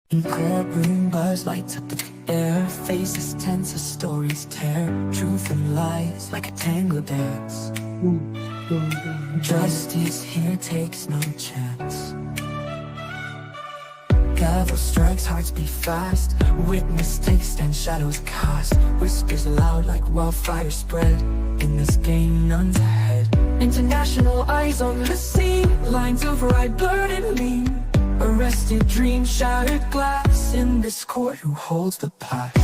In courtroom buzz lights up the air, faces tense as stories tear, truth and lies like a tango dance. Justice here takes no chance. Gavel strikes, hearts beat fast. Witness takes stand, shadows cast. Whispers loud like wildfire spread. In this game, none's ahead. International eyes on the scene. Lines of right, blurred and lean. Arrested dreams, shattered glass. In this court, who holds the past?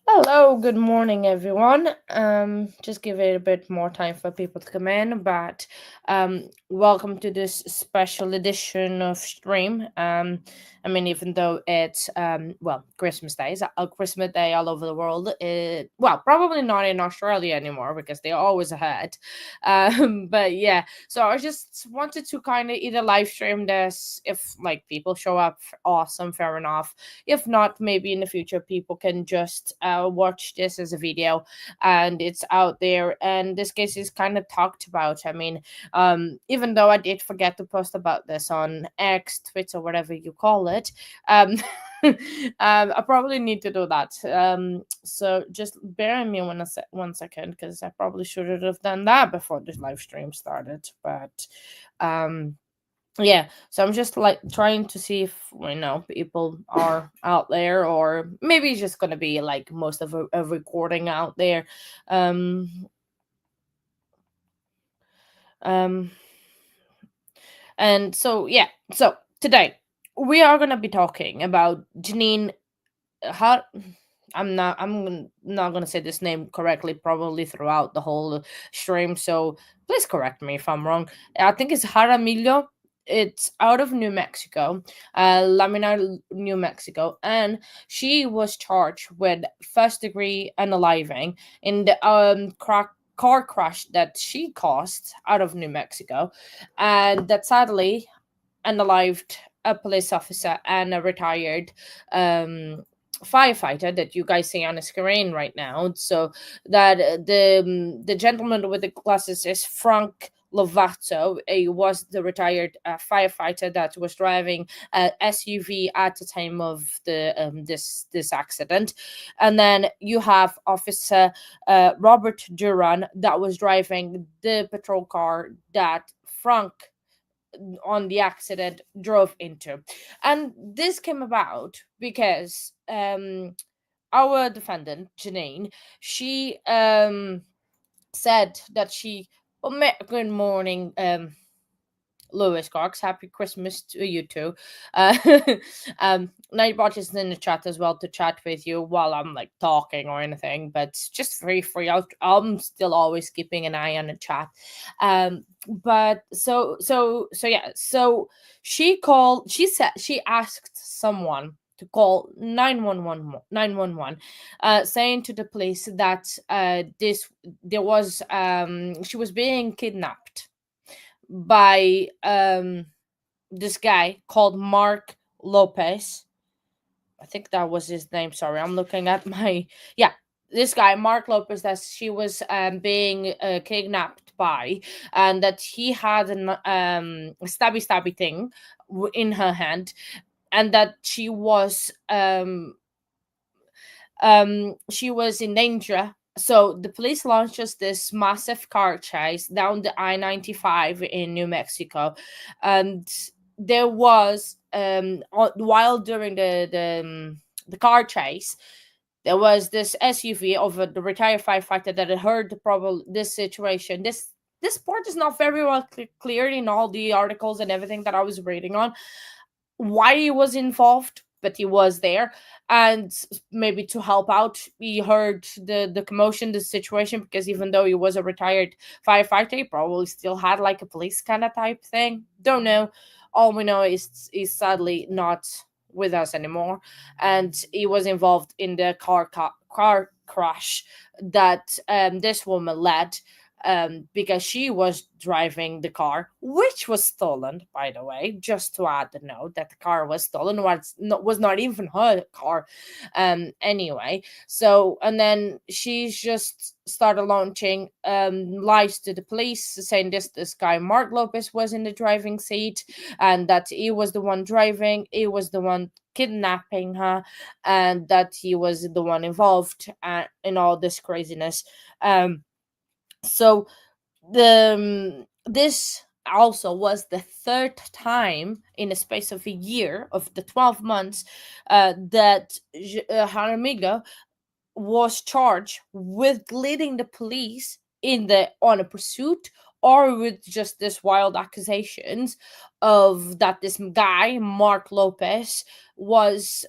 Hello, good morning, everyone. Just give it a bit more time for people to come in, but welcome to this special edition of stream. Even though it's Christmas Day is a Christmas Day all over the world. Probably not in Australia anymore because they're always ahead. But yeah, so I just wanted to kind of either live stream this if like people show up, awesome, fair enough. If not, maybe in the future people can just watch this as a video and it's out there. And this case is kind of talked about. Even though I did forget to post about this on X, Twitter, whatever you call it, I probably need to do that. So just bear in me 1 second because I probably should have done that before this live stream started. But yeah, so I'm just like trying to see if people are out there, or maybe it's just gonna be like most of a recording out there. um um and so yeah, so today we are gonna be talking about Jeannine. How I'm not gonna say this name correctly probably throughout the whole stream, so please correct me if I'm wrong. I think it's Jaramillo. It's out of New Mexico, Laminar, New Mexico, and she was charged with first degree unaliving in the car crash that she caused out of New Mexico, and that sadly unalived a police officer and a retired firefighter that you guys see on the screen right now. So that the gentleman with the glasses is Frank Lovato. He was the retired firefighter that was driving a SUV at the time of the this accident. And then you have Officer Robert Duran that was driving the patrol car that Frank on the accident drove into. And this came about because our defendant Jeannine, she said that she good morning, Lewis Cox. Happy Christmas to you too. Uh, Nightbot is in the chat as well to chat with you while I'm like talking or anything, but just free. I'm still always keeping an eye on the chat. But so yeah. So she called. She said she asked someone to call 911, saying to the police that she was being kidnapped by this guy called Mark Lopez. I think that was his name. Sorry, I'm looking at my this guy Mark Lopez that she was being kidnapped by, and that he had a stabby thing in her hand, and that she was in danger. So the police launches this massive car chase down the I-95 in New Mexico, and there was while during the car chase, there was this SUV of the retired firefighter that had heard the problem, this situation. This part is not very well clear in all the articles and everything that I was reading on why he was involved, but he was there, and maybe to help out. He heard the commotion, the situation, because even though he was a retired firefighter, he probably still had like a police kind of type thing. Don't know. All we know is he's sadly not with us anymore, and he was involved in the car crash that this woman led. because she was driving the car, which was stolen, by the way. Just to add the note that the car was stolen, was not even her car. Anyway, so and then she's just started launching lies to the police, saying this guy Mark Lopez was in the driving seat, and that he was the one driving, he was the one kidnapping her, and that he was the one involved in all this craziness. So this also was the third time in the space of a year, of the 12 months, that Jaramillo was charged with leading the police on a pursuit, or with just this wild accusations of that this guy Mark Lopez was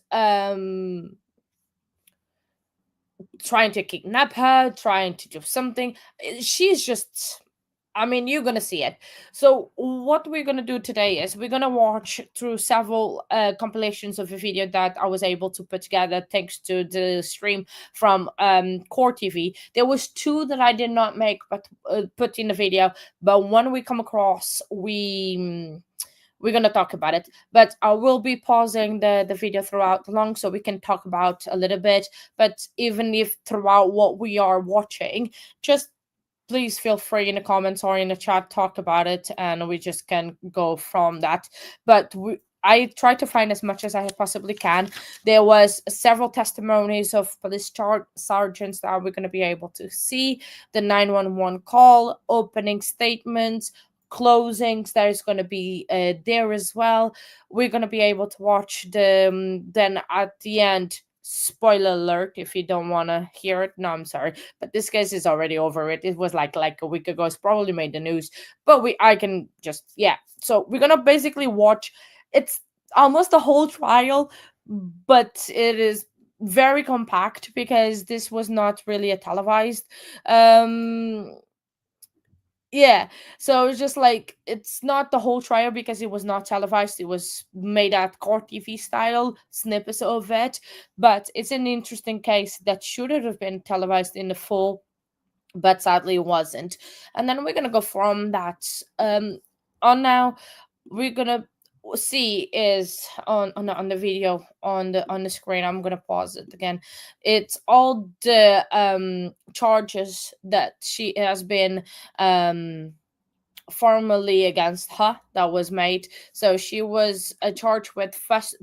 trying to kidnap her, trying to do something. She's just, I mean, you're gonna see it. So what we're gonna do today is we're gonna watch through several compilations of a video that I was able to put together thanks to the stream from Core TV. There was two that I did not make, but put in the video. But when we come across, we're going to talk about it, but I will be pausing the video throughout long so we can talk about a little bit. But even if throughout what we are watching, just please feel free in the comments or in the chat, talk about it, and we just can go from that. But I try to find as much as I possibly can. There was several testimonies of police sergeants that we're going to be able to see, the 911 call, opening statements, closings that is going to be there as well. We're going to be able to watch the then at the end, spoiler alert if you don't want to hear it. No, I'm sorry, but this case is already over. It was like a week ago. It's probably made the news, but I can just, yeah. So we're gonna basically watch, it's almost the whole trial, but it is very compact because this was not really a televised yeah, so it's just like, it's not the whole trial because it was not televised. It was made at Core TV style, snippets of it. But it's an interesting case that should have been televised in the full, but sadly it wasn't. And then we're gonna go from that on now. We're gonna see is on the video on the screen. I'm gonna pause it again. It's all the charges that she has been formally against her that was made. So she was charged with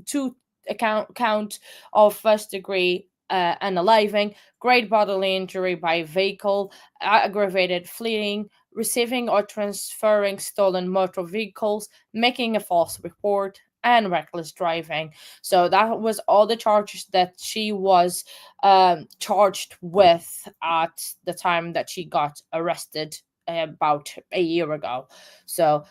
two count of first degree unaliving, great bodily injury by vehicle, aggravated fleeing, receiving or transferring stolen motor vehicles, making a false report, and reckless driving. So that was all the charges that she was charged with at the time that she got arrested about a year ago. So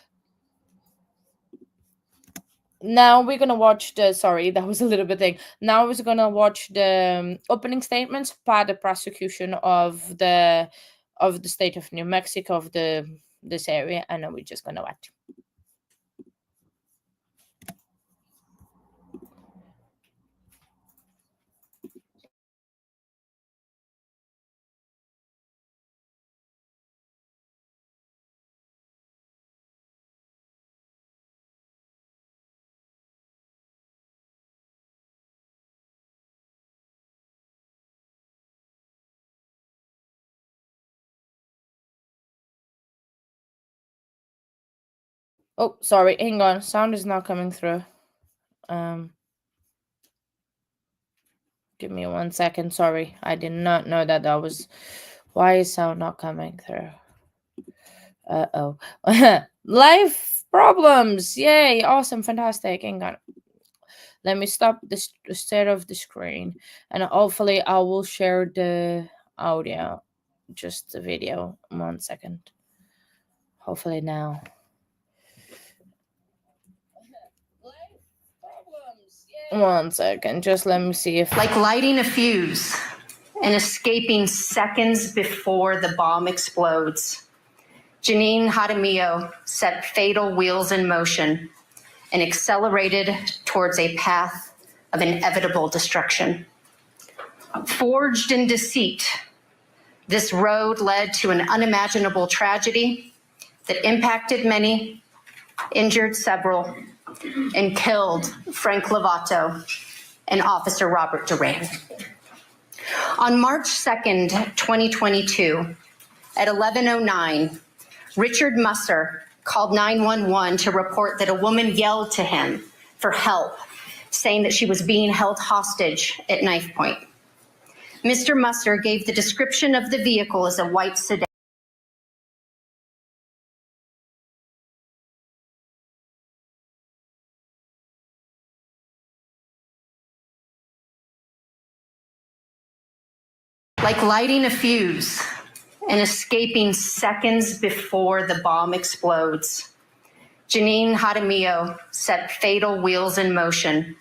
now we're gonna watch the, sorry, that was a little bit thing. Now we're gonna watch the opening statements by the prosecution of the state of New Mexico, of this area, and then we're just gonna watch. Oh, sorry, hang on, sound is not coming through. Give me 1 second. Sorry, I did not know that was. Why is sound not coming through? Uh-oh. Life problems. Yay, awesome, fantastic. Hang on. Let me stop the start of the screen, and hopefully I will share the audio, just the video. 1 second. Hopefully now. 1 second. Just let me see if. Like lighting a fuse and escaping seconds before the bomb explodes, Jeannine Jaramillo set fatal wheels in motion and accelerated towards a path of inevitable destruction. Forged in deceit, This road led to an unimaginable tragedy that impacted many, injured several, and killed Frank Lovato and Officer Robert Duran. On March 2nd, 2022, at 11:09, Richard Musser called 911 to report that a woman yelled to him for help, saying that she was being held hostage at knife point. Mr. Musser gave the description of the vehicle as a white sedan. Like lighting a fuse and escaping seconds before the bomb explodes, Jeannine Jaramillo set fatal wheels in motion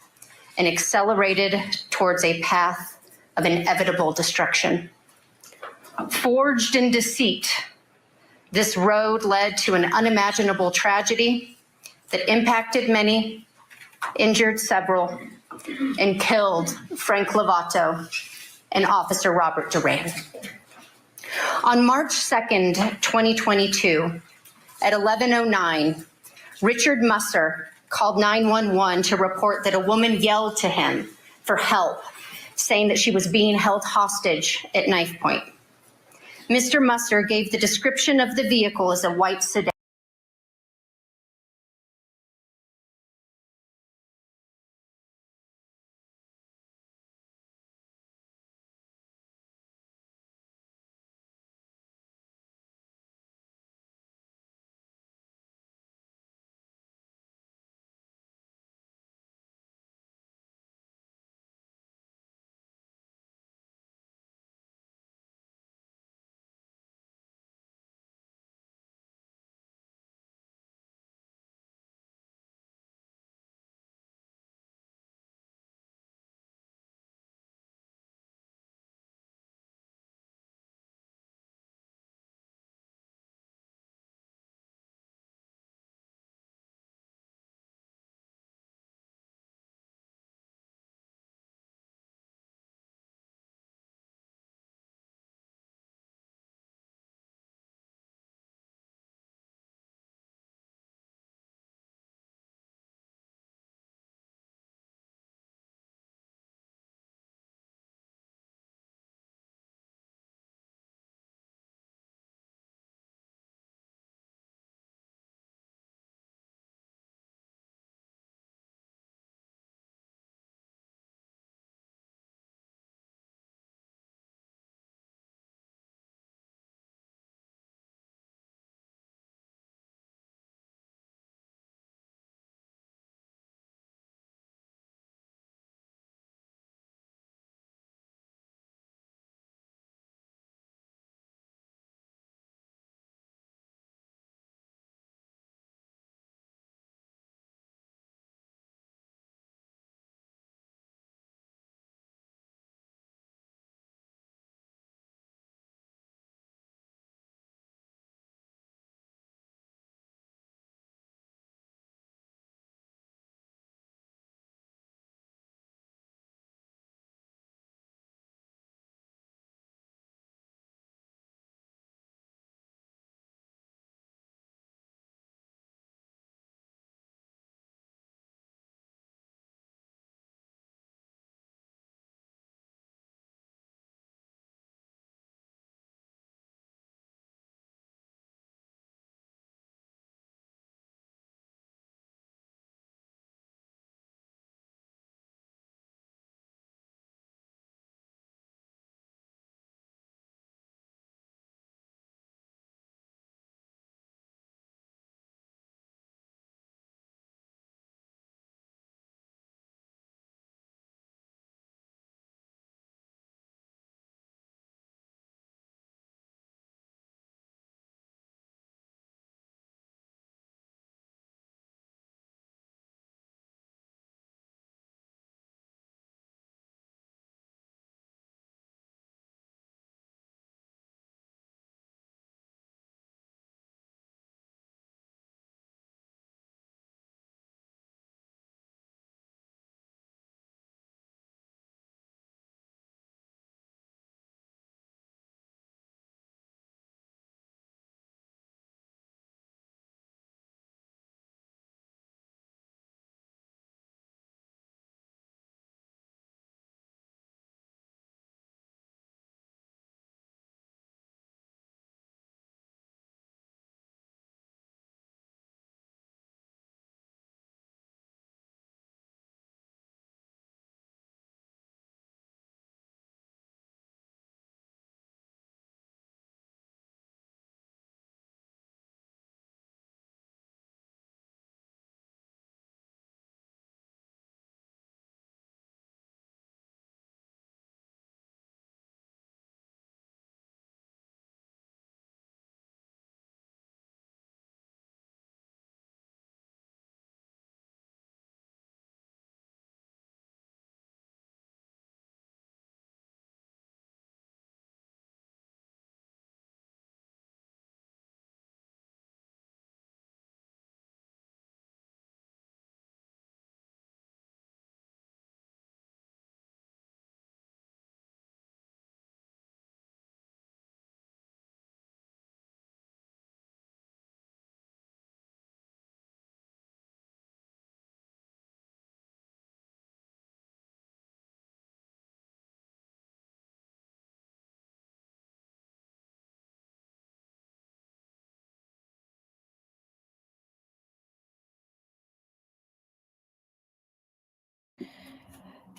and accelerated towards a path of inevitable destruction. Forged in deceit, this road led to an unimaginable tragedy that impacted many, injured several, and killed Frank Lovato and Officer Robert Duran. On March 2nd, 2022, at 11:09, Richard Musser called 911 to report that a woman yelled to him for help, saying that she was being held hostage at knife point. Mr. Musser gave the description of the vehicle as a white sedan.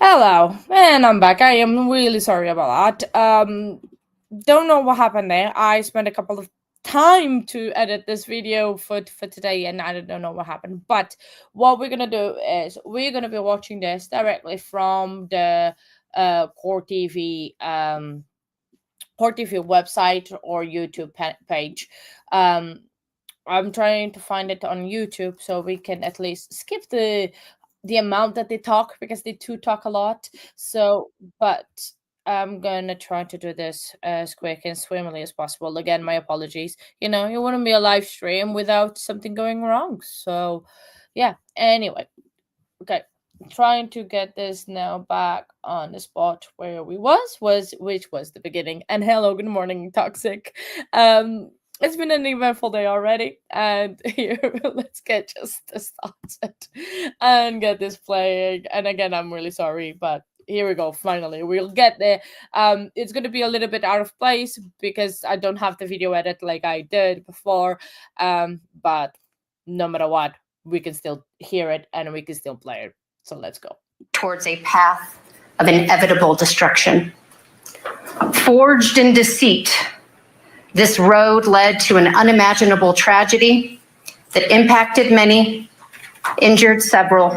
Hello, and I'm back. I am really sorry about that. Don't know what happened there. I spent a couple of time to edit this video for today, and I don't know what happened. But what we're gonna do is we're gonna be watching this directly from the Core TV website or YouTube page. I'm trying to find it on YouTube so we can at least skip the amount that they talk, because they do talk a lot. So, but I'm gonna try to do this as quick and swimmingly as possible. Again, my apologies. You know, it wouldn't be a live stream without something going wrong. So, yeah. Anyway, okay. Trying to get this now back on the spot where we which was the beginning. And hello, good morning, Toxic. It's been an eventful day already, and here let's get just started and get this playing. And again, I'm really sorry, but here we go. Finally, we'll get there. It's going to be a little bit out of place because I don't have the video edit like I did before. But no matter what, we can still hear it and we can still play it. So let's go. Towards a path of inevitable destruction. Forged in deceit, this road led to an unimaginable tragedy that impacted many, injured several,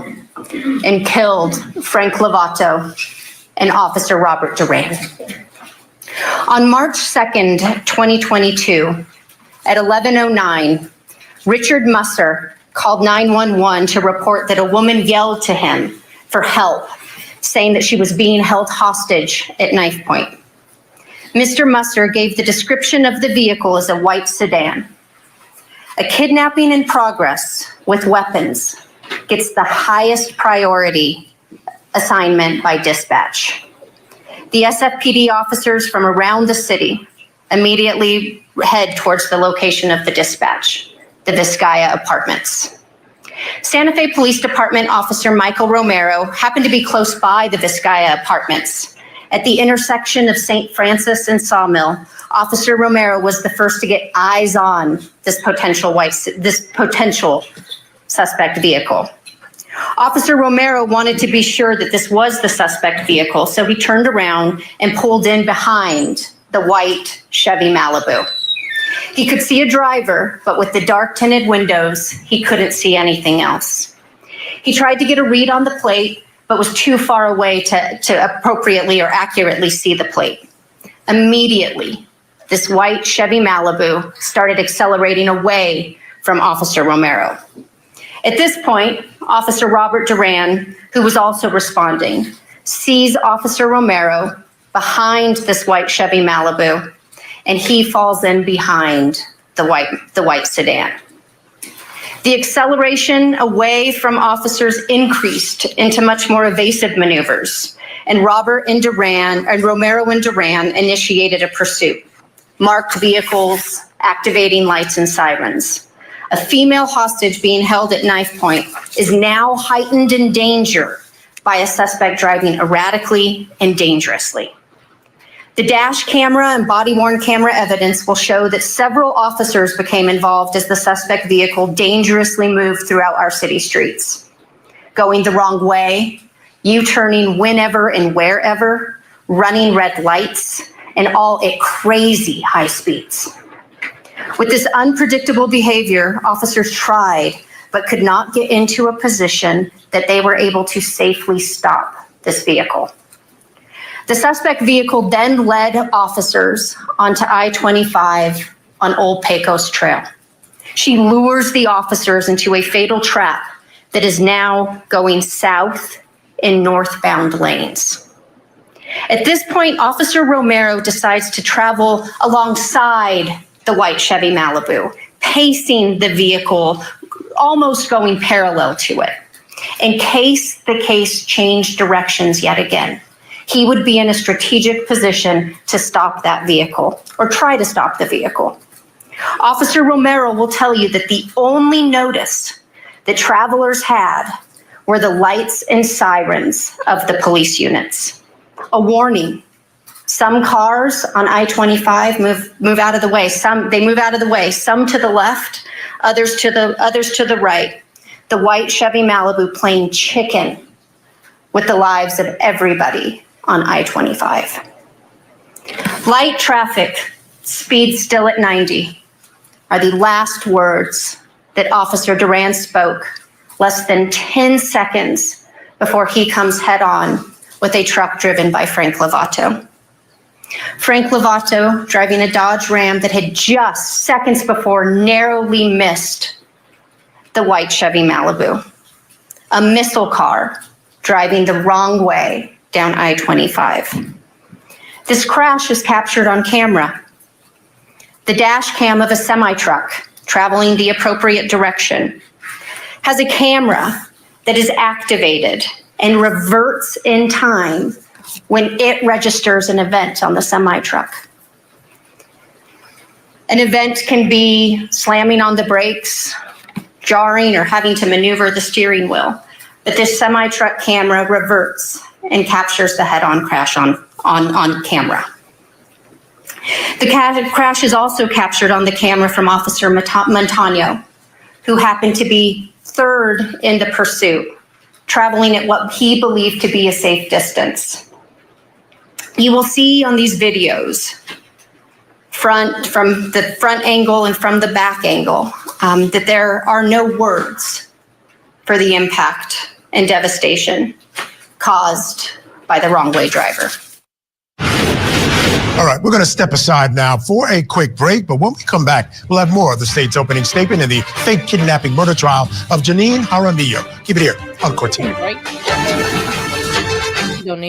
and killed Frank Lovato and Officer Robert Duran. On March 2nd, 2022, at 11:09, Richard Musser called 911 to report that a woman yelled to him for help, saying that she was being held hostage at knifepoint. Mr. Musser gave the description of the vehicle as a white sedan. A kidnapping in progress with weapons gets the highest priority assignment by dispatch. The SFPD officers from around the city immediately head towards the location of the dispatch, the Vizcaya Apartments. Santa Fe Police Department Officer Michael Romero happened to be close by the Vizcaya Apartments. At the intersection of St. Francis and Sawmill, Officer Romero was the first to get eyes on this potential suspect vehicle. Officer Romero wanted to be sure that this was the suspect vehicle, so he turned around and pulled in behind the white Chevy Malibu. He could see a driver, but with the dark tinted windows, he couldn't see anything else. He tried to get a read on the plate, but was too far away to appropriately or accurately see the plate. Immediately, this white Chevy Malibu started accelerating away from Officer Romero. At this point, Officer Robert Duran, who was also responding, sees Officer Romero behind this white Chevy Malibu, and he falls in behind the white sedan. The acceleration away from officers increased into much more evasive maneuvers, and Romero and Duran initiated a pursuit. Marked vehicles, activating lights and sirens. A female hostage being held at knife point is now heightened in danger by a suspect driving erratically and dangerously. The dash camera and body-worn camera evidence will show that several officers became involved as the suspect vehicle dangerously moved throughout our city streets. Going the wrong way, U-turning whenever and wherever, running red lights, and all at crazy high speeds. With this unpredictable behavior, officers tried but could not get into a position that they were able to safely stop this vehicle. The suspect vehicle then led officers onto I-25 on Old Pecos Trail. She lures the officers into a fatal trap that is now going south in northbound lanes. At this point, Officer Romero decides to travel alongside the white Chevy Malibu, pacing the vehicle, almost going parallel to it, in case the case changed directions yet again. He would be in a strategic position to stop that vehicle or try to stop the vehicle. Officer Romero will tell you that the only notice that travelers had were the lights and sirens of the police units. A warning. Some cars on I-25 move out of the way. They move out of the way. Some to the left, others to the right. The white Chevy Malibu playing chicken with the lives of everybody on I-25. Light traffic, speed still at 90, are the last words that Officer Duran spoke less than 10 seconds before he comes head on with a truck driven by Frank Lovato. Frank Lovato driving a Dodge Ram that had just seconds before narrowly missed the white Chevy Malibu. A missile car driving the wrong way down I-25. This crash is captured on camera. The dash cam of a semi-truck traveling the appropriate direction has a camera that is activated and reverts in time when it registers an event on the semi-truck. An event can be slamming on the brakes, jarring, or having to maneuver the steering wheel. But this semi-truck camera reverts and captures the head-on crash on camera. The crash is also captured on the camera from Officer Montano, who happened to be third in the pursuit, traveling at what he believed to be a safe distance. You will see on these videos, from the front angle and from the back angle, that there are no words for the impact and devastation caused by the wrong way driver. All right, we're going to step aside now for a quick break, but when we come back, we'll have more of the state's opening statement in the fake kidnapping murder trial of Jeannine Jaramillo. Keep it here on Cortina.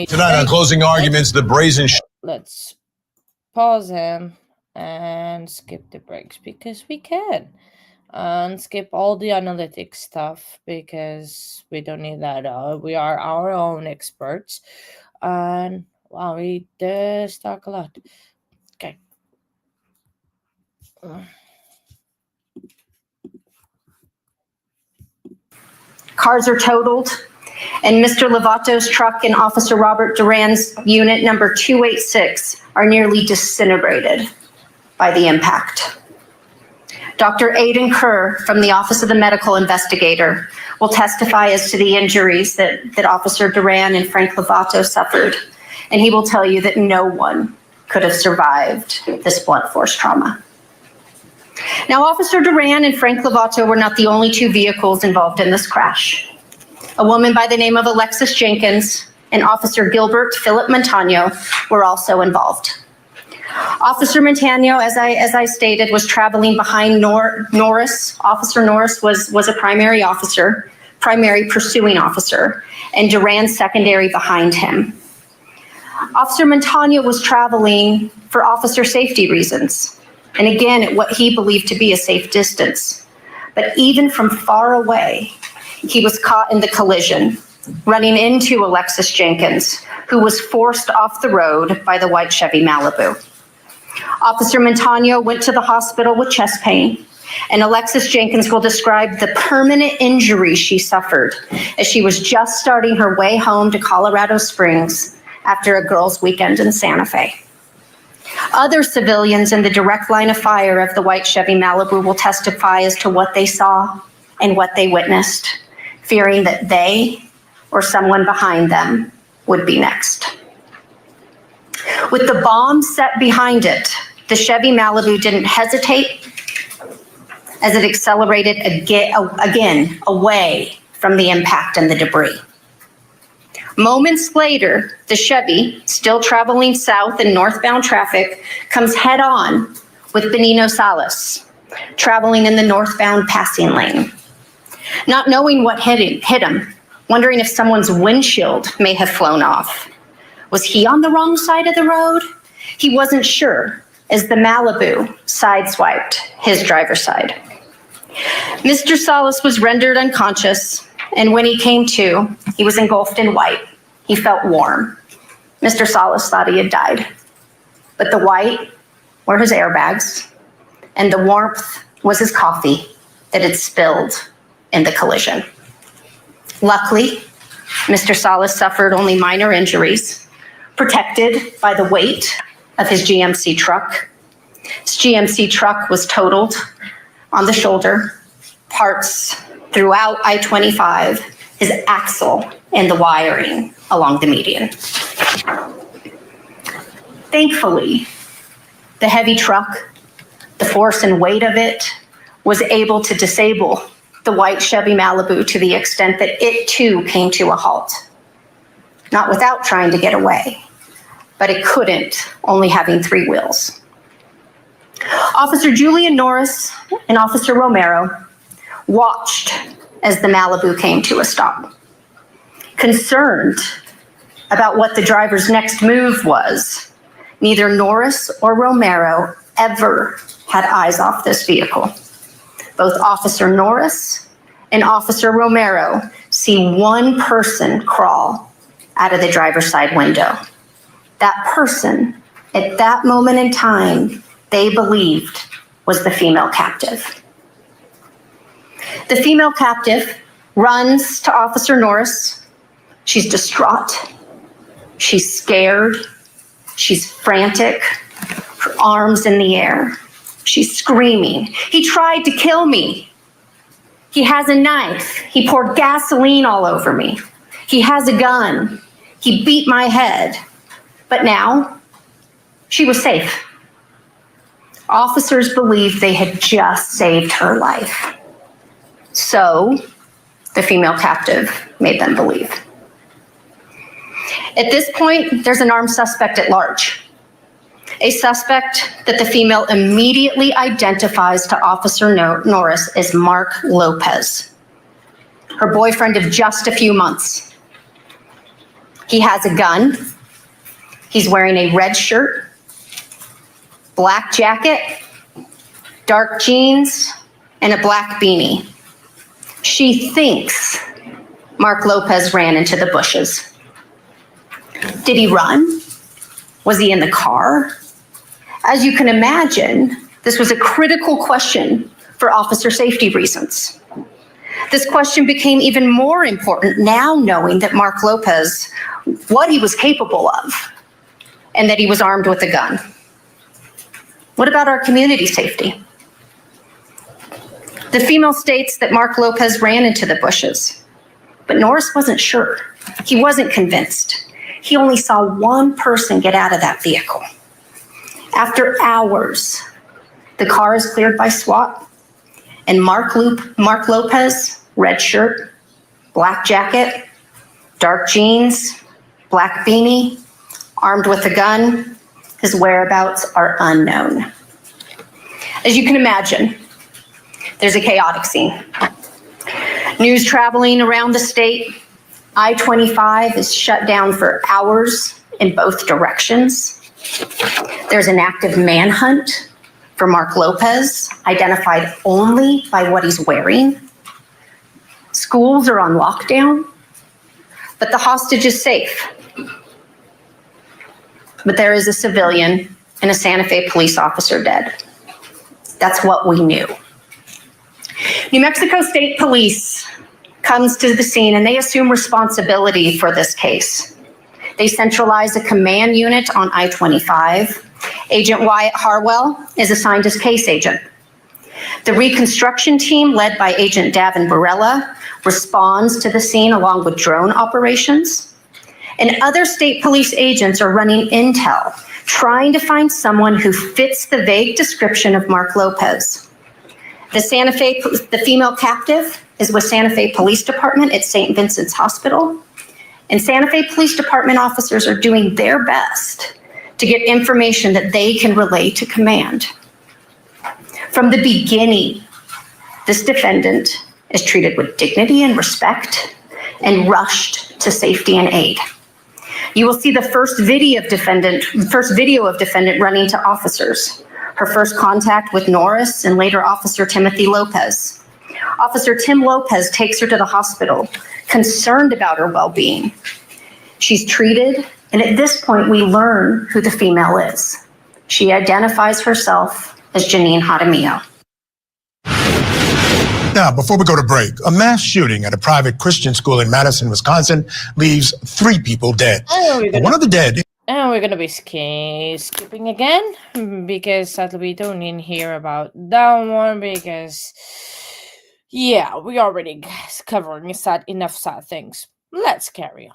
Tonight on Closing Arguments, the brazen... Let's pause him and skip the breaks because we can. And skip all the analytic stuff because we don't need that. We are our own experts. And wow, we just talk a lot. Okay. Cars are totaled, and Mr. Lovato's truck and Officer Robert Duran's unit number 286 are nearly disintegrated by the impact. Dr. Aidan Kerr from the Office of the Medical Investigator will testify as to the injuries that Officer Duran and Frank Lovato suffered, and he will tell you that no one could have survived this blunt force trauma. Now, Officer Duran and Frank Lovato were not the only two vehicles involved in this crash. A woman by the name of Alexis Jenkins and Officer Gilbert Philip Montano were also involved. Officer Montano, as I stated, was traveling behind Norris. Officer Norris was a primary pursuing officer, and Duran secondary behind him. Officer Montano was traveling for officer safety reasons, and again, at what he believed to be a safe distance. But even from far away, he was caught in the collision, running into Alexis Jenkins, who was forced off the road by the white Chevy Malibu. Officer Montano went to the hospital with chest pain, and Alexis Jenkins will describe the permanent injury she suffered as she was just starting her way home to Colorado Springs after a girls' weekend in Santa Fe. Other civilians in the direct line of fire of the white Chevy Malibu will testify as to what they saw and what they witnessed, fearing that they or someone behind them would be next. With the bomb set behind it, the Chevy Malibu didn't hesitate as it accelerated again away from the impact and the debris. Moments later, the Chevy, still traveling south in northbound traffic, comes head on with Benito Salas, traveling in the northbound passing lane. Not knowing what hit him, wondering if someone's windshield may have flown off. Was he on the wrong side of the road? He wasn't sure as the Malibu sideswiped his driver's side. Mr. Salas was rendered unconscious, and when he came to, he was engulfed in white. He felt warm. Mr. Salas thought he had died, but the white were his airbags, and the warmth was his coffee that had spilled in the collision. Luckily, Mr. Salas suffered only minor injuries, protected by the weight of his GMC truck. His GMC truck was totaled on the shoulder, parts throughout I-25 his axle, and the wiring along the median. Thankfully, the heavy truck, the force and weight of it, was able to disable the white Chevy Malibu to the extent that it too came to a halt. Not without trying to get away, but it couldn't, only having 3 wheels. Officer Julian Norris and Officer Romero watched as the Malibu came to a stop. Concerned about what the driver's next move was, neither Norris or Romero ever had eyes off this vehicle. Both Officer Norris and Officer Romero see one person crawl out of the driver's side window. That person, at that moment in time, they believed was the female captive. The female captive runs to Officer Norris. She's distraught. She's scared. She's frantic, her arms in the air. She's screaming, "He tried to kill me. He has a knife. He poured gasoline all over me. He has a gun. He beat my head." But now, she was safe. Officers believed they had just saved her life. So, the female captive made them believe. At this point, there's an armed suspect at large. A suspect that the female immediately identifies to Officer Norris as Mark Lopez, her boyfriend of just a few months. He has a gun. He's wearing a red shirt, black jacket, dark jeans, and a black beanie. She thinks Mark Lopez ran into the bushes. Did he run? Was he in the car? As you can imagine, this was a critical question for officer safety reasons. This question became even more important now knowing that Mark Lopez, what he was capable of, and that he was armed with a gun. What about our community safety? The female states that Mark Lopez ran into the bushes, but Norris wasn't sure. He wasn't convinced. He only saw one person get out of that vehicle. After hours, the car is cleared by SWAT, and Mark Lopez, red shirt, black jacket, dark jeans, black beanie, armed with a gun, his whereabouts are unknown. As you can imagine, there's a chaotic scene. News traveling around the state. I-25 is shut down for hours in both directions. There's an active manhunt for Mark Lopez, identified only by what he's wearing. Schools are on lockdown, but the hostage is safe. But there is a civilian and a Santa Fe police officer dead. That's what we knew. New Mexico State Police comes to the scene and they assume responsibility for this case. They centralize a command unit on I-25. Agent Wyatt Harwell is assigned as case agent. The reconstruction team, led by Agent Davin Barella, responds to the scene along with drone operations. And other state police agents are running intel, trying to find someone who fits the vague description of Mark Lopez. The female captive is with Santa Fe Police Department at St. Vincent's Hospital. And Santa Fe Police Department officers are doing their best to get information that they can relay to command. From the beginning, this defendant is treated with dignity and respect and rushed to safety and aid. You will see the first video of defendant running to officers. Her first contact with Norris and later Officer Timothy Lopez. Officer Tim Lopez takes her to the hospital, concerned about her well-being. She's treated, and at this point we learn who the female is. She identifies herself as Jeannine Jaramillo. Now, before we go to break, a mass shooting at a private Christian school in Madison, Wisconsin, leaves 3 people dead. One of the dead. And we're going to be skipping again because sadly we don't need to hear about that one because, Yeah, we already covering enough sad things. Let's carry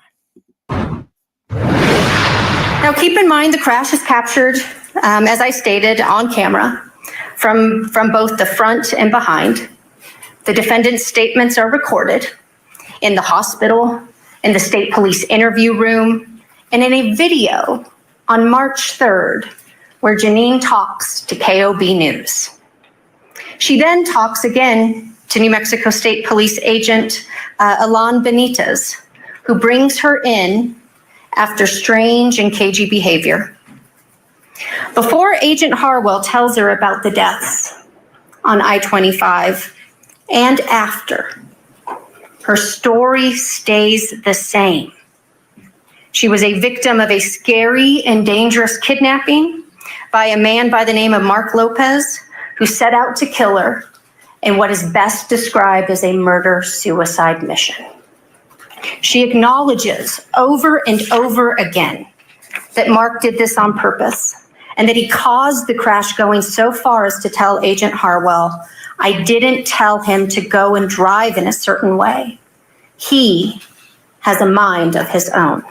on. Now, keep in mind the crash is captured, as I stated, on camera from both the front and behind. The defendant's statements are recorded in the hospital, in the state police interview room, and in a video on March 3rd, where Jeannine talks to KOB News. She then talks again to New Mexico State Police agent Alan Benitez, who brings her in after strange and cagey behavior. Before Agent Harwell tells her about the deaths on I-25 and after, her story stays the same. She was a victim of a scary and dangerous kidnapping by a man by the name of Mark Lopez, who set out to kill her in what is best described as a murder-suicide mission. She acknowledges over and over again that Mark did this on purpose and that he caused the crash, going so far as to tell Agent Harwell, "I didn't tell him to go and drive in a certain way. He has a mind of his own."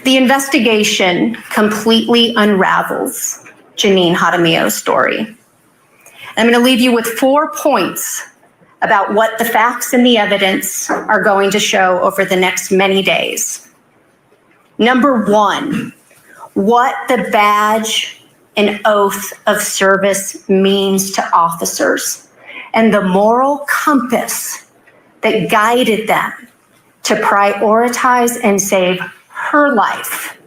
The investigation completely unravels Jeannine Jaramillo's story. I'm going to leave you with 4 points about what the facts and the evidence are going to show over the next many days. Number 1, what the badge and oath of service means to officers and the moral compass that guided them to prioritize and save her life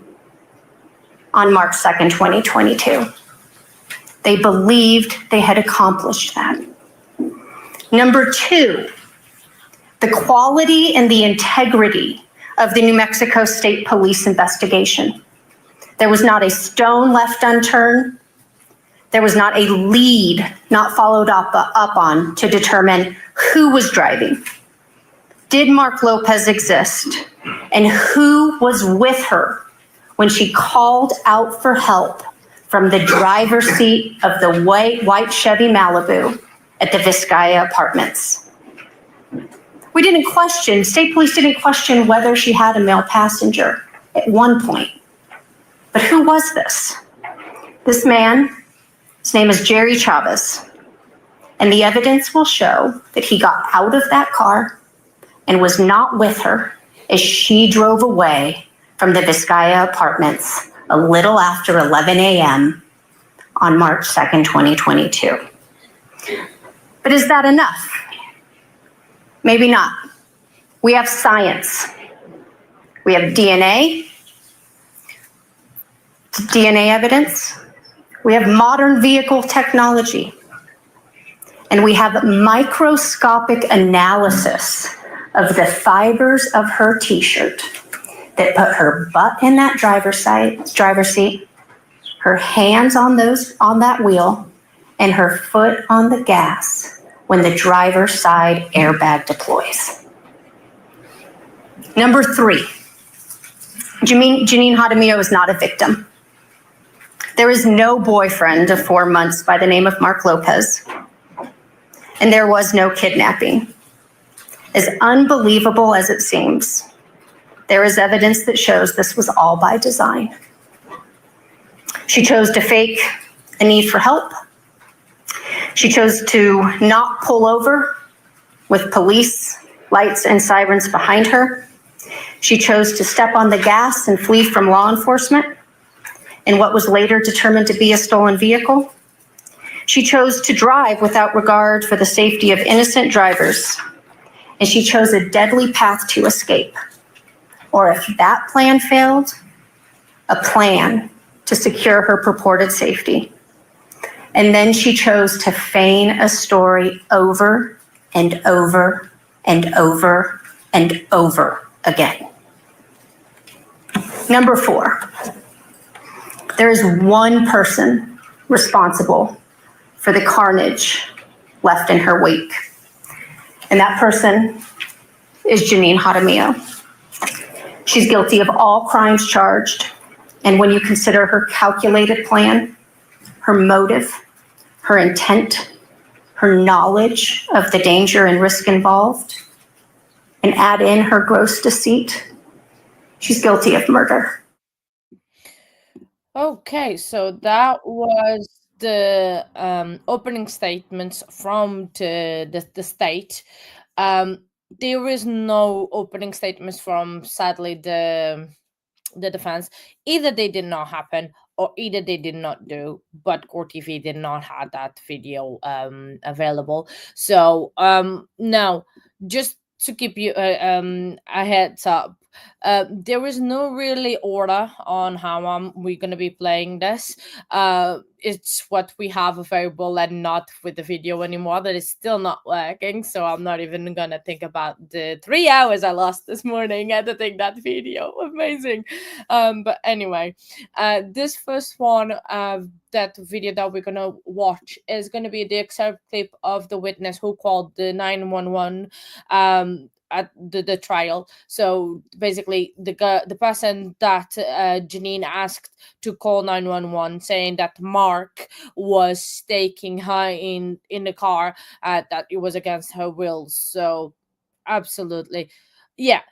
on March 2nd, 2022. They believed they had accomplished that. Number 2, the quality and the integrity of the New Mexico State Police investigation. There was not a stone left unturned. There was not a lead not followed up on to determine who was driving. Did Mark Lopez exist? And who was with her when she called out for help from the driver's seat of the white Chevy Malibu at the Vizcaya Apartments? We didn't question, state police didn't question whether she had a male passenger at one point. But who was this? This man, his name is Jerry Chavez. And the evidence will show that he got out of that car and was not with her as she drove away from the Vizcaya Apartments a little after 11 a.m. on March 2nd, 2022. But is that enough? Maybe not. We have science. We have DNA evidence. We have modern vehicle technology. And we have microscopic analysis of the fibers of her t-shirt that put her butt in that driver's seat, her hands on that wheel, and her foot on the gas when the driver's side airbag deploys. Number 3, Jeannine Jaramillo is not a victim. There is no boyfriend of 4 months by the name of Mark Lopez, and there was no kidnapping. As unbelievable as it seems, there is evidence that shows this was all by design. She chose to fake a need for help. She chose to not pull over with police lights and sirens behind her. She chose to step on the gas and flee from law enforcement in what was later determined to be a stolen vehicle. She chose to drive without regard for the safety of innocent drivers. And she chose a deadly path to escape. Or if that plan failed, a plan to secure her purported safety. And then she chose to feign a story over and over and over and over again. Number 4, there is one person responsible for the carnage left in her wake. And that person is Jeannine Jaramillo. She's guilty of all crimes charged. And when you consider her calculated plan, her motive, her intent, her knowledge of the danger and risk involved, and add in her gross deceit, she's guilty of murder. Okay, so that was the opening statements from the state. There is no opening statements from, sadly, the defense. Either they did not happen or either they did not do, but Court TV did not have that video available. So now, just to keep you a heads up, there is no really order on how we're going to be playing this. It's what we have available and not with the video anymore. That is still not working, so I'm not even going to think about the 3 hours I lost this morning editing that video. Amazing. But anyway, this first one, that video that we're going to watch is going to be the excerpt clip of the witness who called the 911 at the trial. So basically, the person that Jeannine asked to call 911, saying that Mark was staking her in the car, that it was against her will. So absolutely, yeah.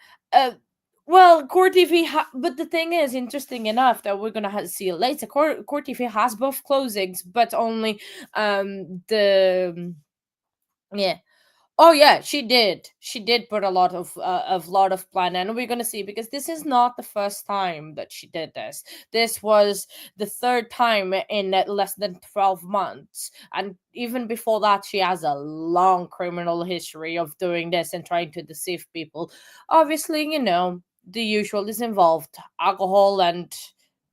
Well, Court TV, but the thing is, interesting enough, that we're gonna see it later. Court TV has both closings, but only yeah. Oh yeah, she did. She did put a lot of plan, and we're gonna see, because this is not the first time that she did this. This was the third time in less than 12 months, and even before that, she has a long criminal history of doing this and trying to deceive people. Obviously, the usual is involved: alcohol and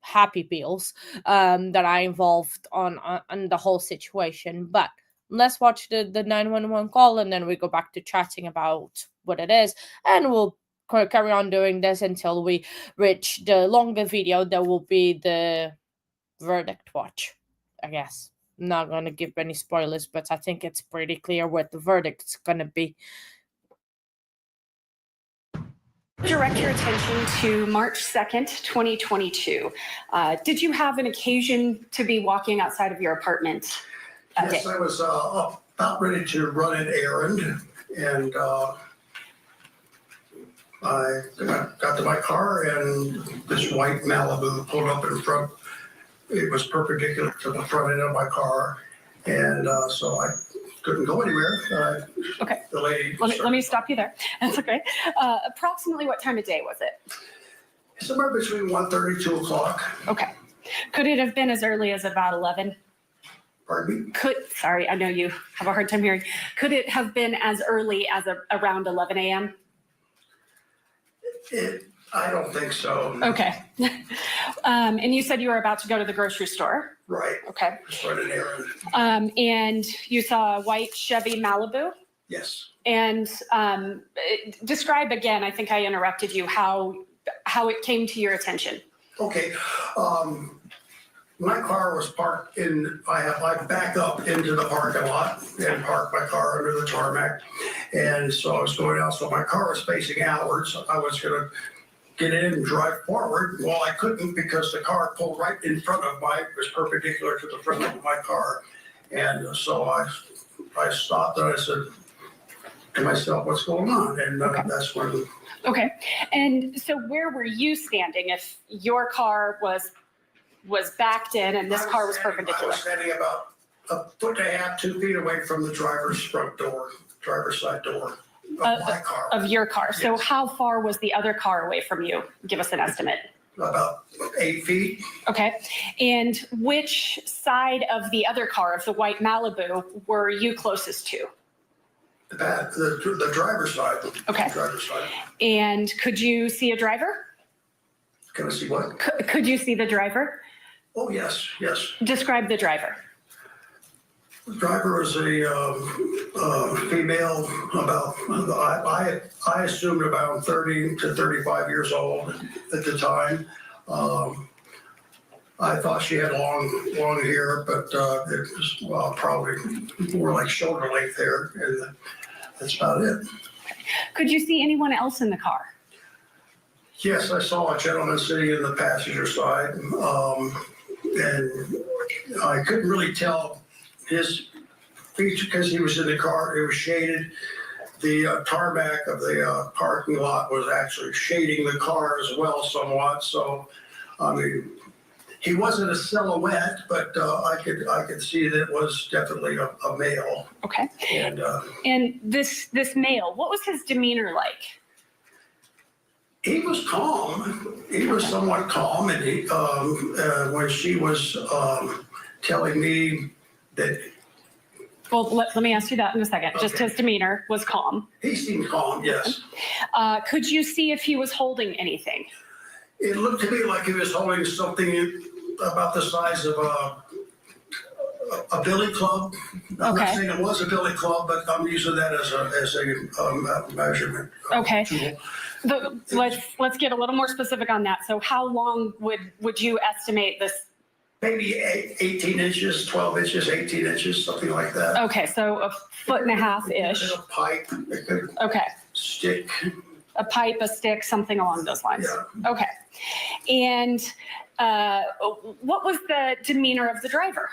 happy pills that are involved on the whole situation, but. Let's watch the 911 call, and then we go back to chatting about what it is, and we'll carry on doing this until we reach the longer video that will be the verdict watch, I guess. I'm not going to give any spoilers, but I think it's pretty clear what the verdict's going to be. Direct your attention to March 2nd, 2022. Did you have an occasion to be walking outside of your apartment? Yes, I was about ready to run an errand, and I got to my car, and this white Malibu pulled up in front. It was perpendicular to the front end of my car, and so I couldn't go anywhere. Okay. The lady. Let me stop you there. That's okay. Approximately what time of day was it? Somewhere between 1:30, 2 o'clock. Okay. Could it have been as early as about 11? Pardon me? Sorry, I know you have a hard time hearing. Could it have been as early as around 11 a.m.? I don't think so. Okay. And you said you were about to go to the grocery store? Right. Okay. Just run an errand. And you saw a white Chevy Malibu? Yes. And describe again, I think I interrupted you, how it came to your attention. Okay. My car was parked I back up into the parking lot and parked my car under the tarmac. And so I was going out. So my car was facing outwards. I was going to get in and drive forward. Well, I couldn't, because the car pulled right in front of it was perpendicular to the front of my car. And so I stopped and I said to myself, what's going on? And that's when. Okay. And so where were you standing if your car was backed in and this car was perpendicular? I was standing about 1.5 to 2 feet away from the driver's side door of my car. Of your car. Yes. So how far was the other car away from you? Give us an estimate. About 8 feet. Okay. And which side of the other car, of the white Malibu, were you closest to? The driver's side. Okay. The driver's side. And could you see a driver? Can I see what? Could you see the driver? Oh, yes. Describe the driver. The driver was a female, I assumed about 30 to 35 years old at the time. I thought she had long hair, but it was probably more like shoulder length hair, and that's about it. Could you see anyone else in the car? Yes, I saw a gentleman sitting in the passenger side, and I couldn't really tell his because he was in the car, it was shaded. The tarmac of the parking lot was actually shading the car as well somewhat. So, I mean, he wasn't a silhouette, but I could see that it was definitely a male. Okay. And this male, what was his demeanor like? he was calm. He was somewhat calm, and he when she was telling me that. Well, let me ask you that in a second. Okay. Just his demeanor was calm. He seemed calm, yes. Could you see if he was holding anything? It looked to me like he was holding something about the size of a billy club. I'm not saying it was a billy club, but I'm using that as a measurement. Okay. Tool. Let's get a little more specific on that. So how long would you estimate this? Maybe 18 inches, 12 inches, 18 inches, something like that. Okay, so a foot and a half-ish. A pipe, Okay. stick. A pipe, a stick, something along those lines. Yeah. Okay. And what was the demeanor of the driver?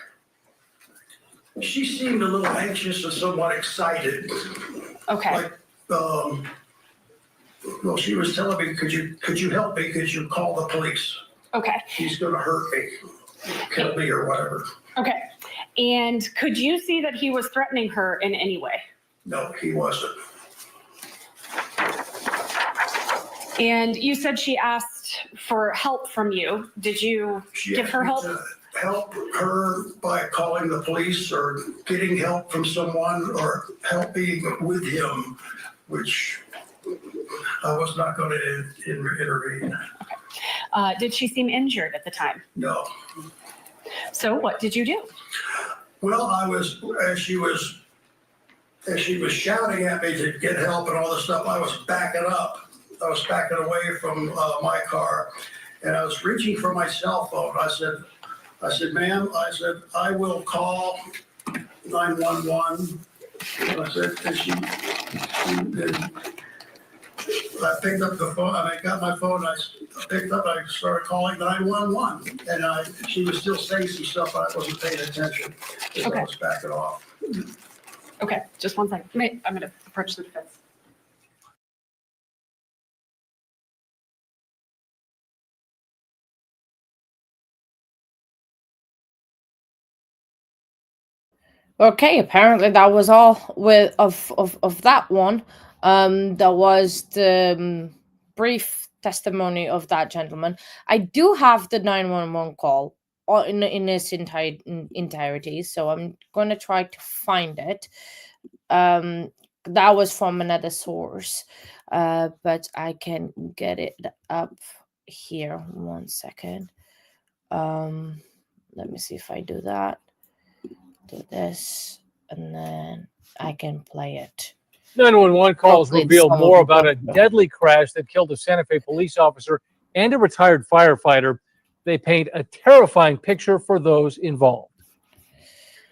She seemed a little anxious and somewhat excited. Okay. Like, well, she was telling me, could you help me? Could you call the police? Okay. He's going to hurt me, kill me, or whatever. Okay. And could you see that he was threatening her in any way? No, he wasn't. And you said she asked for help from you. Did you give her help? Help her by calling the police or getting help from someone or helping with him, which I was not going to intervene. Okay. Did she seem injured at the time? No. So what did you do? Well, as she was shouting at me to get help and all this stuff, I was backing up. I was backing away from my car, and I was reaching for my cell phone. I said, ma'am, I will call 911. And I said, I picked up the phone, and I got my phone, I picked up, I started calling 911. And she was still saying some stuff, but I wasn't paying attention. So I was backing off. Okay, just one second. I'm going to approach the defense. Okay, apparently that was all with of that one. That was the brief testimony of that gentleman. I do have the 911 call in its entirety, so I'm going to try to find it. That was from another source, but I can get it up here. 1 second. Let me see if I do that. Do this, and then I can play it. 911 calls reveal more about a deadly crash that killed a Santa Fe police officer and a retired firefighter. They paint a terrifying picture for those involved.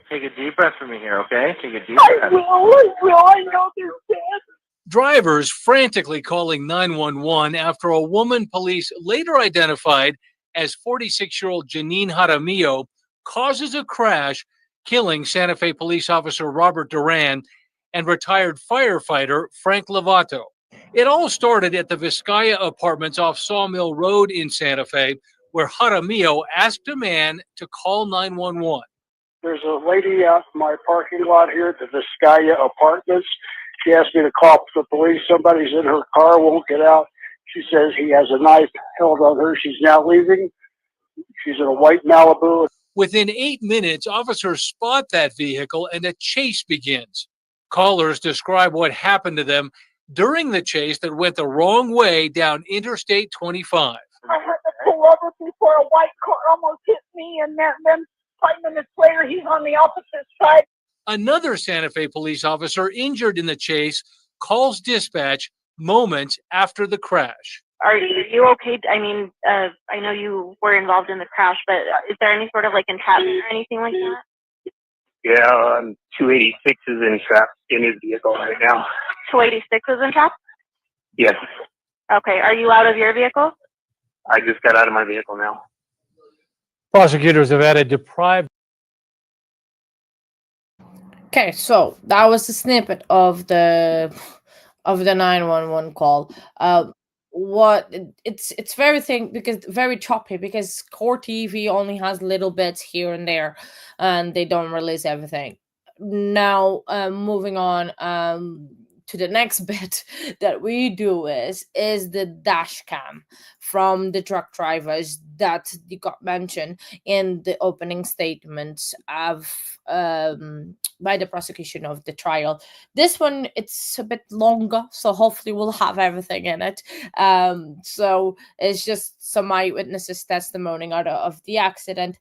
Take a deep breath for me here, okay? Take a deep breath. I will. I know they're dead. Drivers frantically calling 911 after a woman police later identified as 46-year-old Jeannine Jaramillo causes a crash, killing Santa Fe police officer Robert Duran and retired firefighter Frank Lovato. It all started at the Vizcaya Apartments off Sawmill Road in Santa Fe, where Jaramillo asked a man to call 911. There's a lady out in my parking lot here at the Vizcaya Apartments. She asked me to call the police. Somebody's in her car, won't get out. She says he has a knife held on her. She's now leaving. She's in a white Malibu. Within 8 minutes, officers spot that vehicle and a chase begins. Callers describe what happened to them during the chase that went the wrong way down Interstate 25. I had to pull over before a white car almost hit me, and then 5 minutes later, he's on the opposite side. Another Santa Fe police officer injured in the chase calls dispatch moments after the crash. Are you okay? I mean, I know you were involved in the crash, but is there any sort of like entrapment or anything like that? Yeah, 286 is entrapped in his vehicle right now. 286 is entrapped? Yes. Okay. Are you out of your vehicle? I just got out of my vehicle now. Prosecutors have added deprived. Okay, so that was the snippet of the 911 call. It's very very choppy because Core TV only has little bits here and there, and they don't release everything. Now, moving on to the next bit that we do is the dash cam from the truck drivers that you got mentioned in the opening statements of by the prosecution of the trial. This one, it's a bit longer, so hopefully we'll have everything in it. So it's just some eyewitnesses testimony out of the accident,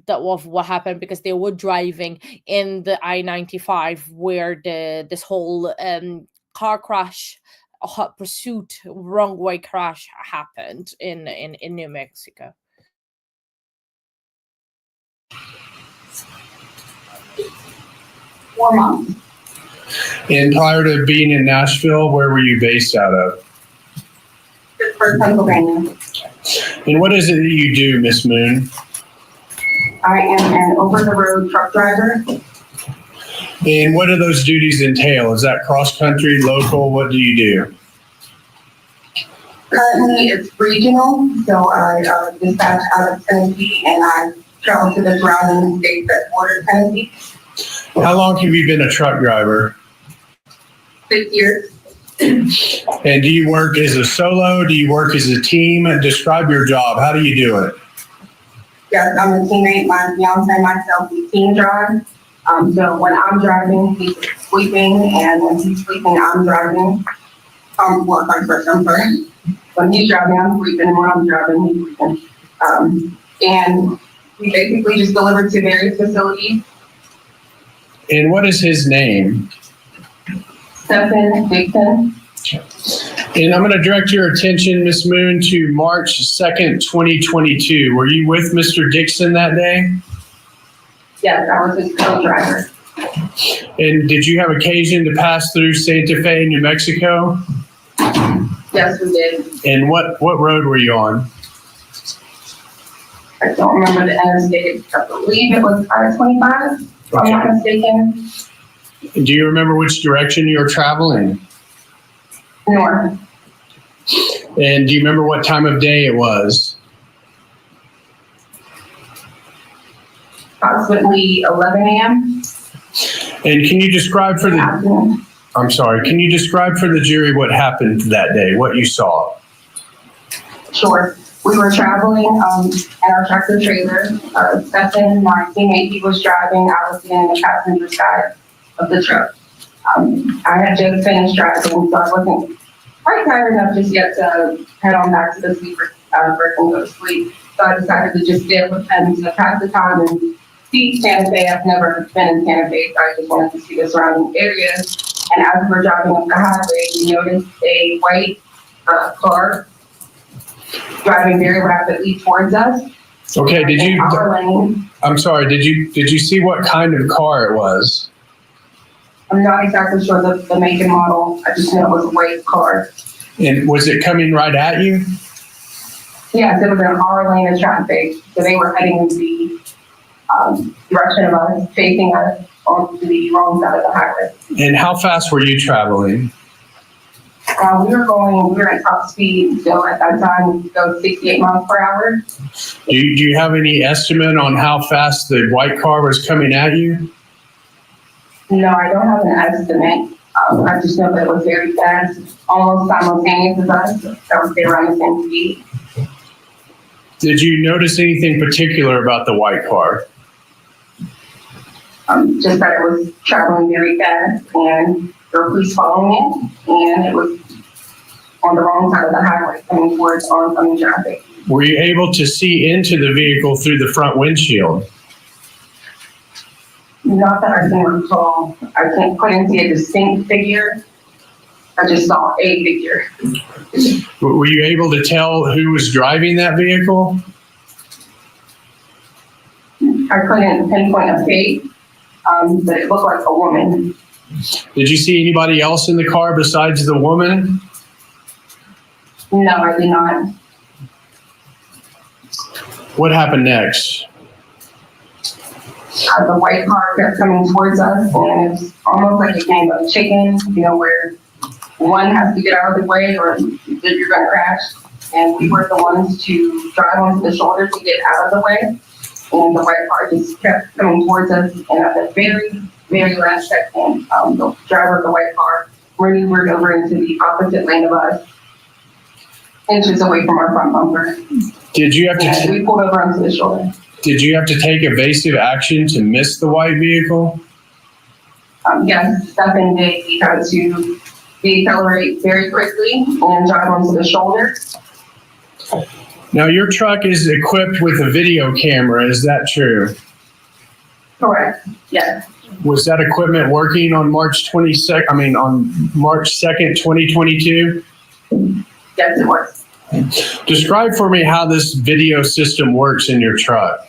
that was what happened, because they were driving in the I-95 where this whole car crash, hot pursuit, wrong way crash happened in New Mexico. And prior to being in Nashville, where were you based out of? Pittsburgh, Pennsylvania. And what is it that you do, Miss Moon? I am an over-the-road truck driver. And what do those duties entail? Is that cross-country, local? What do you do? Currently, it's regional, so I dispatch out of Tennessee, and I travel to the surrounding states that border Tennessee. How long have you been a truck driver? 6 years. And do you work as a solo? Do you work as a team? Describe your job. How do you do it? Yes, I'm a teammate. My fiance and myself, we team drive. So when I'm driving, he's sleeping, and when he's sleeping, I'm driving. Well, vice versa, I'm sorry. When he's driving, I'm sleeping, and when I'm driving, he's sleeping. And we basically just deliver to various facilities. And what is his name? Stephen Dixon. And I'm going to direct your attention, Ms. Moon, to March 2nd, 2022. Were you with Mr. Dixon that day? Yes, I was his co-driver. And did you have occasion to pass through Santa Fe, New Mexico? Yes, we did. And what road were you on? I don't remember the interstate. I believe it was I-25, if I'm not mistaken. Do you remember which direction you were traveling? North. And do you remember what time of day it was? Approximately 11 a.m. And can you describe for the, I'm sorry, can you describe for the jury what happened that day, what you saw? Sure. We were traveling in our tractor trailer. Stephen, my teammate, he was driving. I was in the passenger side of the truck. I had just finished driving, so I wasn't quite tired enough just yet to head on back to the sleeper berth and go to sleep. So I decided to just stay with him to pass the time and see Santa Fe. I've never been in Santa Fe, so I just wanted to see the surrounding areas. And as we're driving up the highway, we noticed a white car driving very rapidly towards us. Okay, did you, I'm sorry, did you see what kind of car it was? I'm not exactly sure the make and model. I just know it was a white car. And was it coming right at you? Yes, it was in our lane of traffic. So they were heading in the direction of us, facing us onto the wrong side of the highway. And how fast were you traveling? We were at top speed. So at that time, we go 68 miles per hour. Do you have any estimate on how fast the white car was coming at you? No, I don't have an estimate. I just know that it was very fast, almost simultaneous with us. I would say around the same speed. Did you notice anything particular about the white car? Just that it was traveling very fast, and there were police following it, and it was on the wrong side of the highway coming towards oncoming traffic. Were you able to see into the vehicle through the front windshield? Not that I can recall. I couldn't see a distinct figure. I just saw a figure. Were you able to tell who was driving that vehicle? I couldn't pinpoint a face, but it looked like a woman. Did you see anybody else in the car besides the woman? No, I did not. What happened next? The white car kept coming towards us, and it's almost like a game of chicken, where one has to get out of the way or you're going to crash. And we were the ones to drive onto the shoulder to get out of the way. And the white car just kept coming towards us. And at the very, very last second, the driver of the white car maneuvered over into the opposite lane of us, inches away from our front bumper. Did you have to? We pulled over onto the shoulder. Did you have to take evasive action to miss the white vehicle? Yes, Stephen did. He had to decelerate very quickly and drive onto the shoulder. Now, your truck is equipped with a video camera. Is that true? Correct. Yes. Was that equipment working on March 22nd? On March 2nd, 2022? Yes, it was. Describe for me how this video system works in your truck.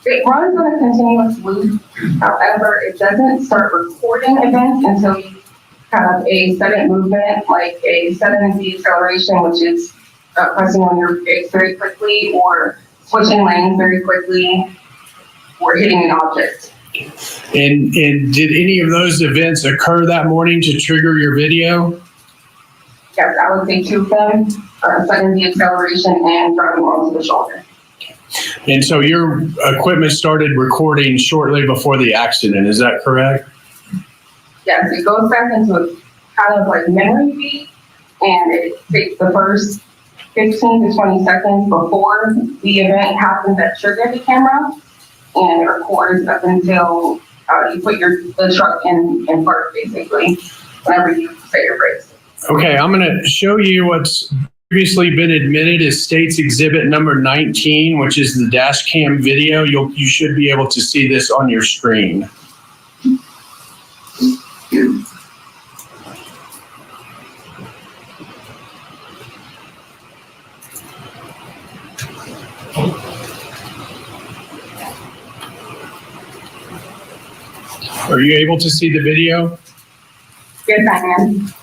It runs on a continuous loop. However, it doesn't start recording events until you have a sudden movement, like a sudden deceleration, which is pressing on your brakes very quickly, or switching lanes very quickly, or hitting an object. And did any of those events occur that morning to trigger your video? Yes, I would say 2 of them, sudden deceleration and driving onto the shoulder. And so your equipment started recording shortly before the accident, is that correct? Yes, it goes back into a kind of like memory feed, and it takes the first 15 to 20 seconds before the event happens that triggered the camera, and it records up until you put the truck in park, basically, whenever you set your brakes. Okay, I'm going to show you what's previously been admitted as State's Exhibit number 19, which is the Dashcam video. You should be able to see this on your screen. Are you able to see the video? Yes, I am.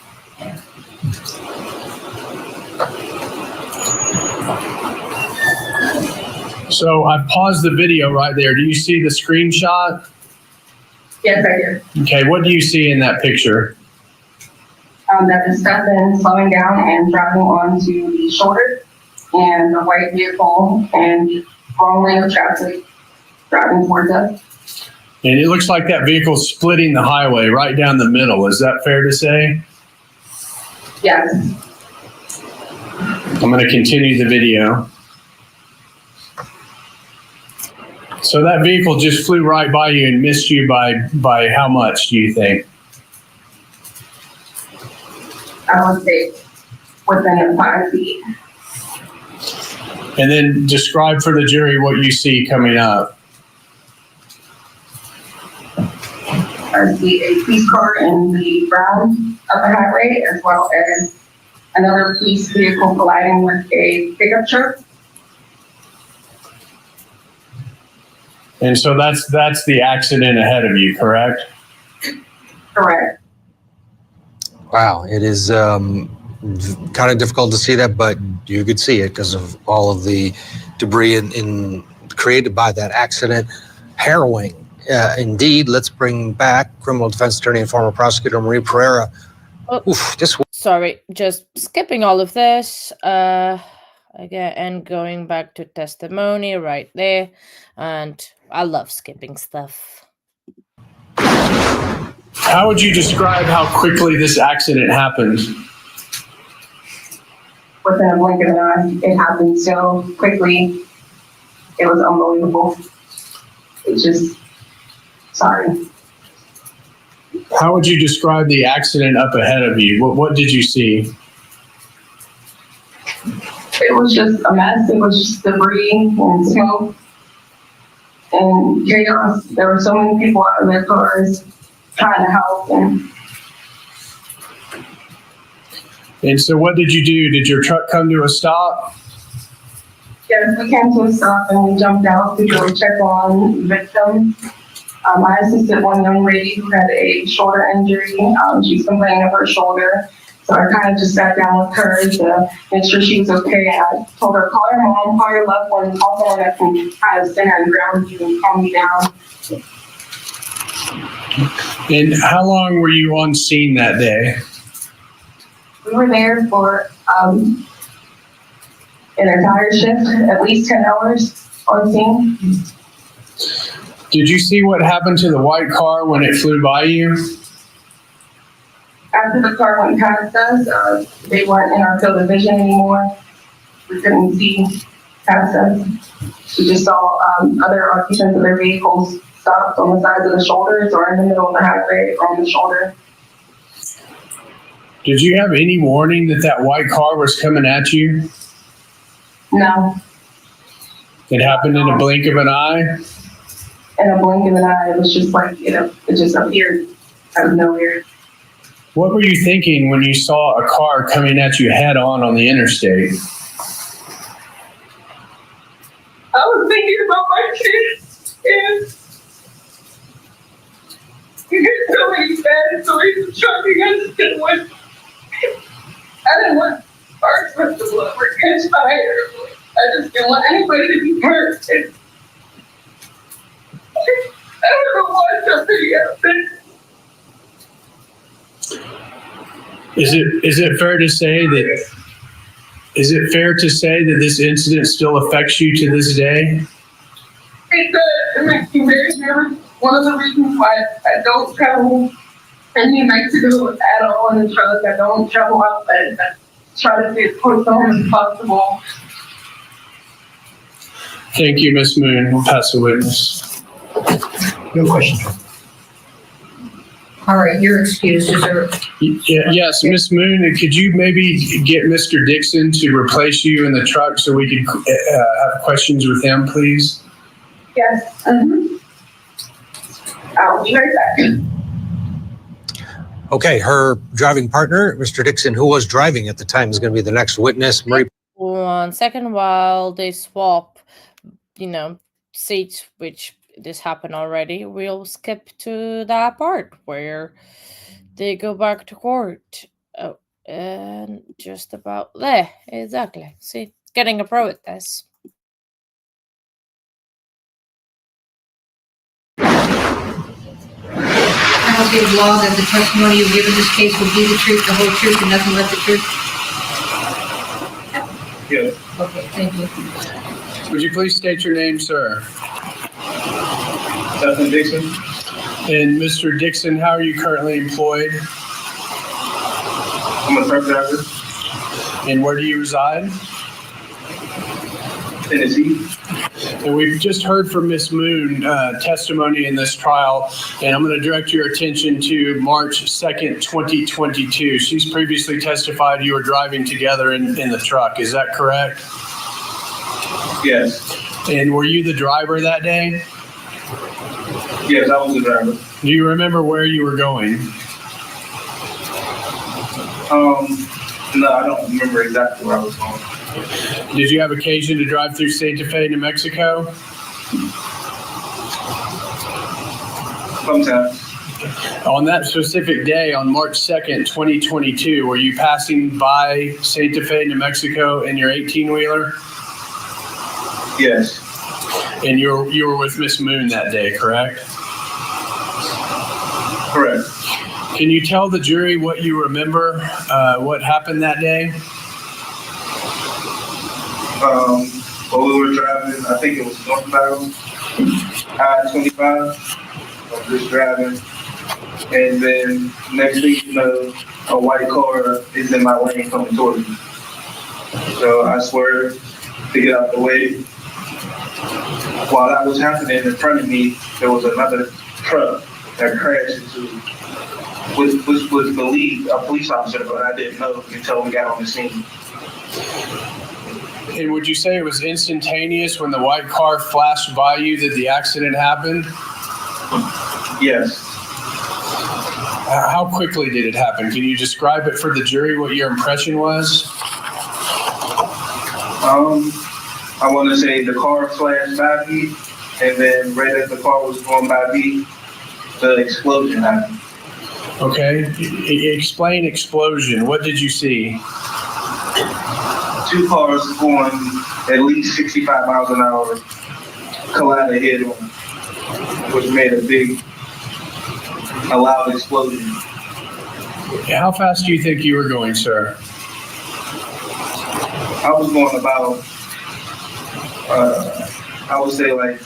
So I paused the video right there. Do you see the screenshot? Yes, I do. Okay, what do you see in that picture? That is Stephen slowing down and driving onto the shoulder, and the white vehicle and wrong lane of traffic driving towards us. And it looks like that vehicle's splitting the highway right down the middle. Is that fair to say? Yes. I'm going to continue the video. So that vehicle just flew right by you and missed you by how much, do you think? I would say within 5 feet. And then describe for the jury what you see coming up. I see a police car in the brown upper highway, as well as another police vehicle colliding with a pickup truck. And so that's the accident ahead of you, correct? Correct. Wow, it is kind of difficult to see that, but you could see it because of all of the debris created by that accident. Harrowing. Indeed, let's bring back criminal defense attorney and former prosecutor Marie Pereira. Sorry, just skipping all of this. Again, and going back to testimony right there. And I love skipping stuff. How would you describe how quickly this accident happened? Within a blink of an eye, it happened so quickly. It was unbelievable. It's just, sorry. How would you describe the accident up ahead of you? What did you see? It was just a mess. It was just debris and smoke and chaos. There were so many people out of their cars trying to help. And so what did you do? Did your truck come to a stop? Yes, we came to a stop and we jumped out to go check on the victim. I assisted one young lady who had a shoulder injury. She's complaining of her shoulder. So I kind of just sat down with her to make sure she was okay. I told her, call your mom, call your loved one, call someone that can kind of stand and ground you and calm me down. And how long were you on scene that day? We were there for an entire shift, at least 10 hours on scene. Did you see what happened to the white car when it flew by you? After the car went past us, they weren't in our field of vision anymore. We couldn't see past us. We just saw other occupants of their vehicles stopped on the sides of the shoulders or in the middle of the highway or on the shoulder. Did you have any warning that that white car was coming at you? No. It happened in a blink of an eye? In a blink of an eye, it was just like, it just appeared out of nowhere. What were you thinking when you saw a car coming at you head on the interstate? I was thinking about my kids, and you get so many bad stories of trucking. I just didn't want cars with the blood or catch fire. I just didn't want anybody to be hurt. And I don't know why somebody happened. Is it fair to say that this incident still affects you to this day? It does. It makes me very nervous. One of the reasons why I don't travel in New Mexico at all in the truck. I don't travel outside. I try to stay as close to home as possible. Thank you, Ms. Moon. We'll pass the witness. No question. All right, you're excused. Is there? Yes, Ms. Moon, could you maybe get Mr. Dixon to replace you in the truck so we could have questions with him, please? Yes. I'll be right back. Okay, her driving partner, Mr. Dixon, who was driving at the time, is going to be the next witness. Marie. 1 second while they swap, seats, which this happened already. We'll skip to that part where they go back to court. Oh, and just about there. Exactly. See, getting a pro at this. I'll give law that the testimony you give in this case will be the truth, the whole truth, and nothing but the truth? Yes. Okay, thank you. Would you please state your name, sir? Defendant Dixon. And Mr. Dixon, how are you currently employed? I'm a truck driver. And where do you reside? Tennessee. And we've just heard from Ms. Moon testimony in this trial, and I'm going to direct your attention to March 2nd, 2022. She's previously testified you were driving together in the truck. Is that correct? Yes. And were you the driver that day? Yes, I was the driver. Do you remember where you were going? No, I don't remember exactly where I was going. Did you have occasion to drive through Santa Fe, New Mexico? Sometimes. On that specific day, on March 2nd, 2022, were you passing by Santa Fe, New Mexico in your 18-wheeler? Yes. And you were with Miss Moon that day, correct? Correct. Can you tell the jury what you remember, what happened that day? While we were driving, I think it was northbound, I-25. I was just driving. And then next thing you know, a white car is in my lane coming towards me. So I swerved to get out the way. While that was happening in front of me, there was another truck that crashed into, which was believed a police officer, but I didn't know until we got on the scene. And would you say it was instantaneous when the white car flashed by you that the accident happened? Yes. How quickly did it happen? Can you describe it for the jury what your impression was? I want to say the car flashed by me, and then right as the car was going by me, the explosion happened. Okay. Explain explosion. What did you see? Two cars going at least 65 miles an hour collided head on, which made a loud explosion. How fast do you think you were going, sir? I was going about, I would say like,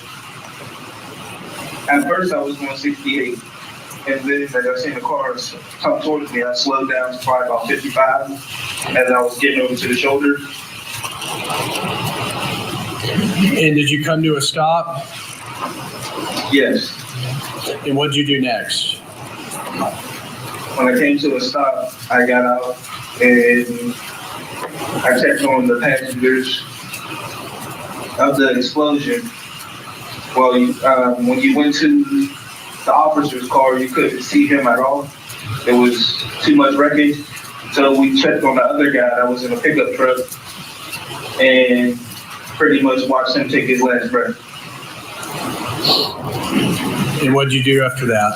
at first I was going 68. And then as I seen the cars come towards me, I slowed down to probably about 55 as I was getting over to the shoulder. And did you come to a stop? Yes. And what did you do next? When I came to a stop, I got out and I checked on the passengers of the explosion. Well, when you went to the officer's car, you couldn't see him at all. It was too much wreckage. So we checked on the other guy that was in a pickup truck and pretty much watched him take his last breath. And what did you do after that?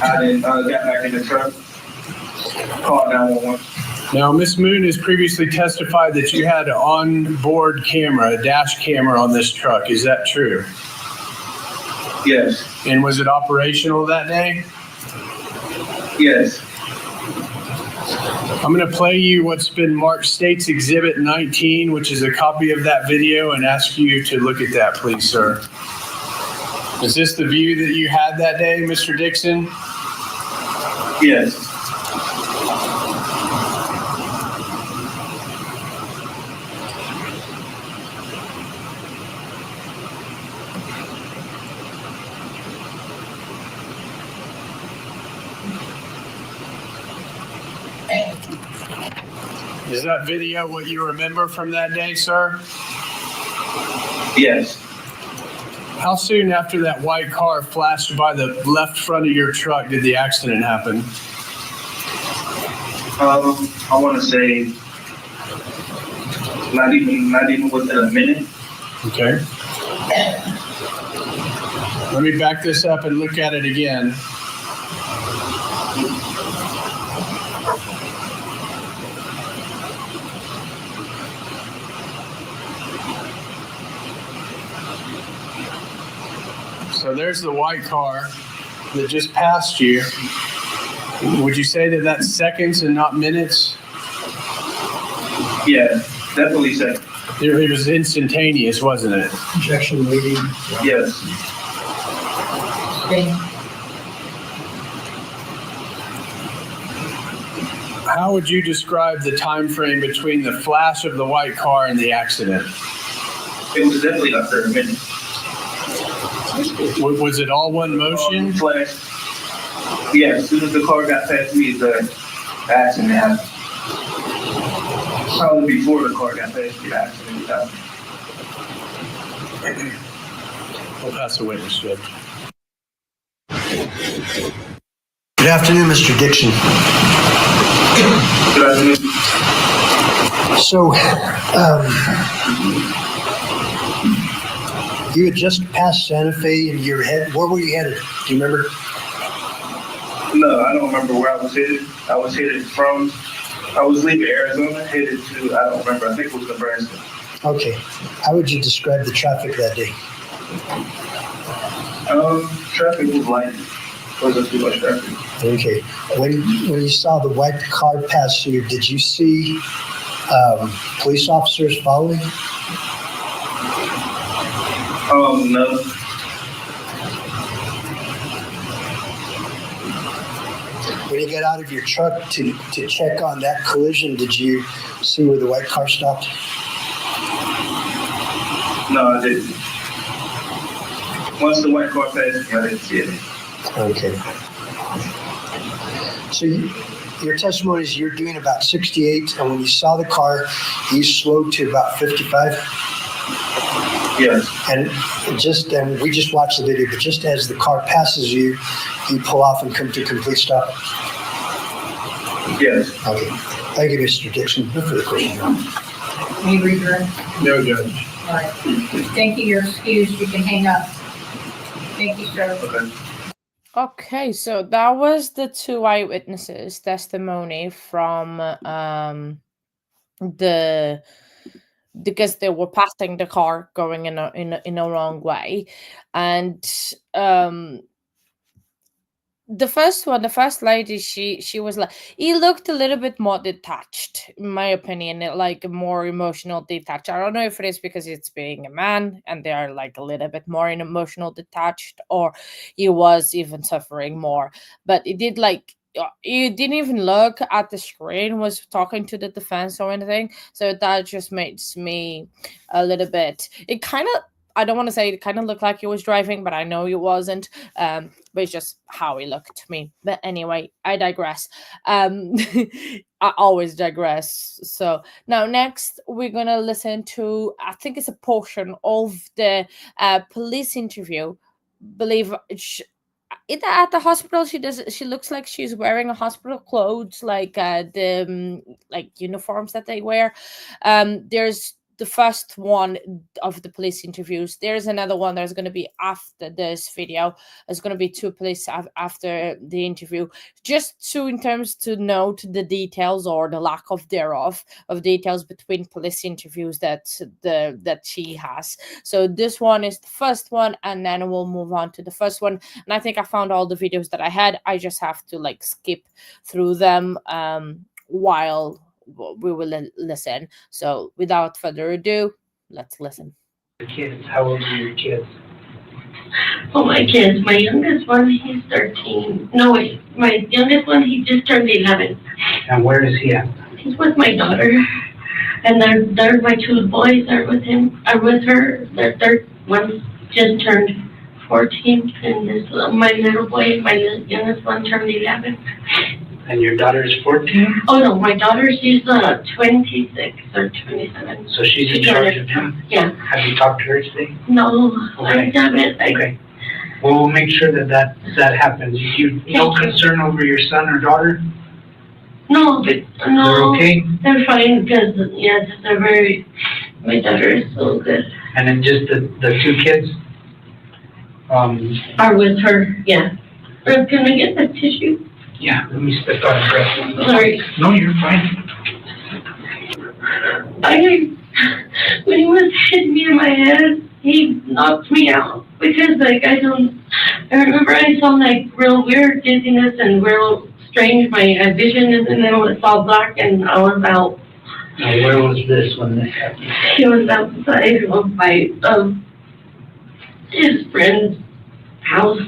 I then got back in the truck, called 911. Now, Ms. Moon has previously testified that you had an onboard camera, a dash camera on this truck. Is that true? Yes. And was it operational that day? Yes. I'm going to play you what's been marked State's Exhibit 19, which is a copy of that video, and ask you to look at that, please, sir. Is this the view that you had that day, Mr. Dixon? Yes. Is that video what you remember from that day, sir? Yes. How soon after that white car flashed by the left front of your truck did the accident happen? I want to say not even within a minute. Okay. Let me back this up and look at it again. So there's the white car that just passed you. Would you say that that's seconds and not minutes? Yeah, definitely seconds. It was instantaneous, wasn't it? Injection waiting. Yes. How would you describe the time frame between the flash of the white car and the accident? It was definitely under a minute. Was it all one motion? Flash. Yeah, as soon as the car got past me, the accident happened. Probably before the car got past me, the accident happened. We'll pass the witness, Judge. Good afternoon, Mr. Dixon. Good afternoon. So, you had just passed Santa Fe and you're headed, where were you headed? Do you remember? No, I don't remember where I was headed. I was leaving Arizona, headed to, I don't remember, I think it was Nebraska. Okay. How would you describe the traffic that day? Traffic was light. Wasn't too much traffic. Okay. When you saw the white car pass you, did you see police officers following? No. When you got out of your truck to check on that collision, did you see where the white car stopped? No, I didn't. Once the white car passed me, I didn't see it. Okay. So your testimony is you're doing about 68, and when you saw the car, you slowed to about 55? Yes. And we just watched the video, but just as the car passes you, you pull off and come to a complete stop? Yes. Okay. Thank you, Mr. Dixon. No further questions. May you redirect? No, Judge. All right. Thank you. You're excused. You can hang up. Thank you, sir. Okay. Okay, so that was the two eyewitnesses' testimony from the because they were passing the car going in a wrong way, and the first one, the first lady, she was like, he looked a little bit more detached, in my opinion, like more emotional detached. I don't know if it is because it's being a man and they are like a little bit more in emotional detached, or he was even suffering more. But it did like he didn't even look at the screen, was talking to the defense or anything. So that just makes me a little bit. It kind of. I don't want to say it kind of looked like he was driving, but I know he wasn't. But it's just how he looked to me. But anyway, I digress. I always digress. So now next we're gonna listen to, I think it's a portion of the police interview. Believe at the hospital she looks like she's wearing a hospital clothes, like the like uniforms that they wear. There's the first one of the police interviews. There's another one that's going to be after this video. There's going to be two police after the interview, just to in terms to note the details or the lack of thereof of details between police interviews that she has. So this one is the first one, and then we'll move on to the first one. And I think I found all the videos that I had. I just have to like skip through them while we will listen. So without further ado, let's listen. Kids, how old are your kids? Oh, my kids. My youngest one, he's 13. No, wait. My youngest one, he just turned 11. And where is he at? He's with my daughter. And they're my two boys are with him. Are with her. Their third one just turned 14. And this my little boy, my youngest one, turned 11. And your daughter is 14? Oh, no. My daughter, she's 26 or 27. So she's in charge of him? Yeah. Have you talked to her today? No, okay. I haven't. Okay. Well, we'll make sure that happens. You no concern over your son or daughter? No, but no. They're okay? They're fine because, yes, they're very, my daughter is so good. And then just the two kids? Are with her, yeah. Can I get the tissue? Yeah, let me step out of breath. Sorry. No, you're fine. When he was hitting me in my head, he knocked me out because, like, I remember I saw, like, real weird dizziness and real strange, my vision, and then it was all black and I was out. Now, where was this when this happened? He was outside of his friend's house.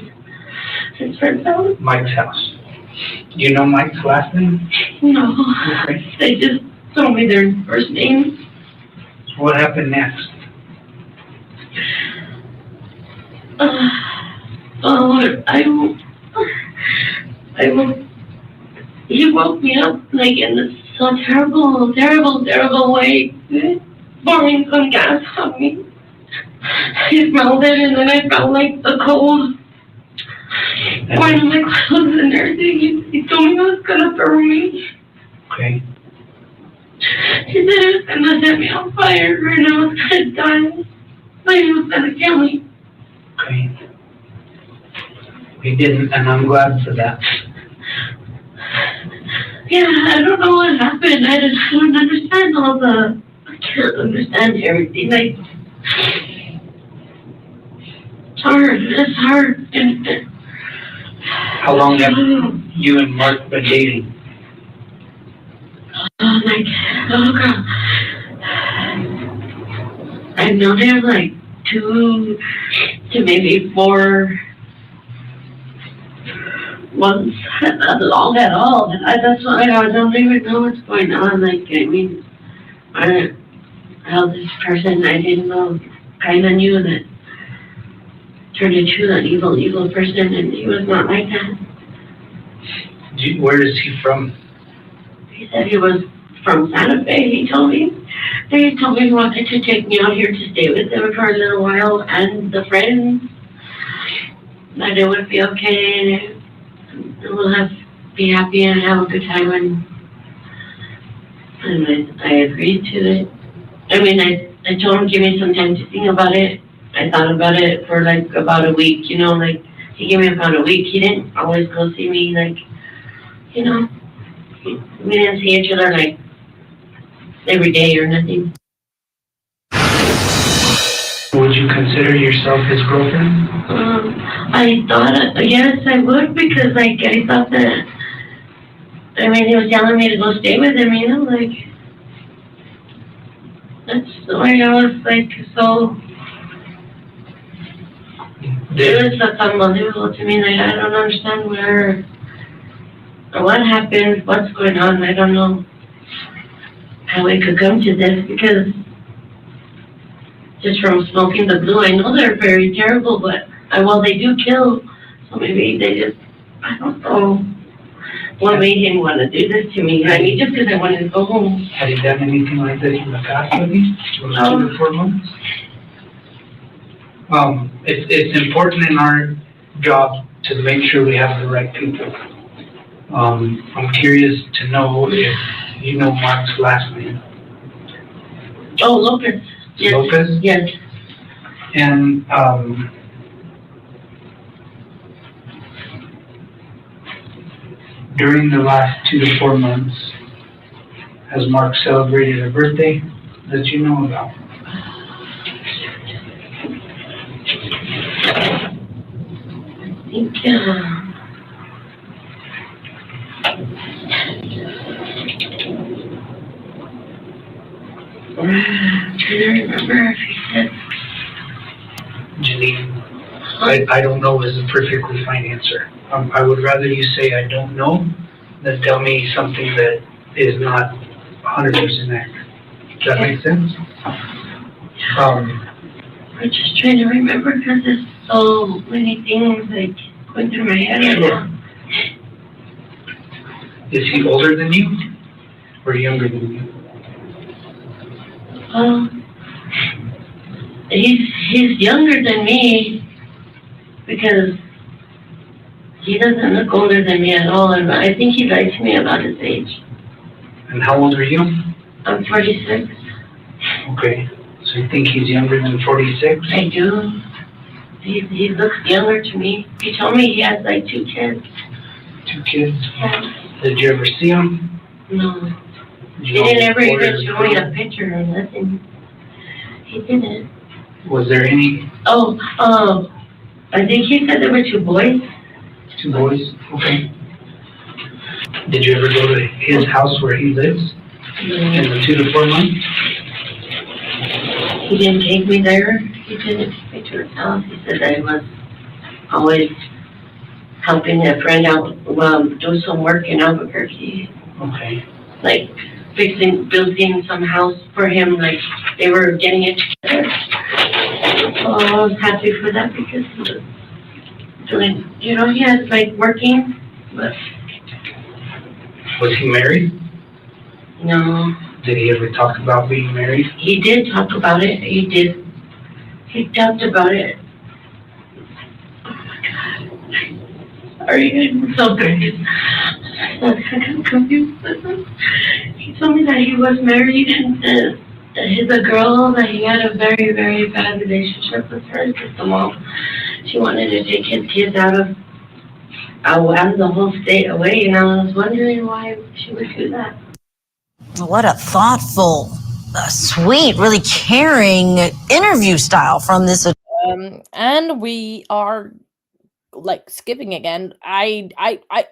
His friend's house? Mike's house. Do you know Mike's last name? No. Okay. They just told me their first names. So what happened next? He woke me up like in this so terrible way, pouring some gas on me. He smelled it, and then I felt like the cold going on my clothes and everything. He told me he was gonna burn me. Okay. He said he was gonna set me on fire and I was gonna die. Like he was gonna kill me. Okay. He didn't, and I'm glad for that. Yeah, I don't know what happened. I don't understand I can't understand everything. Like, it's hard. How long have you and Mark been dating? Oh God. I've known him like 2 to maybe 4 months. Not long at all. That's why I don't even know what's going on. Like, I mean, how this person I didn't know kind of knew that turned into an evil person, and he was not like that. Where is he from? He said he was from Santa Fe, he told me. He told me he wanted to take me out here to stay with him for a little while, and the friends, that it would be okay, and we'll be happy and have a good time, and I agreed to it. I mean, I told him, give me some time to think about it. I thought about it for like about a week, like he gave me about a week. He didn't always go see me, like, you know, we didn't see each other like every day or nothing. Would you consider yourself his girlfriend? I thought, yes, I would, because, like, I thought that, I mean, he was telling me to go stay with him, you know, like, that's why I was, like, so, it was so unbelievable to me, like, I don't understand what happened, what's going on, I don't know how it could come to this, because just from smoking the blue, I know they're very terrible, but, well, they do kill, so maybe they just, I don't know what made him want to do this to me. I mean, just because I wanted to go home. Had he done anything like this in the past, maybe? Those 2 to 4 months? It's important in our job to make sure we have the right people. I'm curious to know if you know Mark's last name. Oh, Lopez. Yes. Lopez? Yes. And, during the last 2 to 4 months, has Mark celebrated a birthday that you know about? I think, I'm trying to remember if he said. Jeannine, I don't know is a perfectly fine answer. I would rather you say I don't know than tell me something that is not 100% accurate. Does that make sense? I'm just trying to remember because there's so many things like going through my head right now. Is he older than you or younger than you? He's younger than me because he doesn't look older than me at all, and I think he lied to me about his age. And how old are you? I'm 46. Okay, so you think he's younger than 46? I do. He looks younger to me. He told me he has like 2 kids. 2 kids? Yeah. Did you ever see him? No. He didn't ever even show me a picture or nothing. He didn't. Was there any? I think he said there were 2 boys. 2 boys? Okay. Did you ever go to his house where he lives? In the 2 to 4 months? He didn't take me there. He didn't take me to his house. He said I was always helping a friend out, do some work in Albuquerque. Okay. Like building some house for him, like they were getting it together. So I was happy for that because he was doing, he has like working, but. Was he married? No. Did he ever talk about being married? He did talk about it. He did. He talked about it. Oh my God. Sorry, I'm so confused. I'm confused. He told me that he was married and that he's a girl, that he had a very, very bad relationship with her because the mom, she wanted to take his kids out of the whole state away, and I was wondering why she would do that. What a thoughtful, sweet, really caring interview style from this. And we are like skipping again. I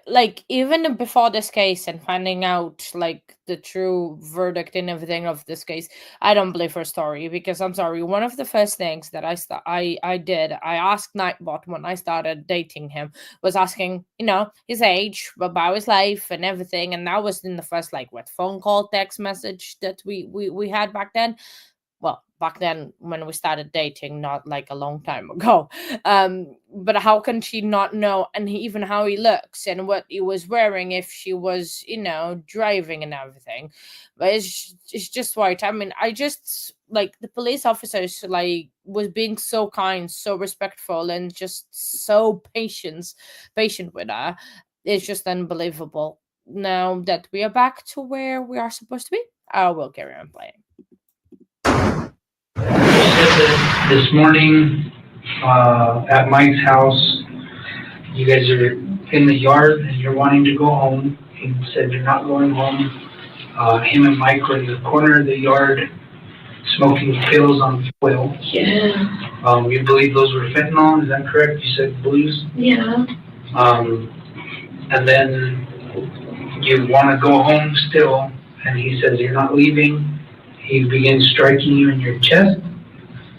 like even before this case and finding out like the true verdict and everything of this case, I don't believe her story because I'm sorry. One of the first things that I did, I asked Nightbot when I started dating him, was asking, his age, about his life and everything, and that was in the first phone call, text message that we had back then. Well, back then when we started dating, not like a long time ago. But how can she not know, and even how he looks and what he was wearing if she was, driving and everything. But it's just right. I mean, I just the police officers was being so kind, so respectful, and just so patient with her. It's just unbelievable. Now that we are back to where we are supposed to be, I will carry on playing. This morning at Mike's house, You guys are in the yard and you're wanting to go home. He said you're not going home. Him and Mike were in the corner of the yard smoking pills on foil. Yeah. You believe those were fentanyl, is that correct? You said blues? Yeah. And then you want to go home still, and he says you're not leaving. He begins striking you in your chest.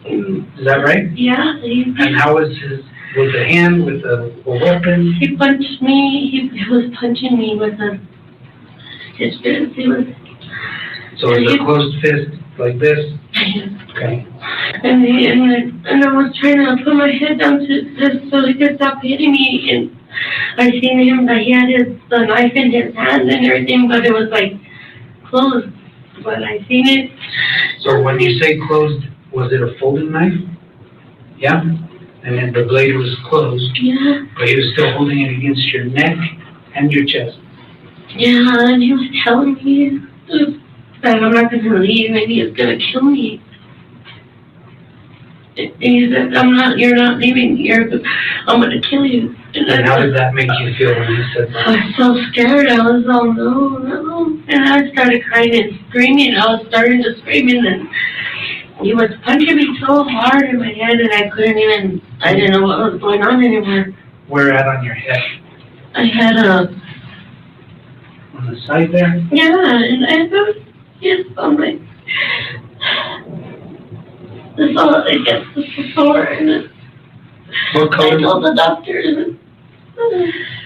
Is that right? Yeah. And how was his, with a hand, with a weapon? He punched me. He was punching me with his fist. He was. So it's a closed fist like this? Okay. And I was trying to put my head down to just so he could stop hitting me, and I seen him that he had the knife in his hand and everything, but it was like closed. But I seen it. So when you say closed, was it a folding knife? Yeah? And then the blade was closed? Yeah. But he was still holding it against your neck and your chest? Yeah, and he was telling me that I'm not gonna leave and he was gonna kill me. And he said, you're not leaving here, I'm gonna kill you. And how did that make you feel when you said that? I was so scared, I was all, no. And I started crying and screaming, I was starting to scream, and then he was punching me so hard in my head and I didn't know what was going on anymore. Where at on your head? I had on the side there? Yeah, and I thought, yes, I'm like, this all, I guess this is sore, and what color? I told the doctors,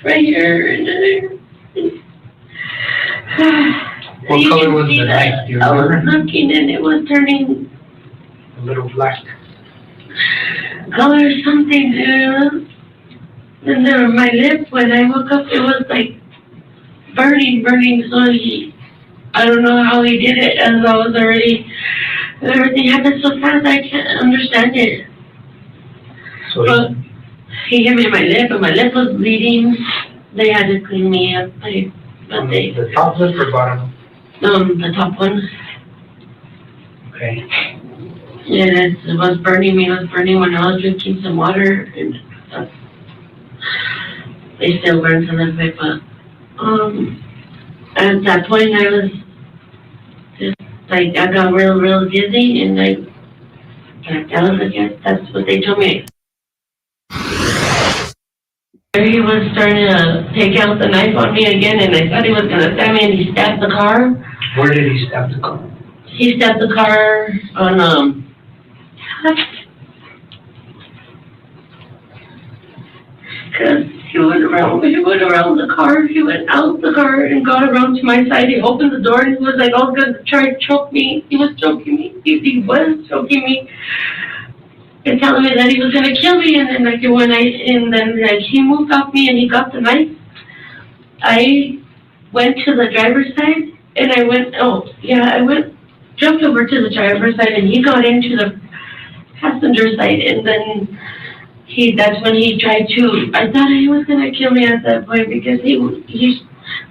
right here, and there. What color was the knife? Do you remember? I was looking and it was turning a little black. Color something, and then my lip, when I woke up, it was like burning, so I don't know how he did it, as I was everything happened so fast, I can't understand it. So but he hit me in my lip, and my lip was bleeding. They had to clean me up. The top lip or bottom? The top one. Okay. Yeah, it was burning me. It was burning when I was drinking some water, and they still burn a little bit, but at that point I was just like, I got real dizzy, and I blacked out, I guess. That's what they told me. He was starting to take out the knife on me again, and I thought he was going to stab me, and he stabbed the car. Where did he stab the car? He stabbed the car on, because he went around the car, he went out the car and got around to my side. He opened the door and he was like, oh, going to try to choke me. He was choking me. He was choking me and telling me that he was going to kill me. And then he moved off me and he got the knife. I went to the driver's side and jumped over to the driver's side, and he got into the passenger side, and then that's when he tried to, I thought he was going to kill me at that point, because he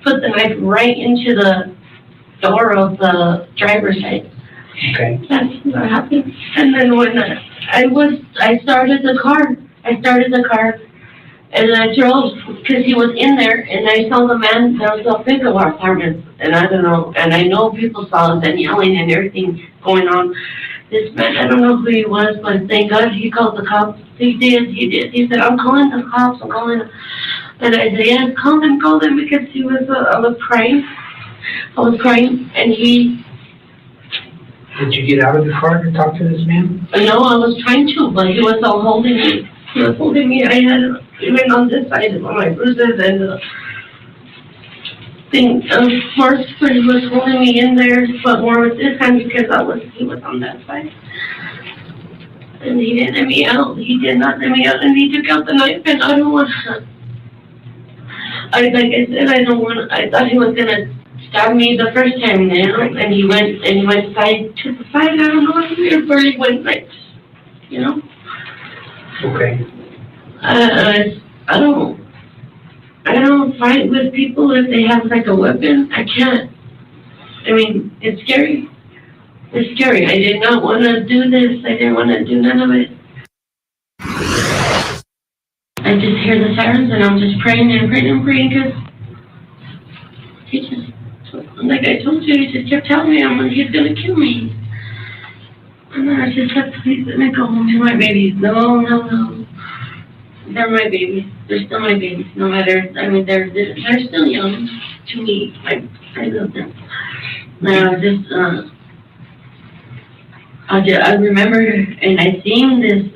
put the knife right into the door of the driver's side. Okay. That's what happened. And then when I started the car, and I drove, because he was in there, and I saw the man, there was a big apartment, and I don't know, and I know people saw him then yelling and everything going on. This man, I don't know who he was, but thank God he called the cops. He did. He said, I'm calling the cops, I'm calling them. And I said, yes, call them, because I was crying, and he... Did you get out of the car to talk to this man? No, I was trying to, but he was all holding me. I had, even on this side of my bruises and marks, but he was holding me in there, but more with this hand, because he was on that side. And he didn't let me out. He did not let me out, and he took out the knife, and I don't want to. I thought he was gonna stab me the first time, and he went side to the side. I don't know where he went, Okay. I don't fight with people if they have like a weapon. I can't. I mean, it's scary. It's scary. I did not want to do this. I didn't want to do none of it. I just hear the sirens and I'm just praying and praying and praying because he just, like I told you, he just kept telling me he's gonna kill me. And then I just said, please let me go home to my babies. No. They're my babies. They're still my babies. No matter, I mean, they're still young to me. I love them. And I remember, and I seen this,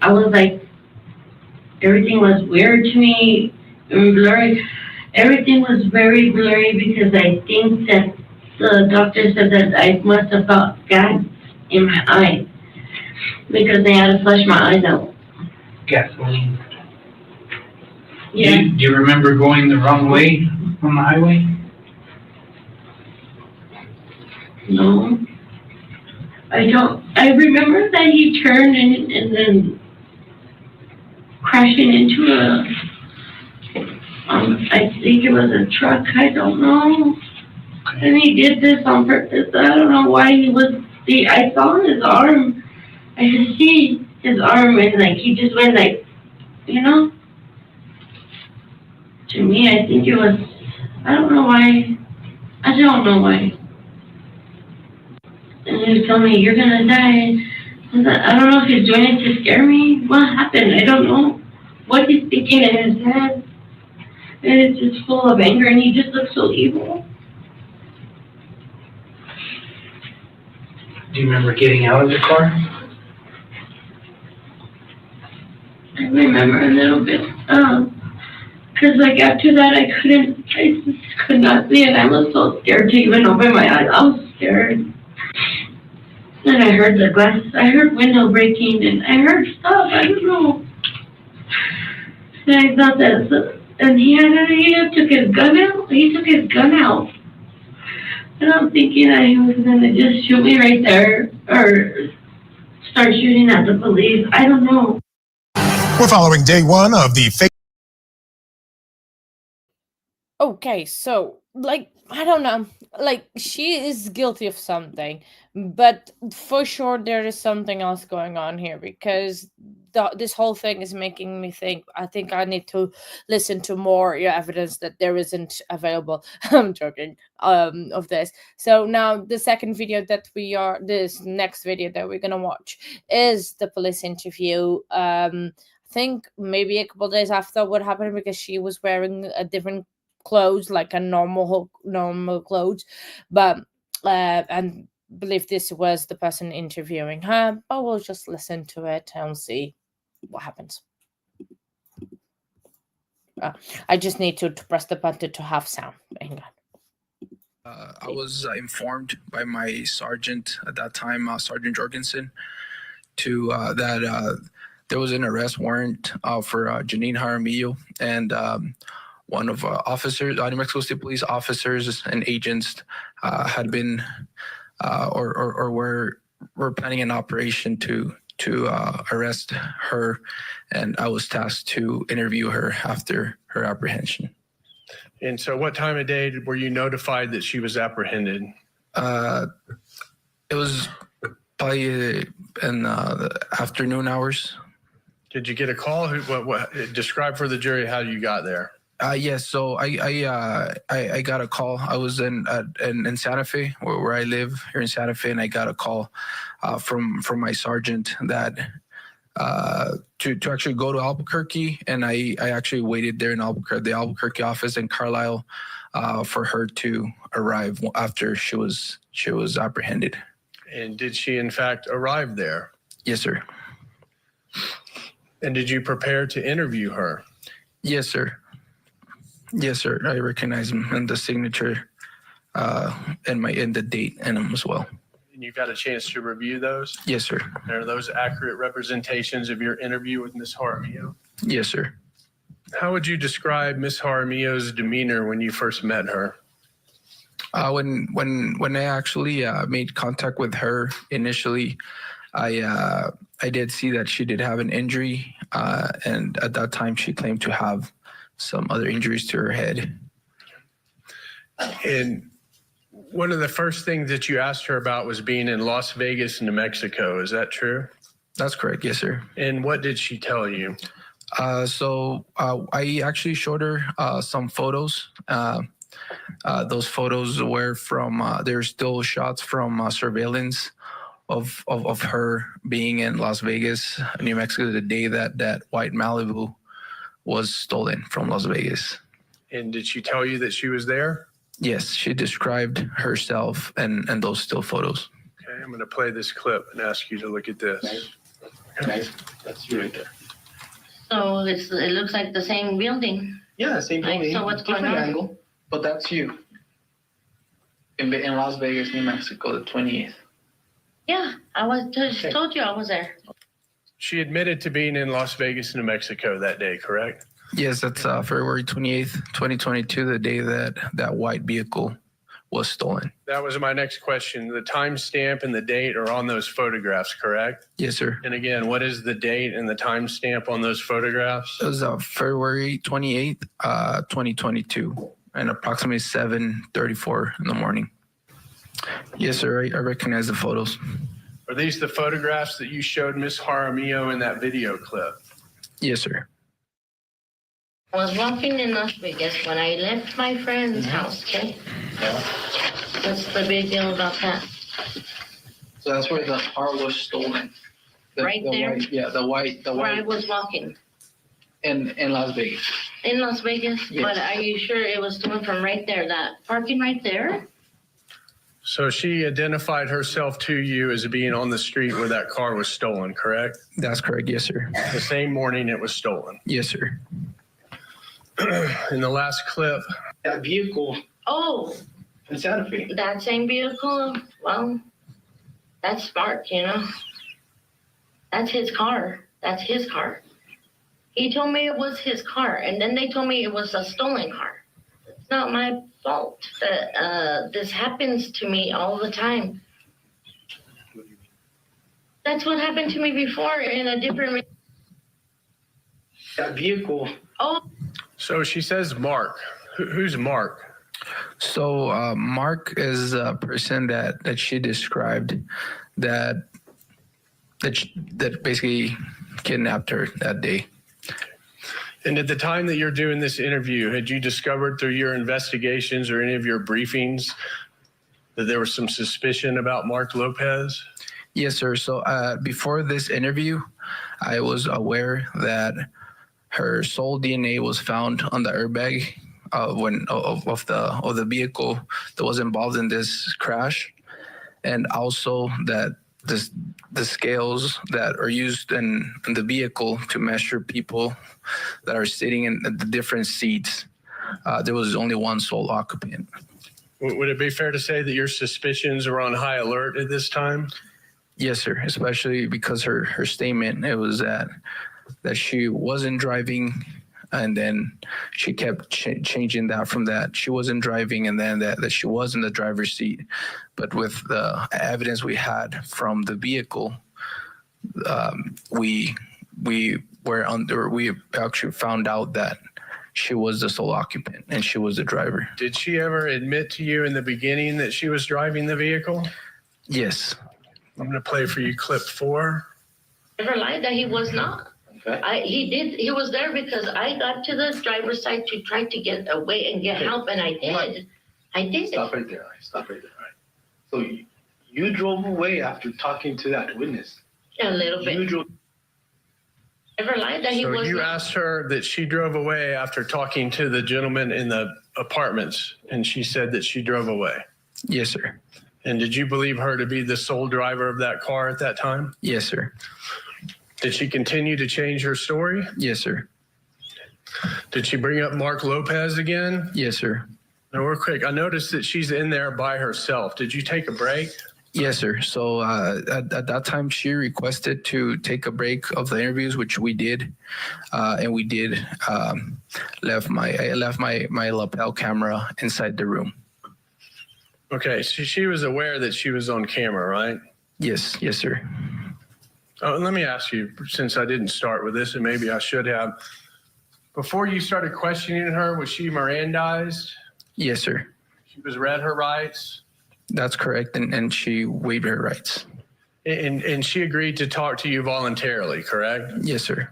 I was like, everything was weird to me and blurry. Everything was very blurry because I think that the doctor said that I must have felt gas in my eyes because they had to flush my eyes out. Gasoline. Yeah. Do you remember going the wrong way on the highway? No. I don't. I remember that he turned and then crashing into I think it was a truck, I don't know. And he did this on purpose. I don't know why he was, I saw his arm. I could see his arm and like, he just went like, you know? To me, I think it was, I don't know why. I don't know why. And he was telling me, you're gonna die. I don't know if he's doing it to scare me. What happened? I don't know what he's thinking in his head. And it's just full of anger and he just looks so evil. Do you remember getting out of the car? I remember a little bit. Cause like after that I just could not see it. I was so scared to even open my eyes. I was scared. And I heard the glass, I heard window breaking and I heard stuff, I don't know. And I thought that, and he took his gun out. He took his gun out. And I'm thinking that he was gonna just shoot me right there or start shooting at the police. I don't know. We're following day one of the Okay, so, like, I don't know. Like, she is guilty of something, but for sure there is something else going on here because this whole thing is making me think. I think I need to listen to more evidence that there isn't available. I'm joking. Of this. So now the this next video that we're gonna watch is the police interview. I think maybe a couple days after what happened because she was wearing a different clothes, like a normal clothes, but and believe this was the person interviewing her. But we'll just listen to it and see what happens. I just need to press the button to have sound. Hang on. I was informed by my sergeant at that time, Sergeant Jorgensen, that there was an arrest warrant for Jeannine Jaramillo and one of officers, New Mexico State Police officers and agents had been or were planning an operation to arrest her, and I was tasked to interview her after her apprehension. And so what time of day were you notified that she was apprehended? It was probably in the afternoon hours. Did you get a call? What describe for the jury how you got there? Yes, so I got a call. I was in Santa Fe, where I live here in Santa Fe, and I got a call from my sergeant that to actually go to Albuquerque, and I actually waited there in Albuquerque, the Albuquerque office in Carlisle, for her to arrive after she was apprehended. And did she in fact arrive there? Yes, sir. And did you prepare to interview her? Yes, sir. Yes, sir. I recognize him and the signature, and the date in them as well. And you got a chance to review those? Yes, sir. Are those accurate representations of your interview with Ms. Jaramillo? Yes, sir. How would you describe Ms. Jaramillo's demeanor when you first met her? When I actually made contact with her initially, I did see that she did have an injury, and at that time she claimed to have some other injuries to her head. And one of the first things that you asked her about was being in Las Vegas, New Mexico. Is that true? That's correct. Yes, sir. And what did she tell you? I actually showed her some photos. Those photos were from, there's still shots from surveillance of her being in Las Vegas, New Mexico, the day that white Malibu was stolen from Las Vegas. And did she tell you that she was there? Yes, she described herself and those still photos. Okay, I'm going to play this clip and ask you to look at this. Okay, that's you right there. So it looks like the same building. Yeah, same building. So what's going different on? angle, but that's you. In Las Vegas, New Mexico, the 28th. Yeah, just told you I was there. She admitted to being in Las Vegas, New Mexico that day, correct? Yes, that's February 28th, 2022, the day that white vehicle was stolen. That was my next question. The timestamp and the date are on those photographs, correct? Yes, sir. And again, what is the date and the timestamp on those photographs? It was February 28th, 2022, and approximately 7:34 in the morning. Yes, sir. I recognize the photos. Are these the photographs that you showed Miss Jaramillo in that video clip? Yes, sir. I was walking in Las Vegas when I left my friend's house, okay? Yeah. What's the big deal about that? So that's where the car was stolen. Right there? White, yeah, the white. Where I was walking. In Las Vegas. In Las Vegas? Yes. But are you sure it was stolen from right there, that parking right there? So she identified herself to you as being on the street where that car was stolen, correct? That's correct, yes, sir. The same morning it was stolen. Yes, sir. In the last clip. That vehicle. Oh. In Santa Fe. That same vehicle? Well, that's smart, you know? That's his car. That's his car. He told me it was his car, and then they told me it was a stolen car. It's not my fault that this happens to me all the time. That's what happened to me before in a different. That vehicle. Oh. So she says Mark. Who's Mark? So Mark is a person that she described that basically kidnapped her that day. And at the time that you're doing this interview, had you discovered through your investigations or any of your briefings that there was some suspicion about Mark Lopez? Yes, sir. So before this interview, I was aware that her sole DNA was found on the airbag of the vehicle that was involved in this crash, and also that the scales that are used in the vehicle to measure people that are sitting in the different seats, there was only one sole occupant. Would it be fair to say that your suspicions are on high alert at this time? Yes, sir. Especially because her statement, it was that she wasn't driving, and then she kept changing that from that she wasn't driving, and then that she was in the driver's seat. But with the evidence we had from the vehicle, we actually found out that she was the sole occupant and she was the driver. Did she ever admit to you in the beginning that she was driving the vehicle? Yes. I'm going to play for you clip 4. Never lied that he was not. Okay. He was there because I got to the driver's side to try to get away and get help, and I did. I did. Stop right there. Stop right there. All right. So you drove away after talking to that witness. A little bit. Never lied that he was. So you asked her that she drove away after talking to the gentleman in the apartments, and she said that she drove away. Yes, sir. And did you believe her to be the sole driver of that car at that time? Yes, sir. Did she continue to change her story? Yes, sir. Did she bring up Mark Lopez again? Yes, sir. Now, real quick, I noticed that she's in there by herself. Did you take a break? Yes, sir. So at that time, she requested to take a break of the interviews, which we did, and we did. I left my lapel camera inside the room. Okay, so she was aware that she was on camera, right? Yes, sir. Oh, and let me ask you, since I didn't start with this, and maybe I should have. Before you started questioning her, was she Mirandized? Yes, sir. She was read her rights? That's correct, and she waived her rights. And she agreed to talk to you voluntarily, correct? Yes, sir.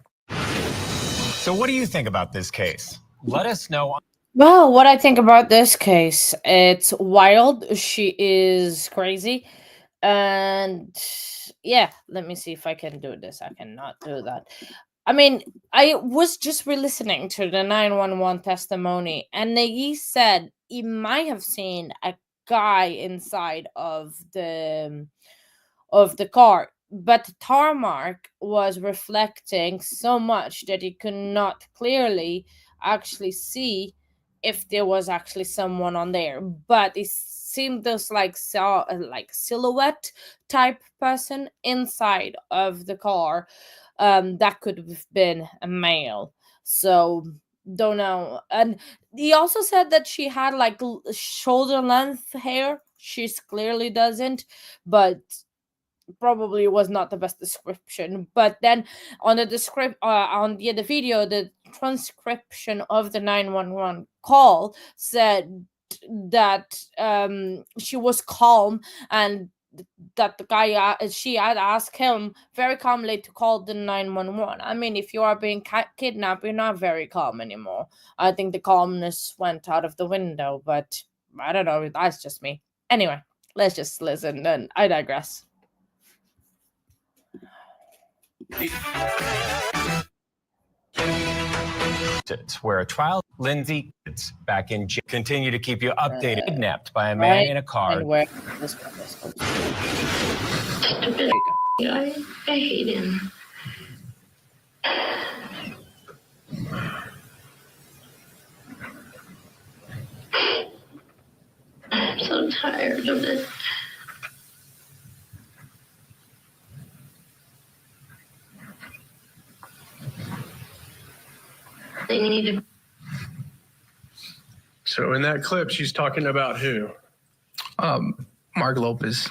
So what do you think about this case? Let us know. Well, what I think about this case, it's wild. She is crazy. And yeah, let me see if I can do this. I cannot do that. I mean, I was just re-listening to the 911 testimony, and he said he might have seen a guy inside of the car, but the tarmac was reflecting so much that he could not clearly actually see if there was actually someone on there. But it seemed just like saw a like silhouette type person inside of the car. That could have been a male. So don't know. And he also said that she had like shoulder length hair. She's clearly doesn't, but probably was not the best description. But then on the on the video, the transcription of the 911 call said that she was calm, and that the guy she had asked him very calmly to call the 911. I mean, if you are being kidnapped, you're not very calm anymore. I think the calmness went out of the window, but I don't know, that's just me. Anyway, let's just listen, and I digress. Where a trial, Lindsay, back in jail. Continue to keep you updated. Kidnapped by a man in a car. And where this Stupid guy. I hate him. I'm so tired of this. They need to. So in that clip, she's talking about who? Mark Lopez.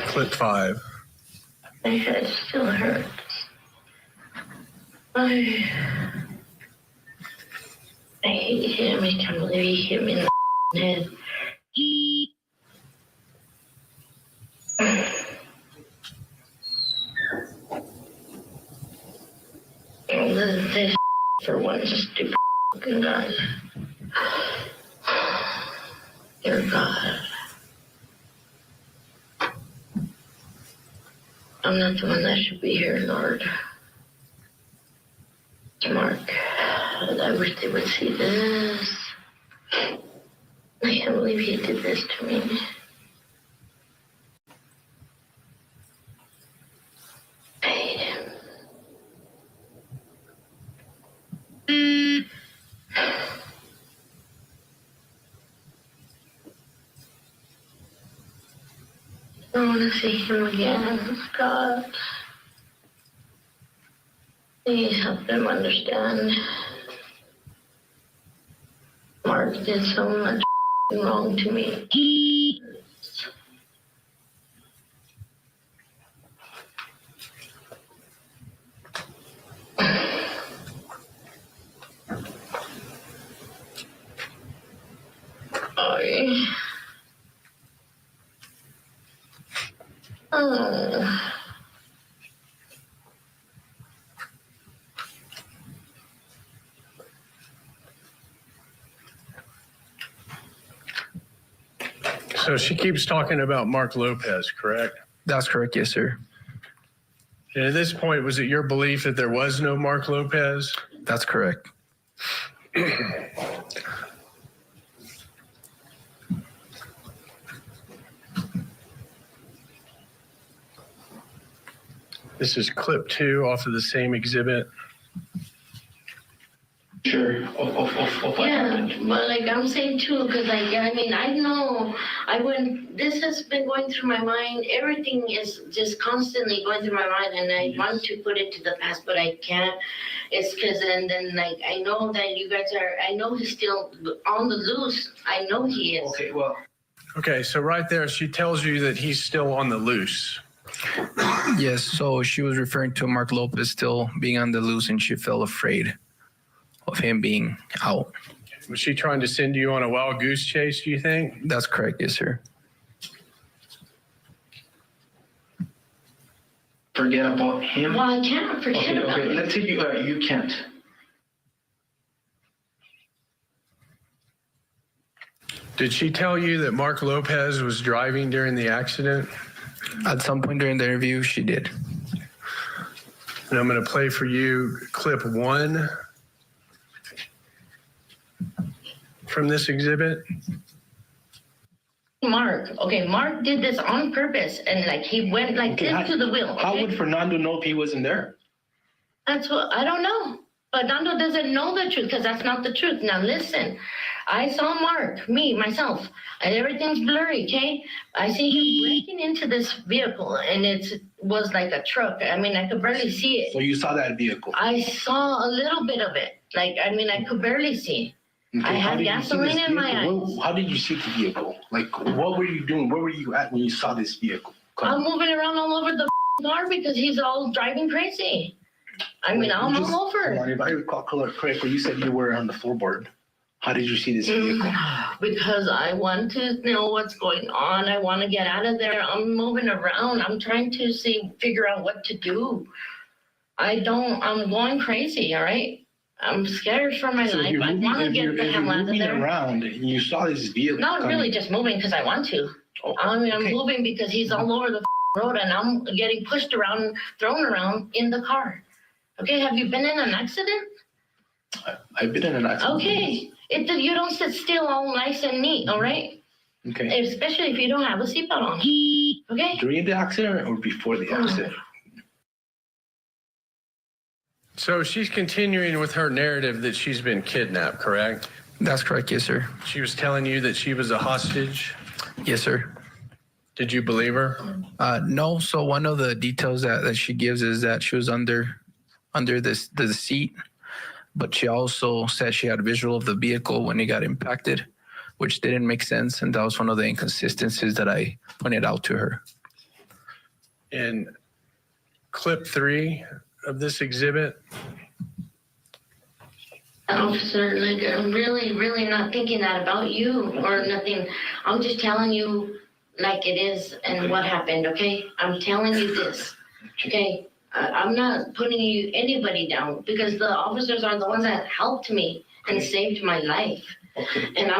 Clip 5. My head still hurts. I hate him. I can't believe he hit me in the head. This for one stupid fucking guy. Dear God. I'm not the one that should be here, Lord. Mark, I wish they would see this. I can't believe he did this to me. I hate him. I want to see him again, God. Please help him understand. Mark did so much wrong to me. Sorry. Oh. So she keeps talking about Mark Lopez, correct? That's correct, yes, sir. And at this point, was it your belief that there was no Mark Lopez? That's correct. This is clip 2 off of the same exhibit. Sure. Yeah, but like I'm saying too, because like I mean I know I wouldn't. This has been going through my mind. Everything is just constantly going through my mind, and I want to put it to the past, but I can't. It's because and then like I know that you guys are. I know he's still on the loose. I know he is. Okay, well. Okay, so right there, she tells you that he's still on the loose. Yes, so she was referring to Mark Lopez still being on the loose, and she felt afraid of him being out. Was she trying to send you on a wild goose chase, do you think? That's correct, yes, sir. forget about him? Well, I cannot forget about him. Let's say you can't. Did she tell you that Mark Lopez was driving during the accident? At some point during the interview, she did. And I'm going to play for you clip 1 from this exhibit. Mark did this on purpose, and like he went like this to the wheel. How would Fernando know if he wasn't there? That's what I don't know. But Fernando doesn't know the truth because that's not the truth. Now listen, I saw Mark, myself, and everything's blurry, okay? I see him breaking into this vehicle, and it was like a truck. I mean, I could barely see it. So you saw that vehicle? I saw a little bit of it. Like, I mean, I could barely see. Okay, I had gasoline in my eyes. How did you see the vehicle? Like, what were you doing? Where were you at when you saw this vehicle? I'm moving around all over the car because he's all driving crazy. I mean, I'm all over. Hold on, if I recall correctly, you said you were on the floorboard. How did you see this vehicle? Because I want to know what's going on. I want to get out of there. I'm moving around. I'm trying to figure out what to do. I'm going crazy, all right? I'm scared for my life. I want to get the hell out of there. If you're moving around and you saw this vehicle. Not really just moving because I want to. I mean, I'm moving because he's all over the road and I'm getting pushed around, thrown around in the car. Okay, have you been in an accident? I've been in an accident. Okay, you don't sit still all nice and neat, all right? Okay. Especially if you don't have a seatbelt on. Okay? During the accident or before the accident? So she's continuing with her narrative that she's been kidnapped, correct? That's correct, yes, sir. She was telling you that she was a hostage? Yes, sir. Did you believe her? No. So one of the details that she gives is that she was under the seat, but she also said she had a visual of the vehicle when it got impacted, which didn't make sense, and that was one of the inconsistencies that I pointed out to her. In clip 3 of this exhibit. Officer, like, I'm really, really not thinking that about you or nothing. I'm just telling you like it is and what happened, okay? I'm telling you this, okay? I'm not putting anybody down because the officers are the ones that helped me and saved my life. Okay. And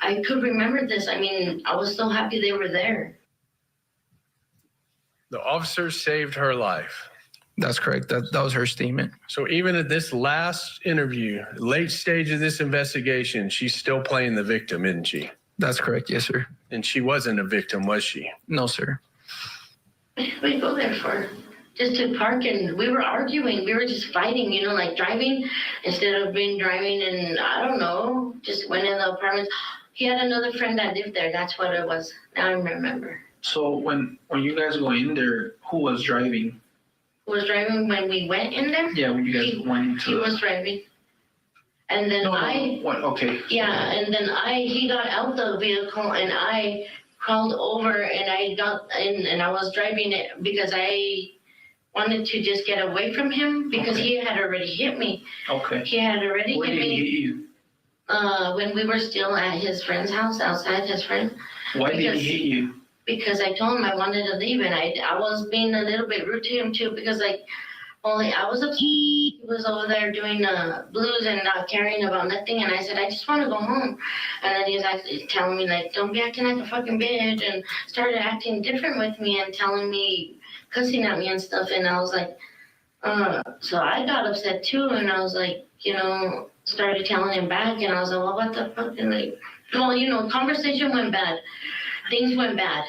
I could remember this. I mean, I was so happy they were there. The officers saved her life. That's correct. That was her statement. So even at this last interview, late stage of this investigation, she's still playing the victim, isn't she? That's correct, yes, sir. And she wasn't a victim, was she? No, sir. What did we go there for? Just to park, and we were arguing. We were just fighting, like driving instead of driving, and I don't know, just went in the apartment. He had another friend that lived there. That's what it was. Now I remember. So when you guys go in there, who was driving? Who was driving when we went in there? Yeah, when you guys went into He was driving. And then okay. Yeah, and then he got out the vehicle and I crawled over and I got in and I was driving it because I wanted to just get away from him because he had already hit me. Okay. He had already Where hit did me. he hit you? When we were still at his friend's house, outside his friend. Why did he hit you? Because I told him I wanted to leave and I was being a little bit rude to him too because I was upset. He was over there doing blues and not caring about nothing, and I said, I just want to go home. And then he was actually telling me, like, don't be acting like a fucking bitch, and started acting different with me and telling me, cussing at me and stuff, and I was like, so I got upset too, and I was like, started telling him back, and I was like, well, what the fuck? And like, well, conversation went bad. Things went bad.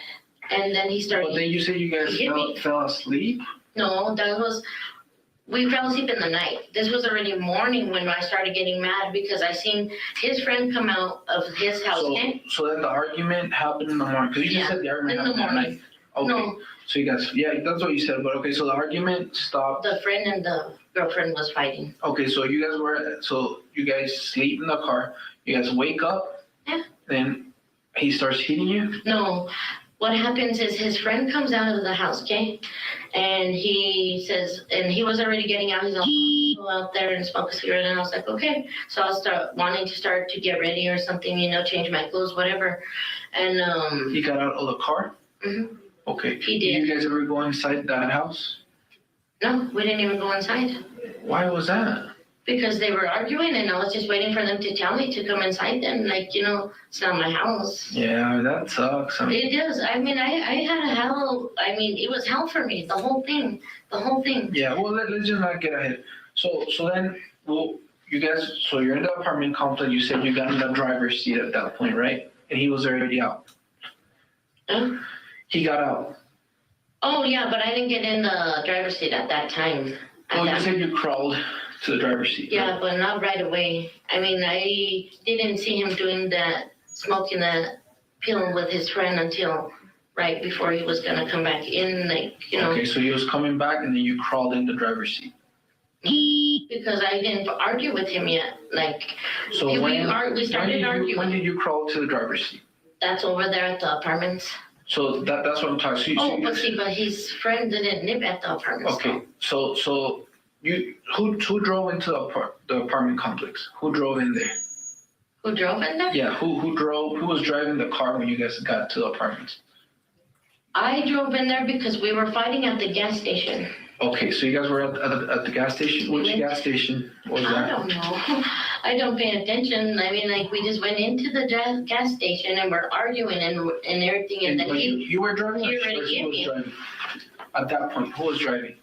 And then he started. But then you said you guys fell asleep? No, we fell asleep in the night. This was already morning when I started getting mad because I seen his friend come out of his house. So then the argument happened in the morning? Because you just said the argument happened in the night. Okay. No. So you guys, that's what you said. But okay, so the argument stopped. The friend and the girlfriend was fighting. Okay, so you guys sleep in the car. You guys wake up. Yeah. Then he starts hitting you? No. What happens is his friend comes out of the house, okay? And he says, and he was already getting out. He's like, go out there and smoke a cigarette. And I was like, okay. So I'll start wanting to get ready or something, change my clothes, whatever. And he got out of the car? Mm-hmm. He Did did. you guys ever go inside that house? No, we didn't even go inside Why was that? because they were arguing and I was just waiting for them to tell me to come inside them. Like, it's not my house. Yeah, that sucks. It does. I mean, I had a hell. I mean, it was hell for me. The whole thing. Yeah, well, let's just not get ahead. So then, well, you guys, so you're in the apartment complex. You said you got in the driver's seat at that point, right? And he was already out. Huh? He got out. Oh yeah, but I didn't get in the driver's seat at that time. Oh, you said you crawled to the driver's seat. Yeah, but not right away. I mean, I didn't see him doing that, smoking that pill with his friend until right before he was gonna come back in, Okay, so he was coming back, and then you crawled in the driver's seat. Because I didn't argue with him yet. So we started arguing. When did you crawl to the driver's seat? That's over there at the apartments. So that's what I'm talking. But his friend didn't live at the apartments. Okay, so you who drove into the apartment complex? Who drove in there? Who drove in there? Yeah, who was driving the car when you guys got to the apartments? I drove in there because we were fighting at the gas station. Okay, so you guys were at the gas station. Which gas station was that? I don't know. I don't pay attention. I mean, we just went into the gas station and we're arguing and everything. And then you were driving. He already hit me. Driving? At that point, who was driving?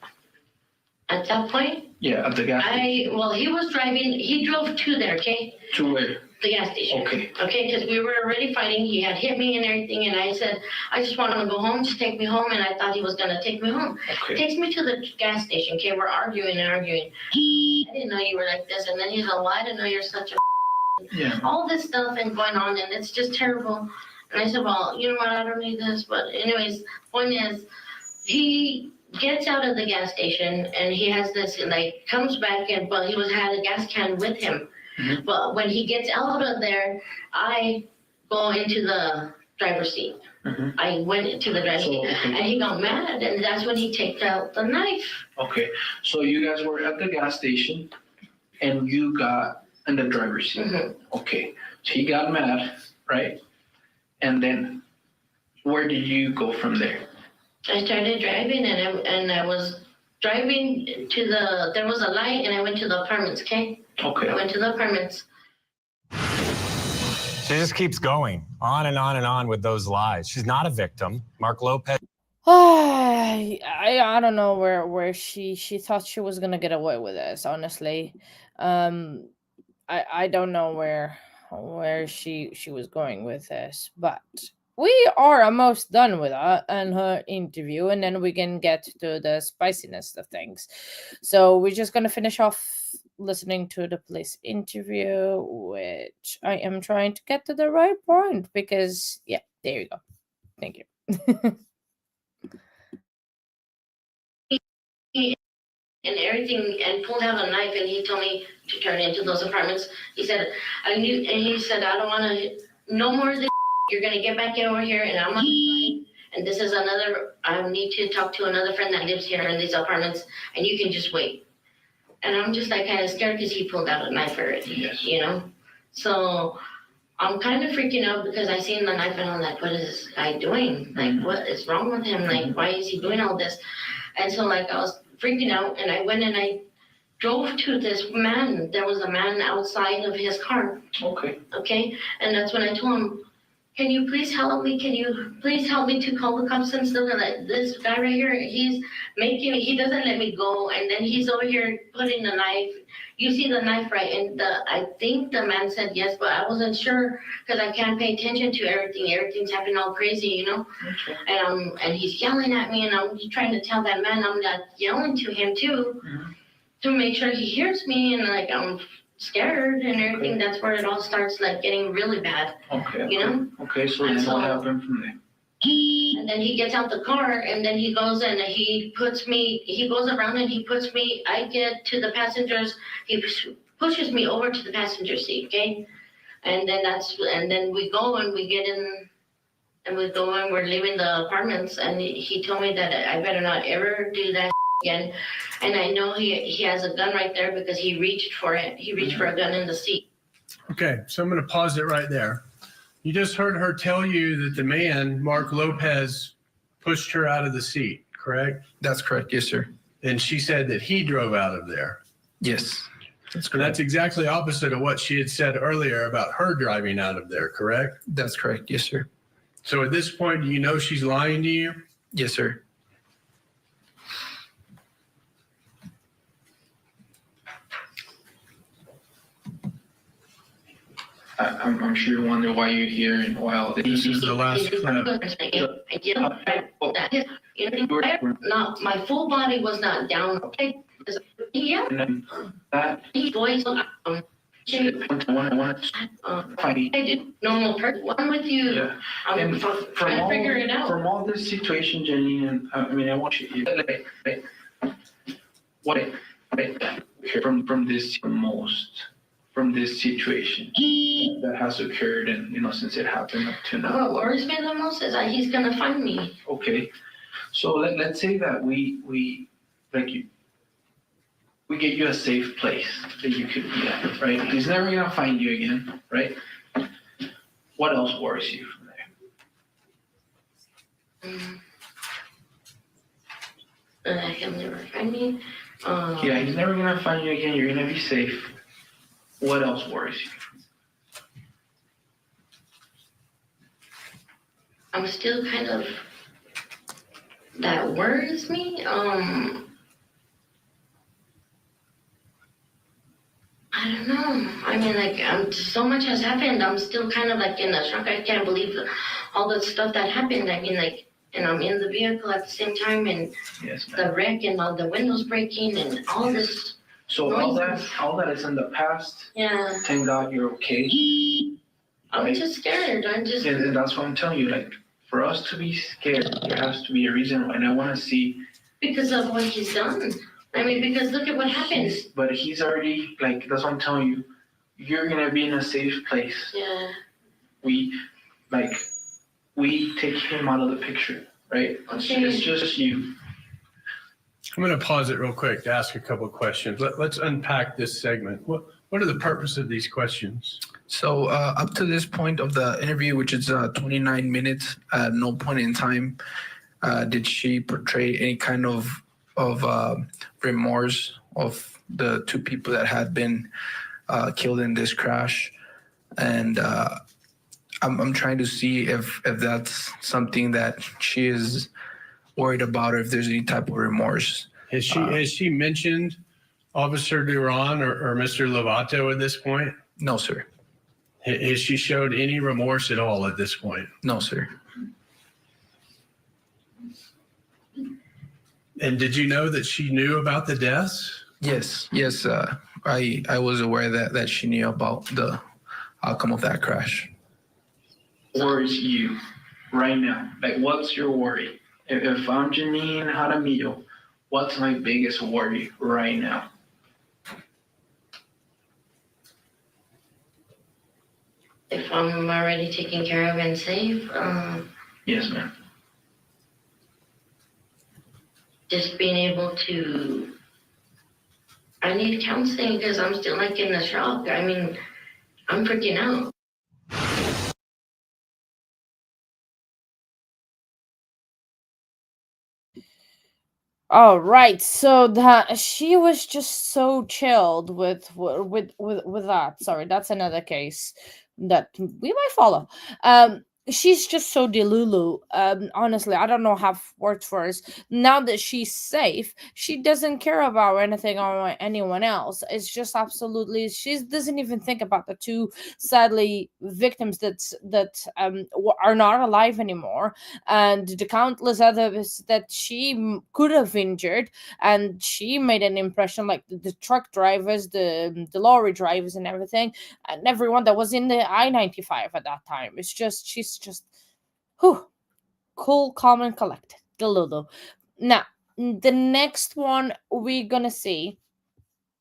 At that point? Yeah, at the gas station. Well, he was driving. He drove to there. Okay. To where? The gas station. Okay. Okay, because we were already fighting. He had hit me and everything, and I said, I just want him to go home, just take me home, and I thought he was gonna take me home. Okay. Takes me to the gas station. Okay, we're arguing and arguing. I didn't know you were like this, and then he's like, well, I didn't know you're such a. Yeah. All this stuff and going on, and it's just terrible. And I said, well, you know what? I don't need this. But anyways, point is, he gets out of the gas station and he has this comes back and he had a gas can with him. Mm-hmm. But when he gets out of there, I go into the driver's seat. Mm-hmm. I went into the driver's seat and he got mad, and that's when he takes out the knife. Okay, so you guys were at the gas station and you got in the driver's seat. Mm-hmm. Okay, so he got mad, right? And then where did you go from there? I started driving and I was driving to there was a light and I went to the apartments, okay? Okay. I went to the apartments. She just keeps going on and on and on with those lies. She's not a victim. Mark Lopez. I don't know where she thought she was gonna get away with this, honestly. I don't know where she was going with this, but we are almost done with her and her interview, and then we can get to the spiciness of things. So we're just gonna finish off listening to the police interview, which I am trying to get to the right point because there you go. Thank you. And everything, and pulled out a knife, and he told me to turn into those apartments. He said, I knew, and he said, I don't want to, no more of this. You're going to get back over here, and I'm not going. And this is I need to talk to another friend that lives here in these apartments, and you can just wait. And I'm just kind of scared because he pulled out a knife already, yes. So I'm kind of freaking out because I seen the knife and I'm like, what is this guy doing? What is wrong with him? Why is he doing all this? And so I was freaking out, and I went and I drove to this man. There was a man outside of his car. Okay. Okay. And that's when I told him, can you please help me? Can you please help me to call the cops and stuff? Like this guy right here, he doesn't let me go. And then he's over here putting the knife. You see the knife, right? And I think the man said yes, but I wasn't sure because I can't pay attention to everything. Everything's happening all crazy, Okay. And he's yelling at me, and I'm trying to tell that man I'm not yelling to him too, to make sure he hears me, and I'm scared and everything. That's where it all starts getting really bad. Okay. Okay, so then what happened from there? And then he gets out the car, and then he goes and he goes around and he puts me, I get to the passengers, he pushes me over to the passenger seat, okay? And then we go and we get in, and we go and we're leaving the apartments, and he told me that I better not ever do that again. And I know he has a gun right there because he reached for it. He reached for a gun in the seat. Okay, so I'm going to pause it right there. You just heard her tell you that the man, Mark Lopez, pushed her out of the seat, correct? That's correct. Yes, sir. And she said that he drove out of there. Yes. That's And correct. that's exactly opposite of what she had said earlier about her driving out of there, correct? That's correct. Yes, sir. So at this point, do you know she's lying to you? Yes, sir. I'm sure you wonder why you're here and why all This is the last clip. Not my full body was not down. Okay, yeah. He voice I did normal person. One with you. Yeah. I'm And trying to figure it out. From all this situation, Jeannine, and I mean, I want you to from this situation that has occurred, and since it happened up to now. What worries me the most is that he's gonna find me. Okay, so let's say that we get you a safe place that you could be at, right? He's never gonna find you again, right? What else worries you from there? He'll never find me. Yeah, he's never gonna find you again. You're gonna be safe. What else worries you? I'm still kind of, that worries me. I don't know. I mean, like, so much has happened. I'm still kind of like in a shock. I can't believe all the stuff that happened. I mean, like, and I'm in the vehicle at the same time, and Yes, ma'am. the wreck and all the windows breaking and all this. So all that is in the past. Yeah. Thank God you're okay. I'm just scared. I'm just. And that's what I'm telling you. Like, for us to be scared, there has to be a reason why. And I want to see. Because of what he's done. I mean, because look at what happened. But he's already, like, that's what I'm telling you. You're going to be in a safe place. Yeah. We take him out of the picture, right? Okay. It's just you. I'm going to pause it real quick to ask a couple of questions. Let's unpack this segment. What are the purpose of these questions? So up to this point of the interview, which is 29 minutes, at no point in time did she portray any kind of remorse of the two people that had been killed in this crash. And I'm trying to see if that's something that she is worried about, or if there's any type of remorse. Has she mentioned Officer Duran or Mr. Lovato at this point? No, sir. Has she showed any remorse at all at this point? No, sir. And did you know that she knew about the deaths? Yes. I was aware that she knew about the outcome of that crash. Worries you right now? Like, what's your worry? If I'm Jeannine Jaramillo, what's my biggest worry right now? If I'm already taken care of and safe, Yes, ma'am. just being able to, I need counseling because I'm still like in the shock. I mean, I'm freaking out. All right, so that she was just so chilled with that. Sorry, that's another case that we might follow. She's just so delulu. Honestly, I don't know how words for us. Now that she's safe, she doesn't care about anything or anyone else. It's just absolutely, she doesn't even think about the two sadly victims that are not alive anymore, and the countless others that she could have injured. And she made an impression, like the truck drivers, the lorry drivers, and everything, and everyone that was in the I-95 at that time. It's just, she's just cool, calm, and collected. Delulu. Now, the next one we're gonna see,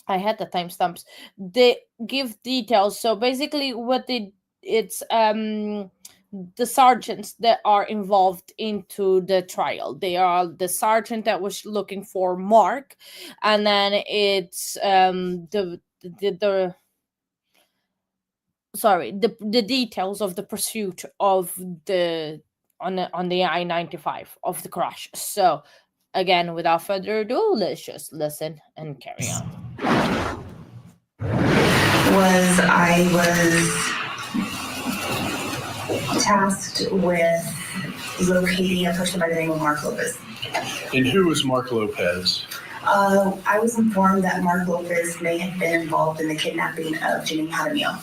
I had the timestamps. They give details. So basically, it's the sergeants that are involved into the trial. They are the sergeant that was looking for Mark, and then it's the details of the pursuit of the on the I-95 of the crash. So again, without further ado, let's just listen and carry on. I was tasked with locating a person by the name of Mark Lopez. And who was Mark Lopez? I was informed that Mark Lopez may have been involved in the kidnapping of Jeannine Jaramillo.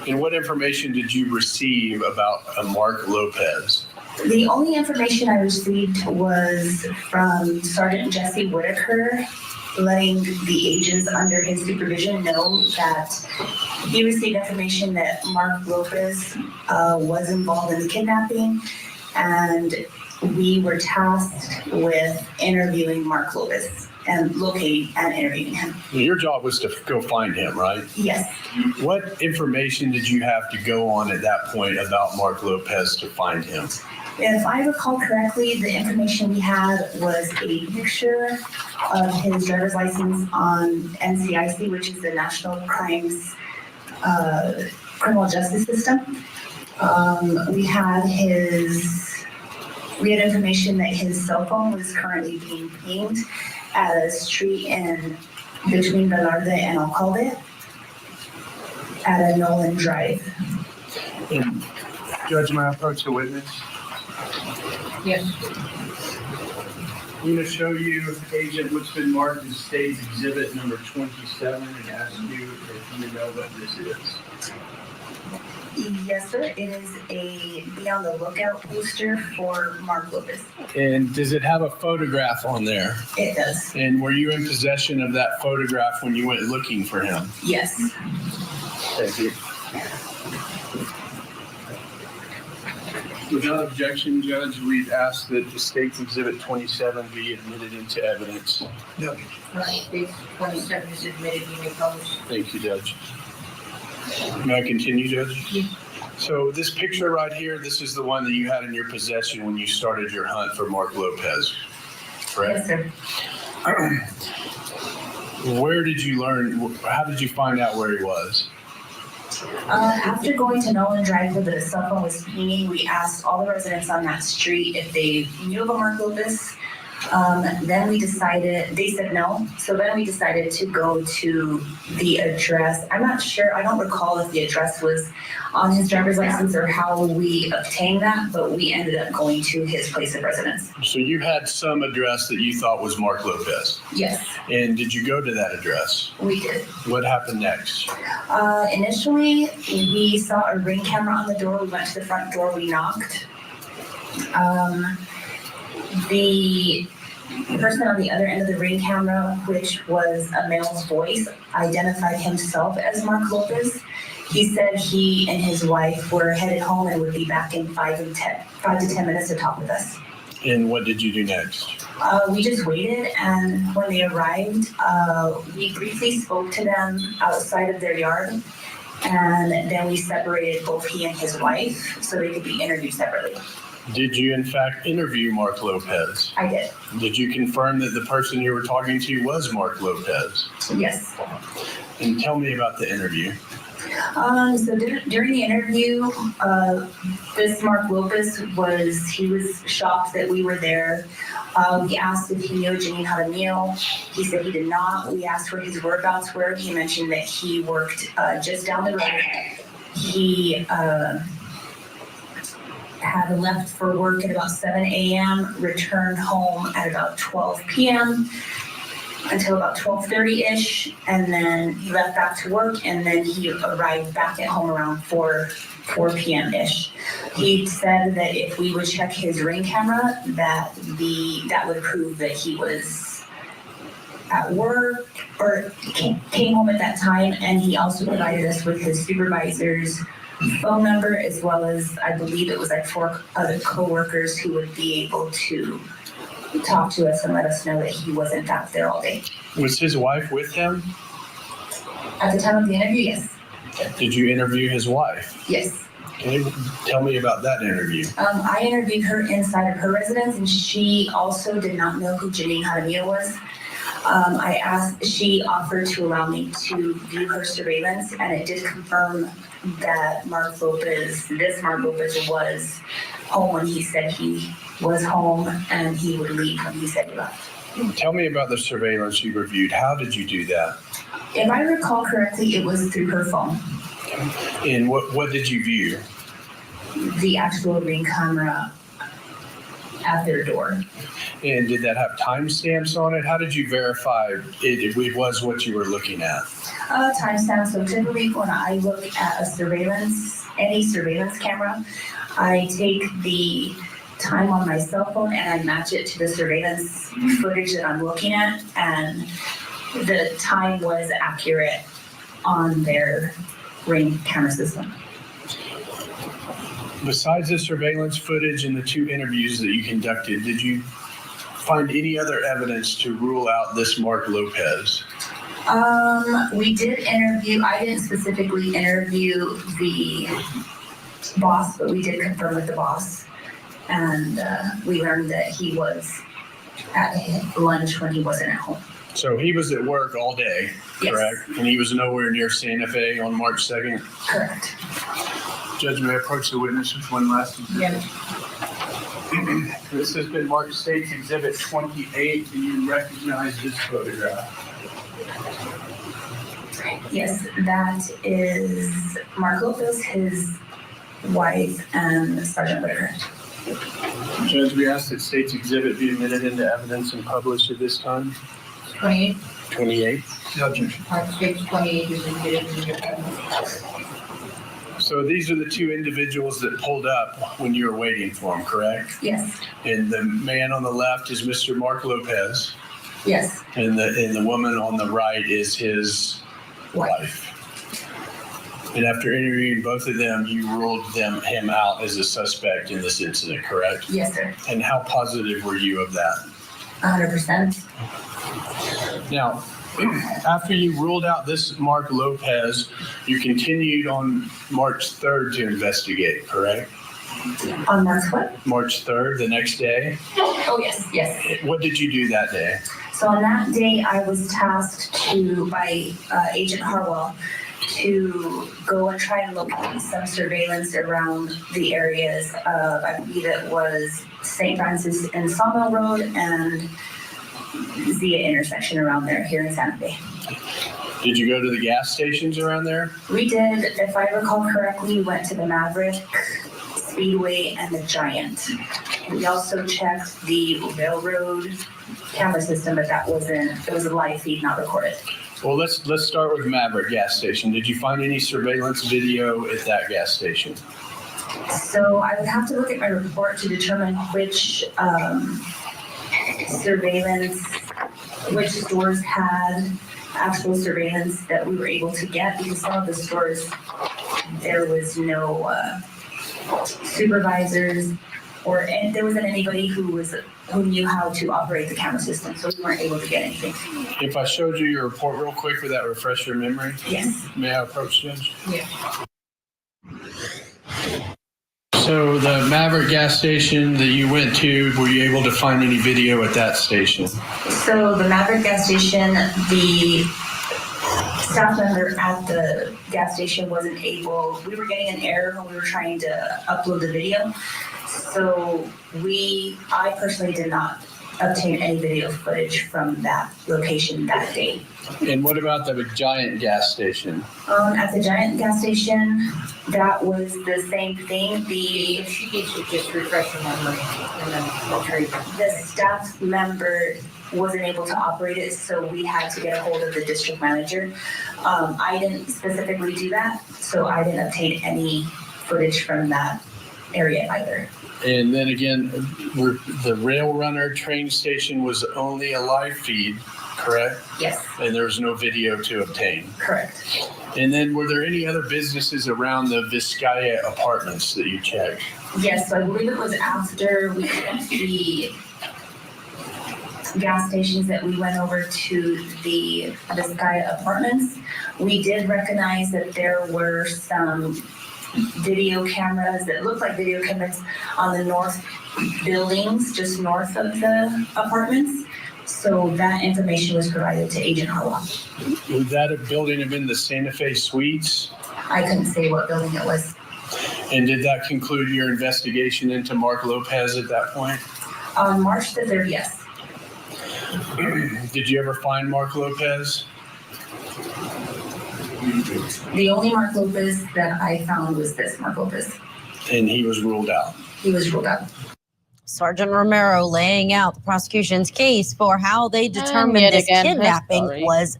And what information did you receive about Mark Lopez? The only information I received was from Sergeant Jesse Whitaker, letting the agents under his supervision know that he received information that Mark Lopez was involved in the kidnapping, and we were tasked with interviewing Mark Lopez and locating and interviewing him. Your job was to go find him, right? Yes. What information did you have to go on at that point about Mark Lopez to find him? If I recall correctly, the information we had was a picture of his driver's license on NCIC, which is the National Crimes Criminal Justice System. We had information that his cell phone was currently being pinged at a street in between Velarde and Alcalde at a Nolan Drive. And Judge, may I approach the witness? Yes. I'm going to show you Agent what's been marked as State's Exhibit number 27 and ask you if you know what this is. Yes, sir. It is a Be on the Lookout poster for Mark Lopez. And does it have a photograph on there? It does. And were you in possession of that photograph when you went looking for him? Yes. Thank you. Without objection, Judge, we'd ask that the State's Exhibit 27 be admitted into evidence. No. Right. Page 27 is admitted. You may publish. Thank you, Judge. May I continue, Judge? Yes. So this picture right here, this is the one that you had in your possession when you started your hunt for Mark Lopez, correct? Yes, sir. Where did you learn, how did you find out where he was? After going to Nolan Drive where the cell phone was pinging, we asked all the residents on that street if they knew about Mark Lopez. Then we decided, they said no. So then we decided to go to the address. I'm not sure, I don't recall if the address was on his driver's license or how we obtained that, but we ended up going to his place of residence. So you had some address that you thought was Mark Lopez? Yes. And did you go to that address? We did. What happened next? Initially, we saw a ring camera on the door. We went to the front door, we knocked. The person on the other end of the ring camera, which was a male's voice, identified himself as Mark Lopez. He said he and his wife were headed home and would be back in 5 to 10 minutes to talk with us. And what did you do next? We just waited, and when they arrived, we briefly spoke to them outside of their yard, and then we separated both he and his wife so they could be interviewed separately. Did you in fact interview Mark Lopez? I did. Did you confirm that the person you were talking to was Mark Lopez? Yes. And tell me about the interview. So during the interview, this Mark Lopez was shocked that we were there. We asked if he knew Jeannine Jaramillo. He said he did not. We asked where his whereabouts were. He mentioned that he worked just down the road. He had left for work at about 7 a.m., returned home at about 12 p.m. until about 12:30-ish, and then he left back to work, and then he arrived back at home around 4 p.m.-ish. He said that if we would check his ring camera, that would prove that he was at work or came home at that time, and he also provided us with his supervisor's phone number, as well as, I believe it was like 4 other co-workers who would be able to talk to us and let us know that he wasn't back there all day. Was his wife with him? At the time of the interview, yes. Did you interview his wife? Yes. Can you tell me about that interview? I interviewed her inside of her residence, and she also did not know who Jeannine Jaramillo was. She offered to allow me to view her surveillance, and it did confirm that this Mark Lopez was home when he said he was home, and he would leave when he said he left. Tell me about the surveillance you reviewed. How did you do that? If I recall correctly, it was through her phone. And what did you view? The actual ring camera at their door. And did that have timestamps on it? How did you verify it was what you were looking at? Timestamp. So typically when I look at any surveillance camera, I take the time on my cell phone and I match it to the surveillance footage that I'm looking at, and the time was accurate on their ring camera system. Besides the surveillance footage and the 2 interviews that you conducted, did you find any other evidence to rule out this Mark Lopez? We did interview, I didn't specifically interview the boss, but we did confirm with the boss. And we learned that he was at lunch when he wasn't at home. So he was at work all day, correct? Yes. And he was nowhere near Santa Fe on March 2nd? Correct. Judge, may I approach the witness with one last exhibit? Yeah. This has been Mark State's Exhibit 28. Do you recognize this photograph? Yes, that is Mark Lopez, his wife, and Sergeant Whitaker. Judge, we ask that State's Exhibit be admitted into evidence and published at this time. 28. 28. Judge. Page 28 is admitted into evidence. So these are the 2 individuals that pulled up when you were waiting for them, correct? Yes. And the man on the left is Mr. Mark Lopez. Yes. And the woman on the right is his wife. And after interviewing both of them, you ruled him out as a suspect in this incident, correct? Yes, sir. And how positive were you of that? 100%. Now, after you ruled out this Mark Lopez, you continued on March 3rd to investigate, correct? On March what? March 3rd, the next day? Oh, yes, yes. What did you do that day? So on that day, I was tasked by Agent Harwell to go and try and locate some surveillance around the areas of, I believe it was St. Francis and Sawmill Road and Zia intersection around there here in Santa Fe. Did you go to the gas stations around there? We did. If I recall correctly, we went to the Maverick, Speedway, and the Giant. We also checked the railroad camera system, but it was a live feed, not recorded. Well, let's start with Maverick gas station. Did you find any surveillance video at that gas station? So I would have to look at my report to determine which which stores had actual surveillance that we were able to get, because some of the stores, there was no supervisors and there wasn't anybody who knew how to operate the camera system, so we weren't able to get anything. If I showed you your report real quick, would that refresh your memory? Yes. May I approach, Judge? Yeah. So the Maverick gas station that you went to, were you able to find any video at that station? So the Maverick gas station, the staff member at the gas station wasn't able, we were getting an error when we were trying to upload the video. So I personally did not obtain any video footage from that location that day. And what about the Giant gas station? At the Giant gas station, that was the same thing. She needs to just refresh her memory and then I'll tell you. The staff member wasn't able to operate it, so we had to get a hold of the district manager. I didn't specifically do that, so I didn't obtain any footage from that area either. And then again, the Rail Runner train station was only a live feed, correct? Yes. And there was no video to obtain. Correct. And then were there any other businesses around the Vizcaya apartments that you checked? Yes, so I believe it was after we checked the gas stations that we went over to the Vizcaya apartments. We did recognize that there were some video cameras that looked like video cameras on the north buildings, just north of the apartments. So that information was provided to Agent Harwa. Would that a building have been the Santa Fe Suites? I couldn't say what building it was. And did that conclude your investigation into Mark Lopez at that point? On March the 3rd, yes. Did you ever find Mark Lopez? The only Mark Lopez that I found was this Mark Lopez. And he was ruled out. He was ruled out. Sergeant Romero laying out the prosecution's case for how they determined this kidnapping was.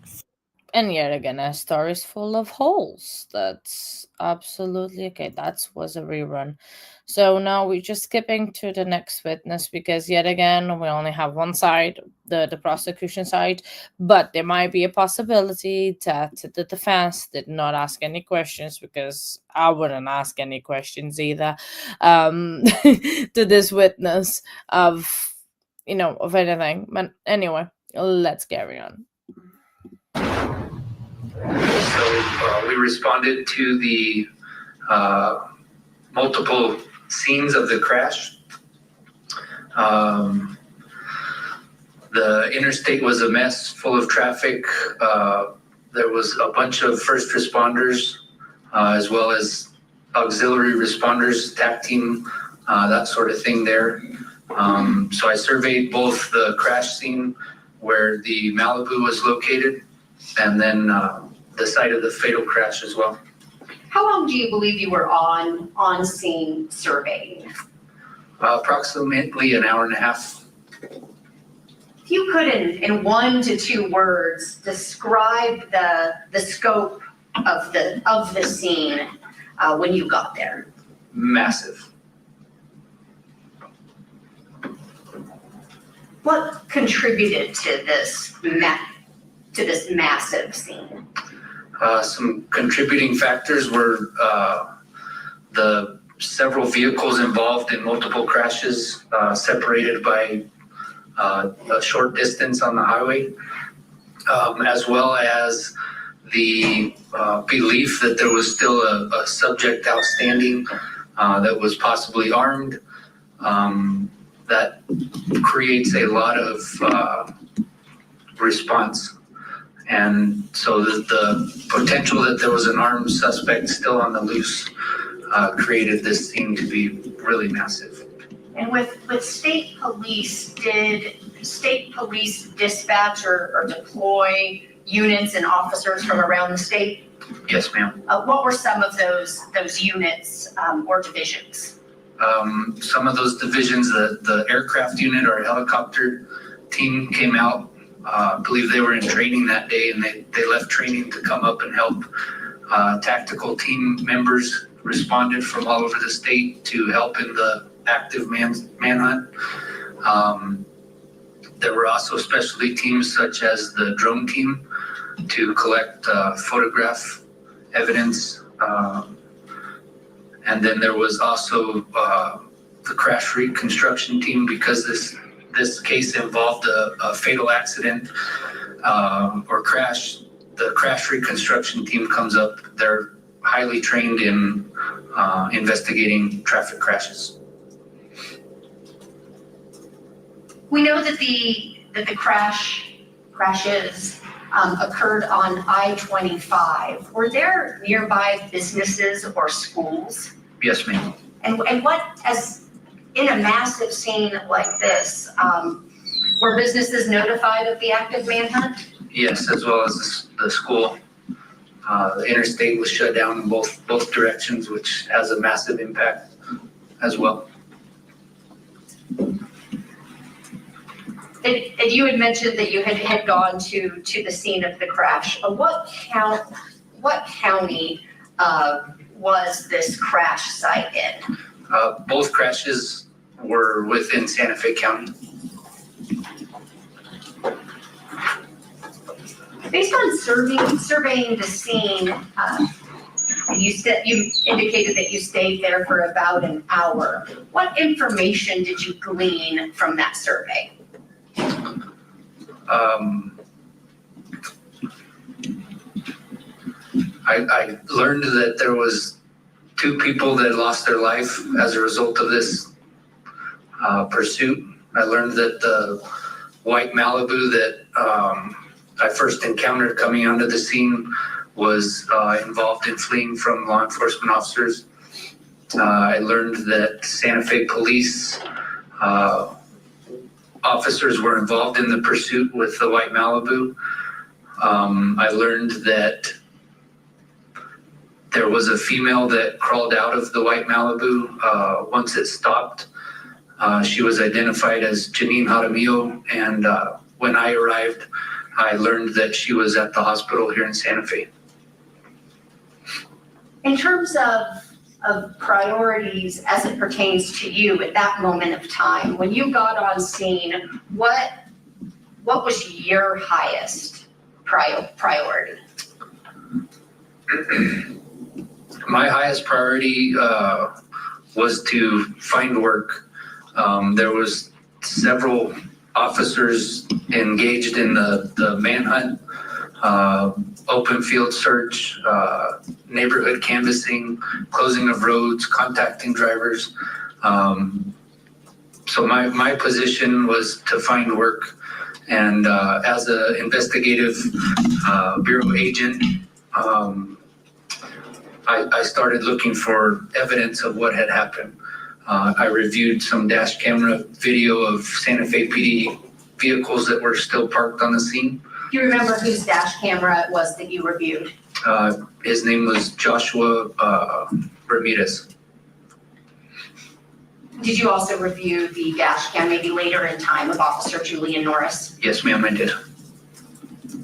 And yet again, a story is full of holes. That's absolutely okay. That was a rerun. So now we're just skipping to the next witness because yet again, we only have one side, the prosecution side, but there might be a possibility that the defense did not ask any questions because I wouldn't ask any questions either to this witness of anything. But anyway, let's carry on. So we responded to the multiple scenes of the crash. The interstate was a mess, full of traffic. There was a bunch of first responders, as well as auxiliary responders, TAC team, that sort of thing there. So I surveyed both the crash scene where the Malibu was located and then the site of the fatal crash as well. How long do you believe you were on scene surveying? Approximately an hour and a half. If you could, in 1 to 2 words, describe the scope of the scene when you got there. Massive. What contributed to this massive scene? Some contributing factors were the several vehicles involved in multiple crashes, separated by a short distance on the highway, as well as the belief that there was still a subject outstanding that was possibly armed. That creates a lot of response. And so the potential that there was an armed suspect still on the loose created this scene to be really massive. And with state police, did state police dispatch or deploy units and officers from around the state? Yes, ma'am. What were some of those units or divisions? Some of those divisions, the aircraft unit or helicopter team came out. I believe they were in training that day, and they left training to come up and help. Tactical team members responded from all over the state to help in the active manhunt. There were also specialty teams such as the drone team to collect photograph evidence. And then there was also the crash reconstruction team, because this case involved a fatal accident or crash. The crash reconstruction team comes up. They're highly trained in investigating traffic crashes. We know that the crashes occurred on I-25. Were there nearby businesses or schools? Yes, ma'am. And what, as in a massive scene like this, were businesses notified of the active manhunt? Yes, as well as the school. The interstate was shut down in both directions, which has a massive impact as well. And you had mentioned that you had gone to the scene of the crash. What county was this crash site in? Both crashes were within Santa Fe County. Based on surveying the scene, you indicated that you stayed there for about an hour. What information did you glean from that survey? I learned that there was 2 people that lost their life as a result of this pursuit. I learned that white Malibu that I first encountered coming onto the scene was involved in fleeing from law enforcement officers. I learned that Santa Fe police officers were involved in the pursuit with the white Malibu. I learned that there was a female that crawled out of the white Malibu once it stopped. She was identified as Jeannine Jaramillo, and when I arrived, I learned that she was at the hospital here in Santa Fe. In terms of priorities as it pertains to you at that moment of time, when you got on scene, what was your highest priority? My highest priority was to find work. There was several officers engaged in the manhunt, open field search, neighborhood canvassing, closing of roads, contacting drivers. So my position was to find work. And as an investigative bureau agent, I started looking for evidence of what had happened. I reviewed some dash camera video of Santa Fe PD vehicles that were still parked on the scene. Do you remember whose dash camera it was that you reviewed? His name was Joshua Ramirez. Did you also review the dash cam maybe later in time of Officer Julian Norris? Yes, ma'am, I did.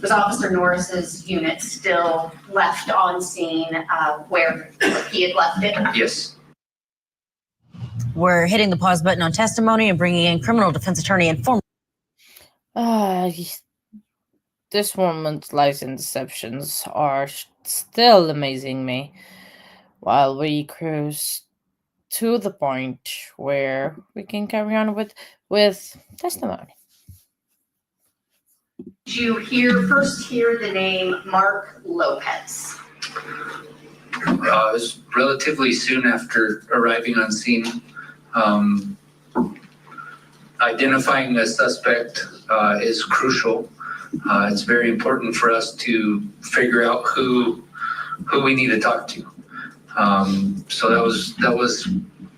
Was Officer Norris's unit still left on scene where he had left it? Yes. We're hitting the pause button on testimony and bringing in criminal defense attorney and former. This woman's lies and deceptions are still amazing me while we cruise to the point where we can carry on with testimony. Did you first hear the name Mark Lopez? It was relatively soon after arriving on scene. Identifying a suspect is crucial. It's very important for us to figure out who we need to talk to. So that was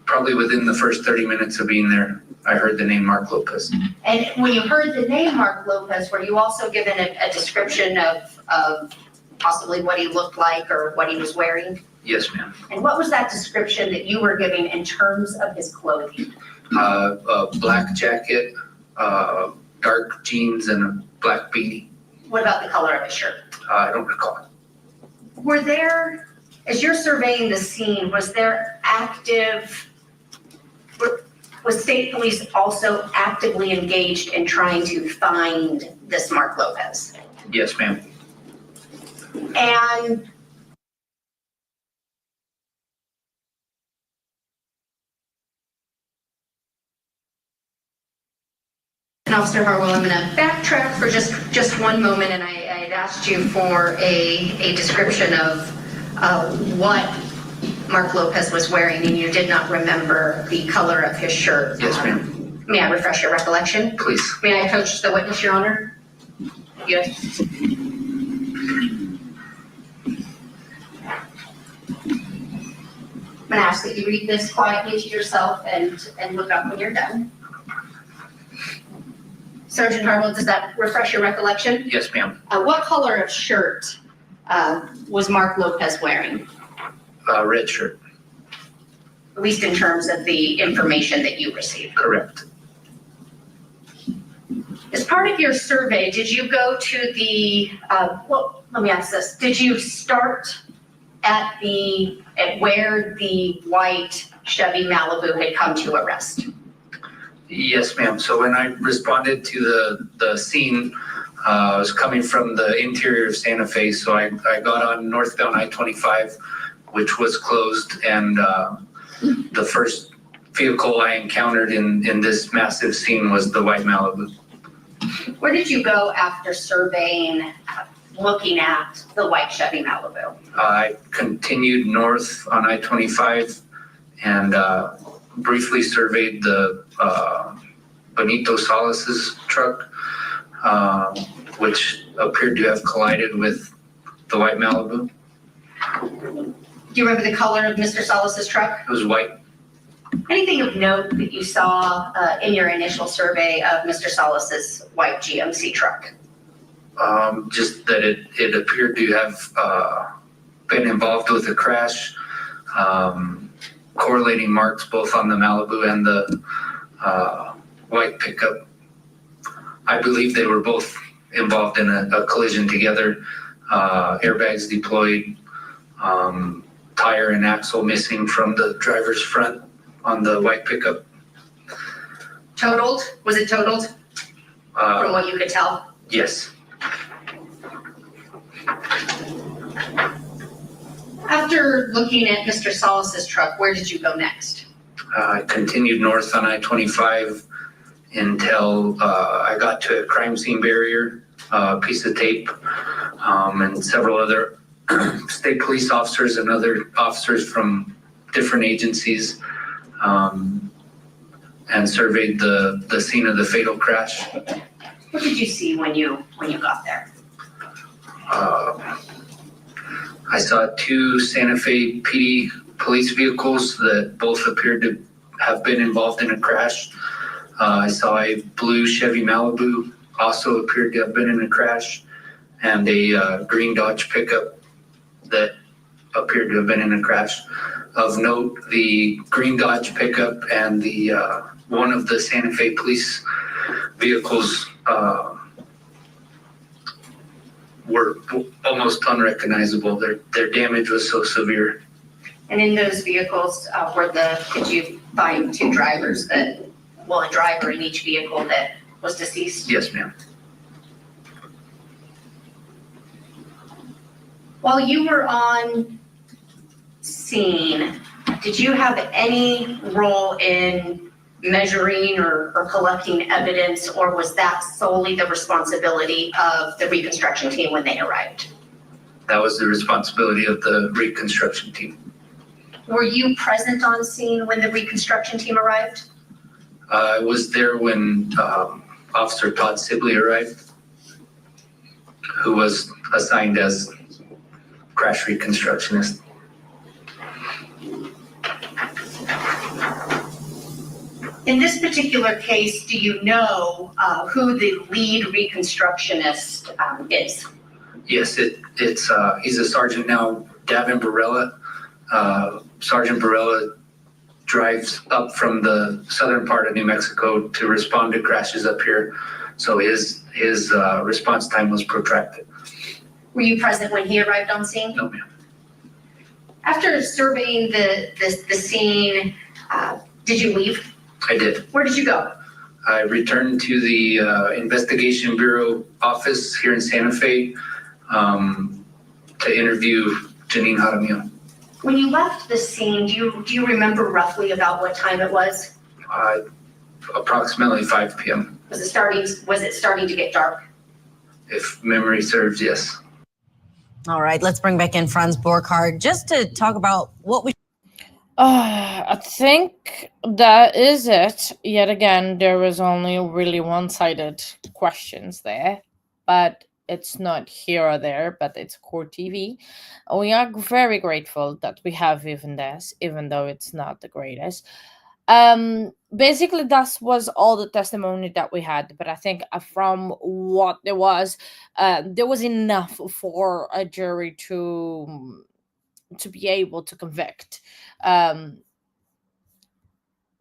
probably within the first 30 minutes of being there. I heard the name Mark Lopez. And when you heard the name Mark Lopez, were you also given a description of possibly what he looked like or what he was wearing? Yes, ma'am. And what was that description that you were giving in terms of his clothing? A black jacket, dark jeans, and a black beanie. What about the color of his shirt? I don't recall. Were there, as you're surveying the scene, was state police also actively engaged in trying to find this Mark Lopez? Yes, ma'am. And Officer Harwell, I'm going to backtrack for just one moment, and I had asked you for a description of what Mark Lopez was wearing, and you did not remember the color of his shirt. Yes, ma'am. May I refresh your recollection? Please. May I approach the witness, Your Honor? Yes. I'm going to ask that you read this quietly to yourself and look up when you're done. Sergeant Harwell, does that refresh your recollection? Yes, ma'am. What color of shirt was Mark Lopez wearing? Red shirt. At least in terms of the information that you received. Correct. As part of your survey, did you go to the, well, let me ask this. Did you start at where the white Chevy Malibu had come to arrest? Yes, ma'am. So when I responded to the scene, I was coming from the interior of Santa Fe. So I got on northbound I-25, which was closed. And the first vehicle I encountered in this massive scene was the white Malibu. Where did you go after surveying, looking at the white Chevy Malibu? I continued north on I-25 and briefly surveyed the Benito Salas's truck. which appeared to have collided with the white Malibu. Do you remember the color of Mr. Salas's truck? It was white. Anything of note that you saw in your initial survey of Mr. Salas's white GMC truck? Just that it appeared to have been involved with a crash, correlating marks both on the Malibu and the white pickup. I believe they were both involved in a collision together, airbags deployed, tire and axle missing from the driver's front on the white pickup. Totaled? Was it totaled? From what you could tell? Yes. After looking at Mr. Salas's truck, where did you go next? I continued north on I-25 until I got to a crime scene barrier, a piece of tape, and several other state police officers and other officers from different agencies, and surveyed the scene of the fatal crash. What did you see when you got there? I saw 2 Santa Fe PD police vehicles that both appeared to have been involved in a crash. I saw a blue Chevy Malibu also appeared to have been in a crash, and a green Dodge pickup that appeared to have been in a crash. Of note, the green Dodge pickup and the one of the Santa Fe police vehicles were almost unrecognizable. Their damage was so severe. And in those vehicles, did you find 2 drivers a driver in each vehicle that was deceased? Yes, ma'am. While you were on scene, did you have any role in measuring or collecting evidence, or was that solely the responsibility of the reconstruction team when they arrived? That was the responsibility of the reconstruction team. Were you present on scene when the reconstruction team arrived? I was there when Officer Todd Sibley arrived, who was assigned as crash reconstructionist. In this particular case, do you know who the lead reconstructionist is? Yes, he's a sergeant now, Davin Barella. Sergeant Barella drives up from the southern part of New Mexico to respond to crashes up here. So his response time was protracted. Were you present when he arrived on scene? No, ma'am. After surveying the scene, did you leave? I did. Where did you go? I returned to the Investigation Bureau office here in Santa Fe to interview Jeannine Jaramillo. When you left the scene, do you remember roughly about what time it was? Approximately 5 p.m. Was it starting to get dark? If memory serves, yes. All right, let's bring back in Franz Borchardt just to talk about what we. I think that is it. Yet again, there was only really one-sided questions there, but it's not here or there, but it's Court TV. We are very grateful that we have even this, even though it's not the greatest. Basically, that was all the testimony that we had, but I think from what there was enough for a jury to be able to convict.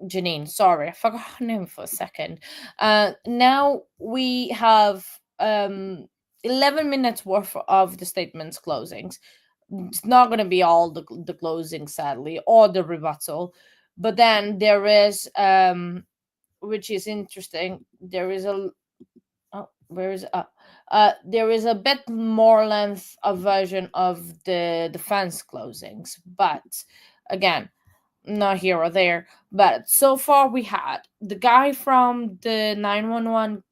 Jeannine, sorry, I forgot her name for a second. Now we have 11 minutes worth of the statement's closings. It's not going to be all the closing, sadly, or the rebuttal. But then there is, which is interesting, there is a bit more length of version of the defense closings. But again, not here or there, but so far we had the guy from the 911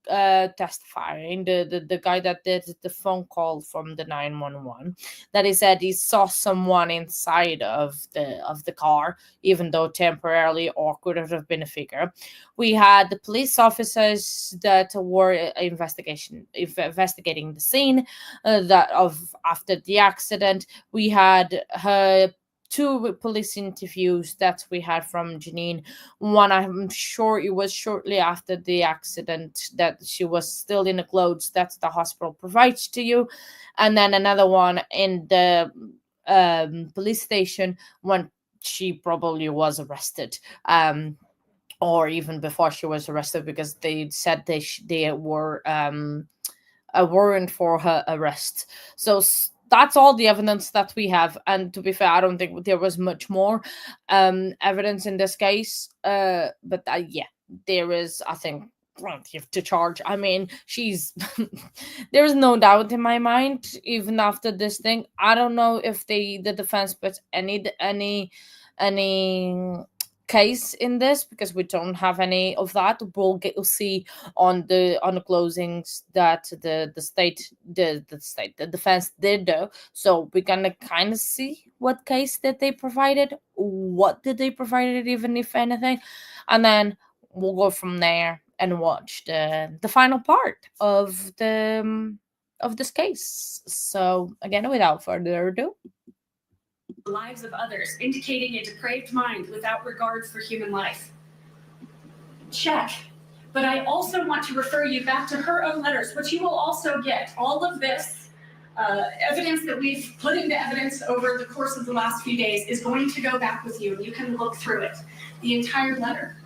testifying, the guy that did the phone call from the 911, that he said he saw someone inside of the car, even though temporarily, or could have been a figure. We had the police officers that were investigating the scene that of after the accident. We had her 2 police interviews that we had from Jeannine. One, I'm sure it was shortly after the accident, that she was still in the clothes that the hospital provides to you. And then another one in the police station when she probably was arrested. Or even before she was arrested, because they said they were a warrant for her arrest. So that's all the evidence that we have, and to be fair, I don't think there was much more evidence in this case, but yeah, there is, I think, plenty to charge. I mean, she's there's no doubt in my mind, even after this thing. I don't know if the defense put any case in this, because we don't have any of that. We'll see on the closings that the defense did though. So we're gonna kind of see what case that they provided, what did they provided, even if anything, and then we'll go from there and watch the final part of this case. So again, without further ado, lives of others, indicating a depraved mind without regard for human life. Check. But I also want to refer you back to her own letters, which you will also get. All of this evidence that we've put into evidence over the course of the last few days is going to go back with you, and you can look through it. The entire letter.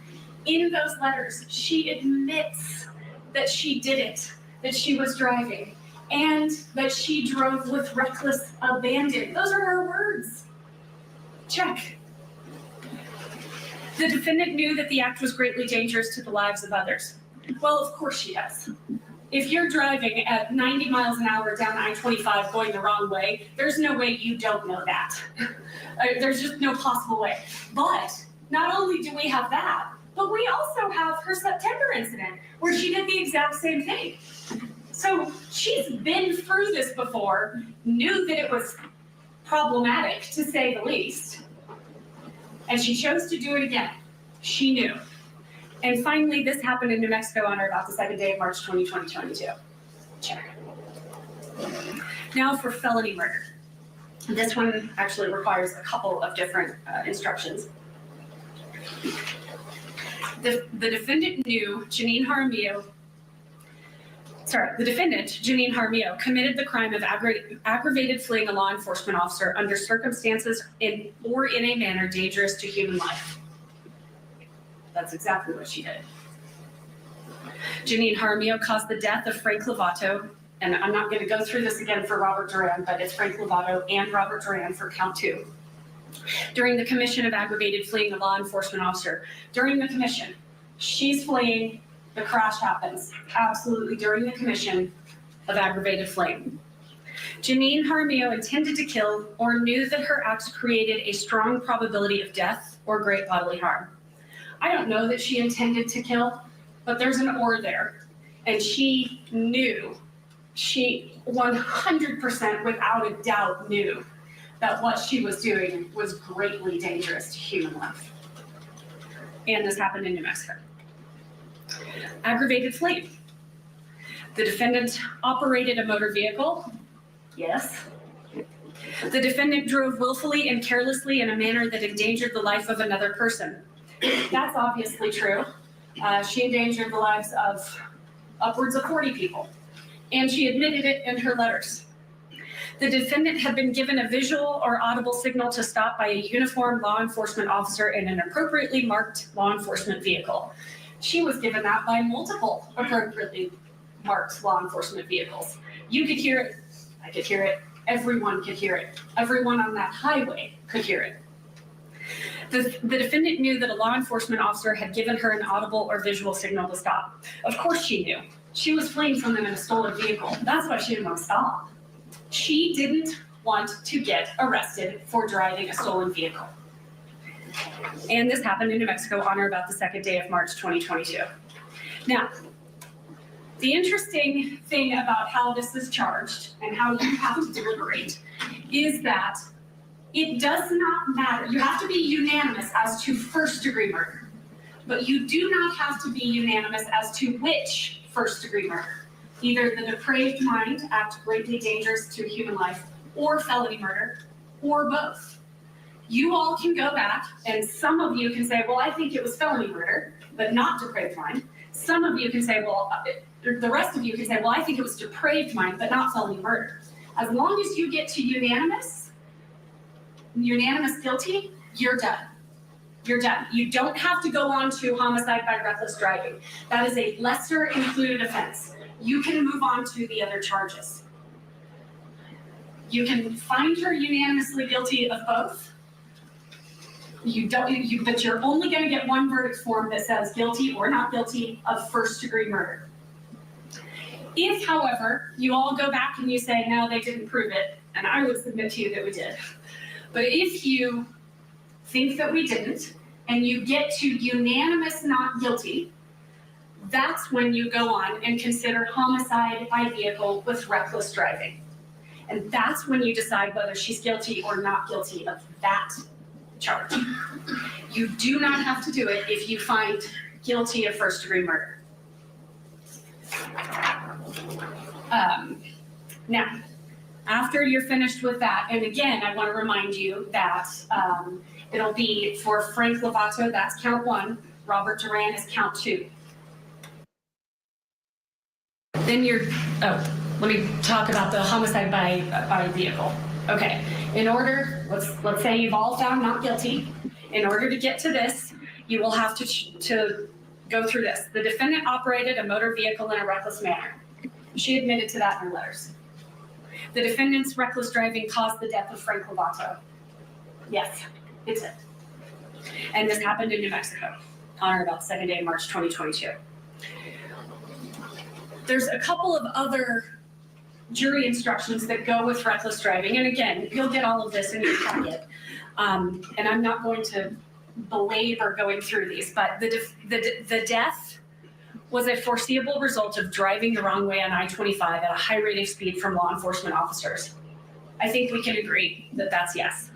In those letters, she admits that she did it, that she was driving, and that she drove with reckless abandon. Those are her words. Check. The defendant knew that the act was greatly dangerous to the lives of others. Well, of course she does. If you're driving at 90 miles an hour down I-25 going the wrong way, there's no way you don't know that. There's just no possible way. But not only do we have that, but we also have her September incident where she did the exact same thing. So she's been through this before, knew that it was problematic, to say the least, and she chose to do it again. She knew. And finally, this happened in New Mexico on or about the 2nd day of March 2022. Check. Now for felony murder. This one actually requires a couple of different instructions. The defendant knew Jeannine Jaramillo. The defendant, Jeannine Jaramillo, committed the crime of aggravated fleeing a law enforcement officer under circumstances in a manner dangerous to human life. That's exactly what she did. Jeannine Jaramillo caused the death of Frank Lovato, and I'm not going to go through this again for Robert Duran, but it's Frank Lovato and Robert Duran for count 2. During the commission of aggravated fleeing a law enforcement officer, during the commission, she's fleeing. The crash happens absolutely during the commission of aggravated fleeing. Jeannine Jaramillo intended to kill or knew that her acts created a strong probability of death or great bodily harm. I don't know that she intended to kill, but there's an or there. And she knew, she 100% without a doubt knew that what she was doing was greatly dangerous to human life. And this happened in New Mexico. Aggravated fleeing. The defendant operated a motor vehicle. Yes. The defendant drove willfully and carelessly in a manner that endangered the life of another person. That's obviously true. She endangered the lives of upwards of 40 people, and she admitted it in her letters. The defendant had been given a visual or audible signal to stop by a uniformed law enforcement officer in an appropriately marked law enforcement vehicle. She was given that by multiple appropriately marked law enforcement vehicles. You could hear it, I could hear it, everyone could hear it. Everyone on that highway could hear it. The defendant knew that a law enforcement officer had given her an audible or visual signal to stop. Of course she knew. She was fleeing from them in a stolen vehicle. That's why she didn't want to stop. She didn't want to get arrested for driving a stolen vehicle. And this happened in New Mexico on or about the second day of March 2022. Now, the interesting thing about how this is charged and how you have to deliberate is that it does not matter. You have to be unanimous as to first-degree murder, but you do not have to be unanimous as to which first-degree murder. Either the depraved mind, act greatly dangerous to human life, or felony murder, or both. You all can go back, and some of you can say, well, I think it was felony murder, but not depraved mind. Some of you can say, well, the rest of you can say, well, I think it was depraved mind, but not felony murder. As long as you get to unanimous guilty, you're done. You're done. You don't have to go on to homicide by reckless driving. That is a lesser included offense. You can move on to the other charges. You can find her unanimously guilty of both. But you're only going to get one verdict form that says guilty or not guilty of first-degree murder. If, however, you all go back and you say, no, they didn't prove it, and I would submit to you that we did. But if you think that we didn't, and you get to unanimous not guilty, that's when you go on and consider homicide by vehicle with reckless driving. And that's when you decide whether she's guilty or not guilty of that charge. You do not have to do it if you find guilty of first-degree murder. Now, after you're finished with that, and again, I want to remind you that it'll be for Frank Lovato, that's count 1. Robert Duran is count 2. Then let me talk about the homicide by vehicle. Okay, in order, let's say you've all found not guilty. In order to get to this, you will have to go through this. The defendant operated a motor vehicle in a reckless manner. She admitted to that in her letters. The defendant's reckless driving caused the death of Frank Lovato. Yes, it did. And this happened in New Mexico on or about the second day of March 2022. There's a couple of other jury instructions that go with reckless driving. And again, you'll get all of this in your packet. And I'm not going to belabor going through these, but the death was a foreseeable result of driving the wrong way on I-25 at a high rate of speed from law enforcement officers. I think we can agree that that's yes.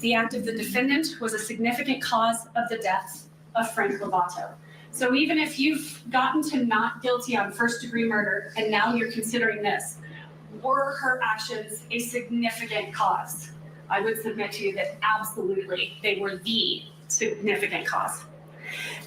The act of the defendant was a significant cause of the death of Frank Lovato. So even if you've gotten to not guilty on first-degree murder and now you're considering this, were her actions a significant cause? I would submit to you that absolutely they were the significant cause.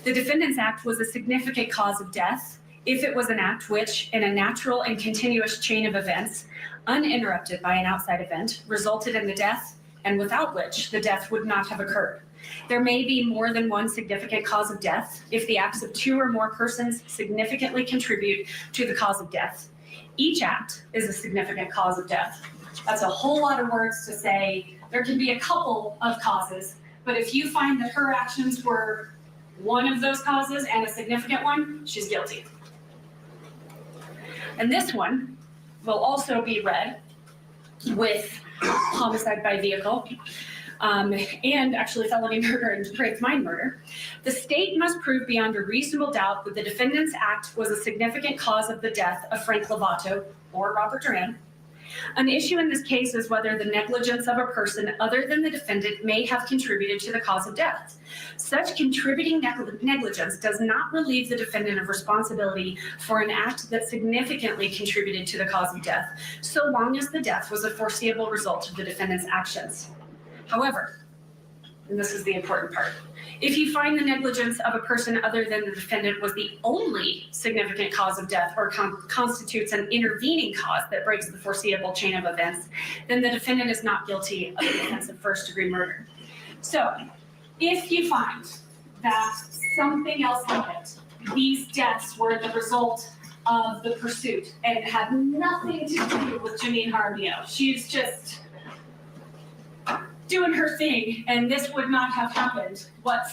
The defendant's act was a significant cause of death if it was an act which, in a natural and continuous chain of events, uninterrupted by an outside event, resulted in the death, and without which the death would not have occurred. There may be more than one significant cause of death if the acts of 2 or more persons significantly contribute to the cause of death. Each act is a significant cause of death. That's a whole lot of words to say. There can be a couple of causes, but if you find that her actions were one of those causes and a significant one, she's guilty. And this one will also be read with homicide by vehicle and actually felony murder and depraved mind murder. The state must prove beyond a reasonable doubt that the defendant's act was a significant cause of the death of Frank Lovato or Robert Duran. An issue in this case is whether the negligence of a person other than the defendant may have contributed to the cause of death. Such contributing negligence does not relieve the defendant of responsibility for an act that significantly contributed to the cause of death, so long as the death was a foreseeable result of the defendant's actions. However, and this is the important part, if you find the negligence of a person other than the defendant was the only significant cause of death or constitutes an intervening cause that breaks the foreseeable chain of events, then the defendant is not guilty of the offense of first-degree murder. So, if you find that something else happened, these deaths were the result of the pursuit and had nothing to do with Jeannine Jaramillo, she's just doing her thing, and this would not have happened but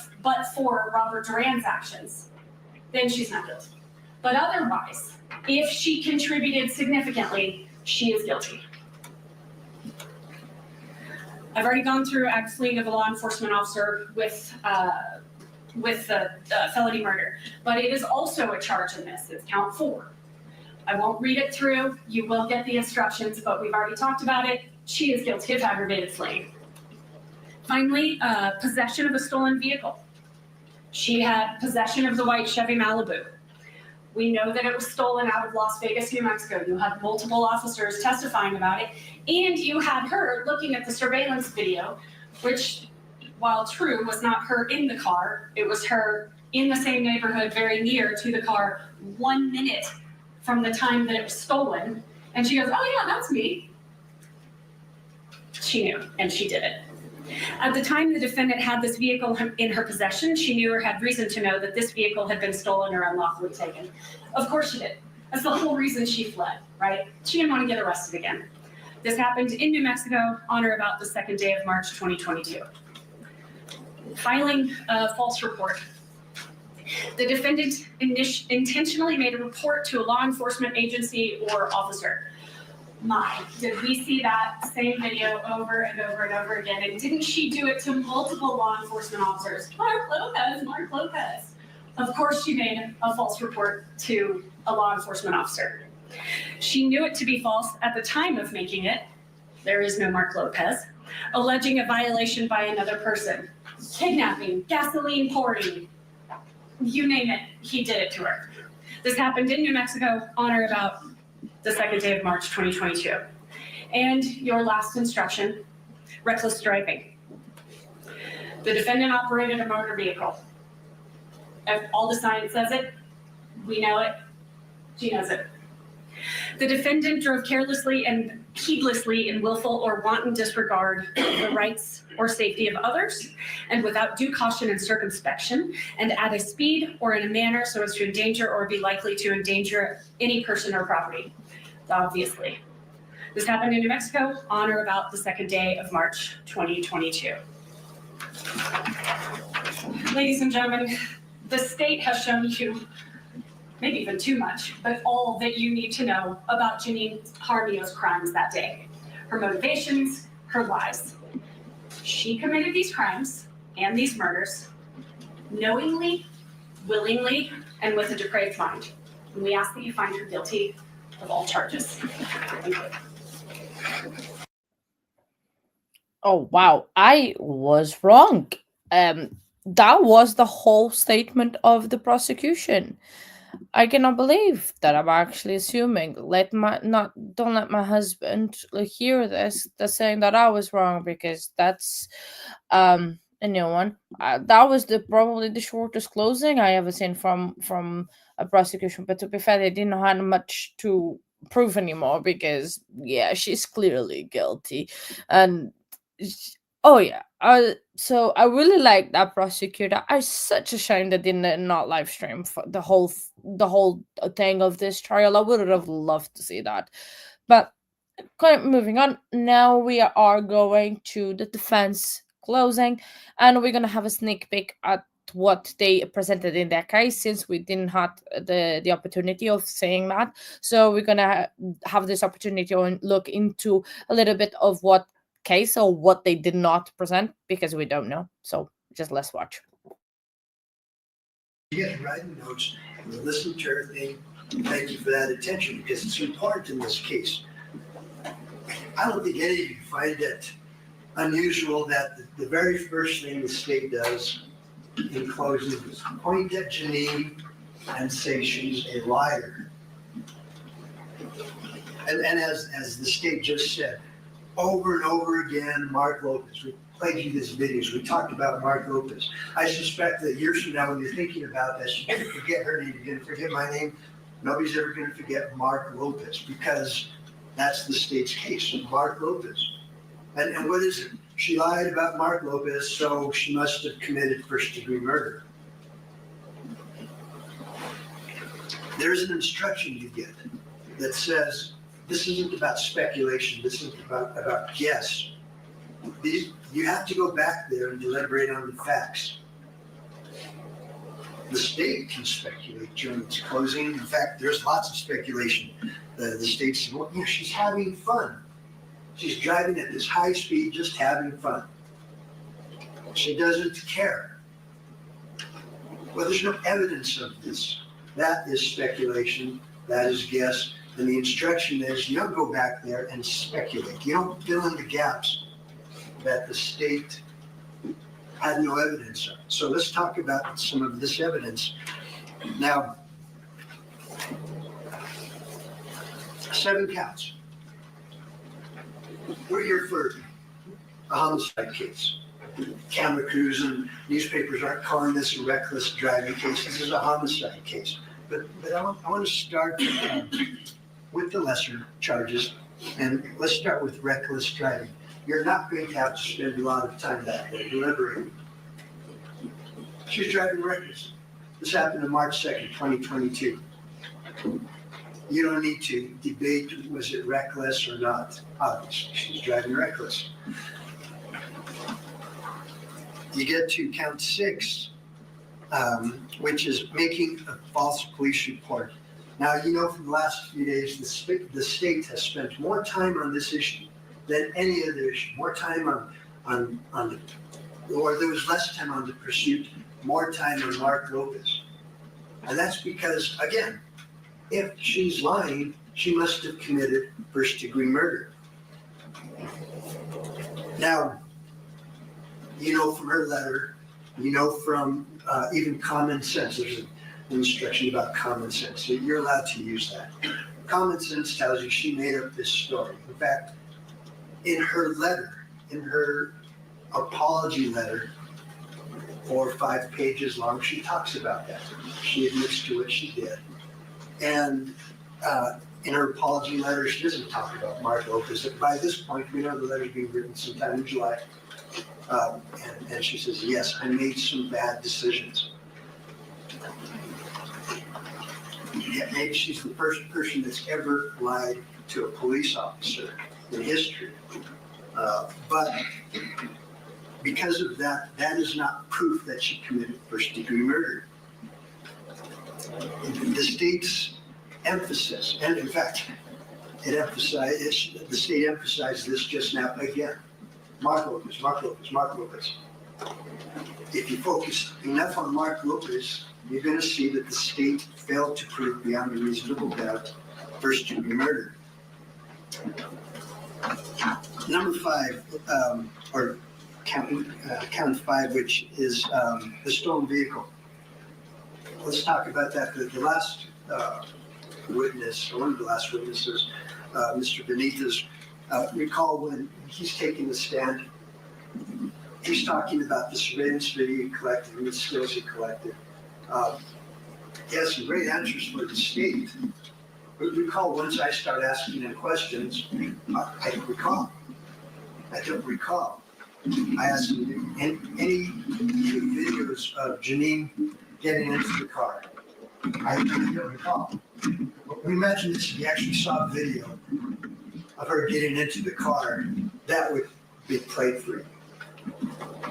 for Robert Duran's actions, then she's not guilty. But otherwise, if she contributed significantly, she is guilty. I've already gone through active fleeing of a law enforcement officer with the felony murder, but it is also a charge in this. It's count 4. I won't read it through. You will get the instructions, but we've already talked about it. She is guilty of aggravated fleeing. Finally, possession of a stolen vehicle. She had possession of the white Chevy Malibu. We know that it was stolen out of Las Vegas, New Mexico. You had multiple officers testifying about it, and you had her looking at the surveillance video, which, while true, was not her in the car. It was her in the same neighborhood, very near to the car, 1 minute from the time that it was stolen. And she goes, oh yeah, that's me. She knew, and she did it. At the time the defendant had this vehicle in her possession, she knew or had reason to know that this vehicle had been stolen or unlawfully taken. Of course she did. That's the whole reason she fled, right? She didn't want to get arrested again. This happened in New Mexico on or about the 2nd day of March 2022. Filing a false report. The defendant intentionally made a report to a law enforcement agency or officer. My, did we see that same video over and over and over again? And didn't she do it to multiple law enforcement officers? Mark Lopez, Mark Lopez. Of course she made a false report to a law enforcement officer. She knew it to be false at the time of making it. There is no Mark Lopez. Alleging a violation by another person. Kidnapping, gasoline pouring, you name it, he did it to her. This happened in New Mexico on or about the 2nd day of March 2022. And your last instruction, reckless driving. The defendant operated a motor vehicle. If all the science says it, we know it, she knows it. The defendant drove carelessly and heedlessly in willful or wanton disregard of the rights or safety of others, and without due caution and circumspection, and at a speed or in a manner so as to endanger or be likely to endanger any person or property. Obviously. This happened in New Mexico on or about the 2nd day of March 2022. Ladies and gentlemen, the state has shown you, maybe even too much, but all that you need to know about Jeannine Jaramillo's crimes that day. Her motivations, her lies. She committed these crimes and these murders knowingly, willingly, and with a depraved mind. And we ask that you find her guilty of all charges. Thank you. Oh, wow. I was wrong. That was the whole statement of the prosecution. I cannot believe that I'm actually assuming. Don't let my husband hear this. That's saying that I was wrong, because that's a new one. That was probably the shortest closing I ever seen from a prosecution. But to be fair, they didn't have much to prove anymore, because yeah, she's clearly guilty. And oh yeah, so I really like that prosecutor. I'm such a shame that did not live stream for the whole thing of this trial. I would have loved to see that. But moving on, now we are going to the defense closing, and we're gonna have a sneak peek at what they presented in their case, since we didn't have the opportunity of saying that. So we're gonna have this opportunity to look into a little bit of what case or what they did not present, because we don't know. So just let's watch. You guys writing notes, listen to everything. Thank you for that attention, because it's important in this case. I don't think any of you find it unusual that the very first thing the state does in closing is point at Jeannine and say she's a liar. And as the state just said, over and over again, Mark Lopez. We played you these videos. We talked about Mark Lopez. I suspect that years from now, when you're thinking about this, you're going to forget her name. You're going to forget my name. Nobody's ever going to forget Mark Lopez, because that's the state's case, Mark Lopez. And what is it? She lied about Mark Lopez, so she must have committed first-degree murder. There's an instruction you get that says, this isn't about speculation. This isn't about guess. You have to go back there and deliberate on the facts. The state can speculate during its closing. In fact, there's lots of speculation. The state said, well, yeah, she's having fun. She's driving at this high speed, just having fun. She doesn't care. Well, there's no evidence of this. That is speculation. That is guess. And the instruction is you don't go back there and speculate. You don't fill in the gaps that the state had no evidence of. So let's talk about some of this evidence. Now, 7 counts. We're here for a homicide case. Camera crews and newspapers aren't calling this a reckless driving case. This is a homicide case. But I want to start with the lesser charges, and let's start with reckless driving. You're not going to have to spend a lot of time that day deliberating. She's driving reckless. This happened on March 2nd, 2022. You don't need to debate, was it reckless or not? Obviously, she's driving reckless. You get to count 6, which is making a false police report. Now, you know, from the last few days, the state has spent more time on this issue than any other issue. More time or there was less time on the pursuit, more time on Mark Lopez. And that's because, again, if she's lying, she must have committed first-degree murder. Now, you know from her letter, you know from even common sense. There's an instruction about common sense. So you're allowed to use that. Common sense tells you she made up this story. In fact, in her letter, in her apology letter, 4 or 5 pages long, she talks about that. She admits to what she did. And in her apology letter, she doesn't talk about Mark Lopez. By this point, we know the letter's being written sometime in July. And she says, yes, I made some bad decisions. Yeah, maybe she's the first person that's ever lied to a police officer in history. But because of that, that is not proof that she committed first-degree murder. The state's emphasis, and in fact, the state emphasized this just now again. Mark Lopez, Mark Lopez, Mark Lopez. If you focus enough on Mark Lopez, you're going to see that the state failed to prove beyond a reasonable doubt first-degree murder. Number 5, or count 5, which is the stolen vehicle. Let's talk about that. The last witness, or one of the last witnesses, Mr. Benitez, recall when he's taking the stand, he's talking about the surveillance video he collected and the skills he collected. He has some great answers for the state. But recall, once I start asking him questions, I don't recall. I don't recall. I asked him, any videos of Jeannine getting into the car? I don't recall. We imagine this, if you actually saw a video of her getting into the car, that would be played for you.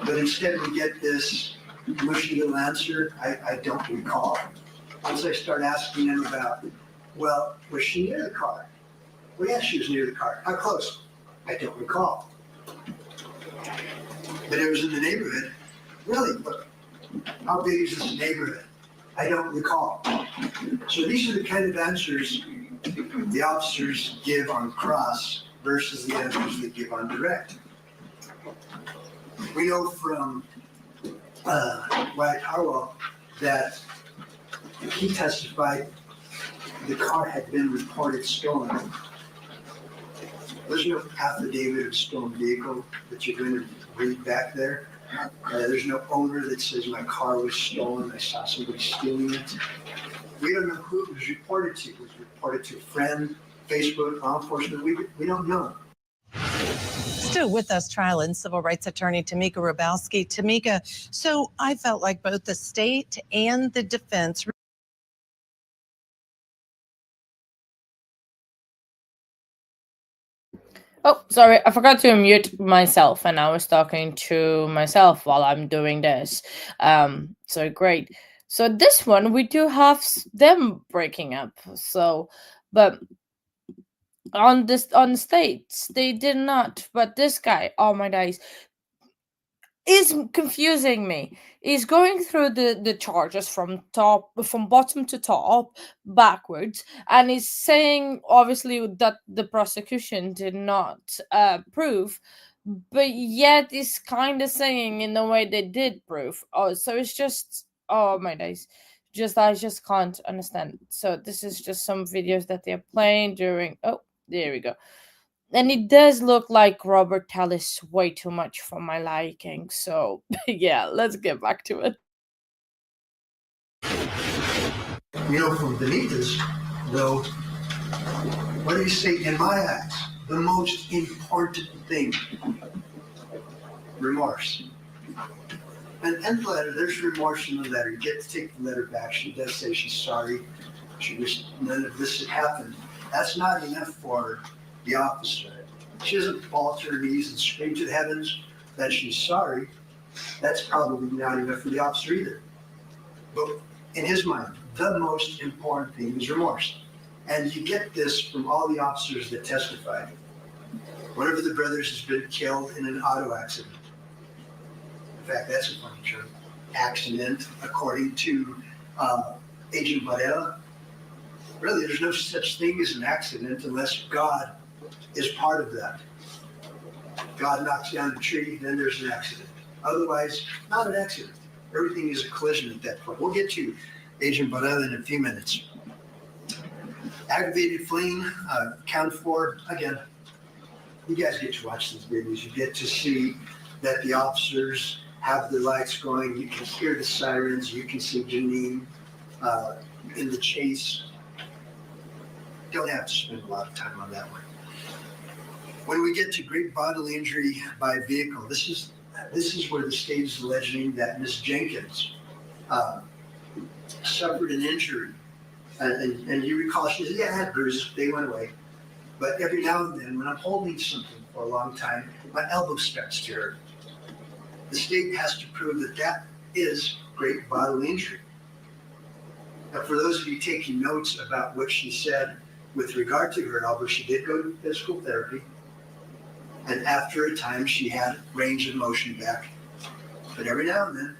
But instead we get this mushy little answer, I don't recall. Once I start asking him about, well, was she near the car? Well, yeah, she was near the car. How close? I don't recall. But it was in the neighborhood. Really? Look, how big is this neighborhood? I don't recall. So these are the kind of answers the officers give on cross versus the answers they give on direct. We know from Wyatt Harwell that he testified the car had been reported stolen. There's no affidavit of stolen vehicle that you're going to read back there. There's no owner that says my car was stolen, I saw somebody stealing it. We don't know who it was reported to. It was reported to a friend, Facebook, law enforcement. We don't know. Still with us, trial and civil rights attorney Tamika Rabowski. Tamika, so I felt like both the state and the defense. Oh, sorry, I forgot to mute myself, and I was talking to myself while I'm doing this. So great. So this one, we do have them breaking up. So, but on the states. They did not, but this guy, oh my days, is confusing me. He's going through the charges from bottom to top backwards, and he's saying obviously that the prosecution did not prove, but yet he's kind of saying in the way they did prove. Oh, so it's just, oh my days, I just can't understand. So this is just some videos that they're playing during. Oh, there we go. And it does look like Robert Tellis way too much for my liking. So yeah, let's get back to it. You know, from Benitez, though, what do you say in my eyes? The most important thing, remorse. And the letter, there's remorse in the letter. You get to take the letter back. She does say she's sorry. She wished none of this had happened. That's not enough for the officer. She doesn't fall to her knees and scream to the heavens that she's sorry. That's probably not enough for the officer either. But in his mind, the most important thing is remorse. And you get this from all the officers that testified. One of the brothers has been killed in an auto accident. In fact, that's a funny term. Accident, according to Agent Varela. Really, there's no such thing as an accident unless God is part of that. God knocks down the tree, then there's an accident. Otherwise, not an accident. Everything is a collision at that point. We'll get to Agent Varela in a few minutes. Aggravated fleeing, count 4. Again, you guys get to watch these videos. You get to see that the officers have the lights going. You can hear the sirens. You can see Jeannine in the chase. Don't have to spend a lot of time on that one. When we get to great bodily injury by vehicle, this is where the state is alleging that Ms. Jenkins suffered an injury. And you recall, she said, yeah, I had bruises, they went away. But every now and then, when I'm holding something for a long time, my elbow starts to hurt. The state has to prove that that is great bodily injury. Now, for those of you taking notes about what she said with regard to her elbow, she did go to physical therapy. And after a time, she had range of motion back. But every now and then,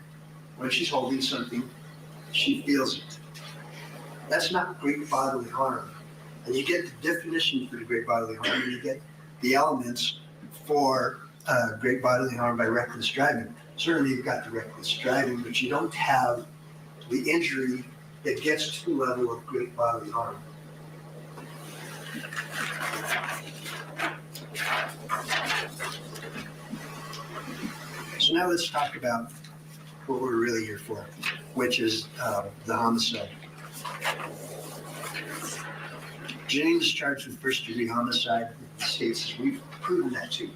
when she's holding something, she feels it. That's not great bodily harm. And you get the definition for the great bodily harm, and you get the elements for great bodily harm by reckless driving. Certainly you've got the reckless driving, but you don't have the injury that gets to the level of great bodily harm. So now let's talk about what we're really here for, which is the homicide. Jeannine is charged with first-degree homicide. The state says we've proven that to you.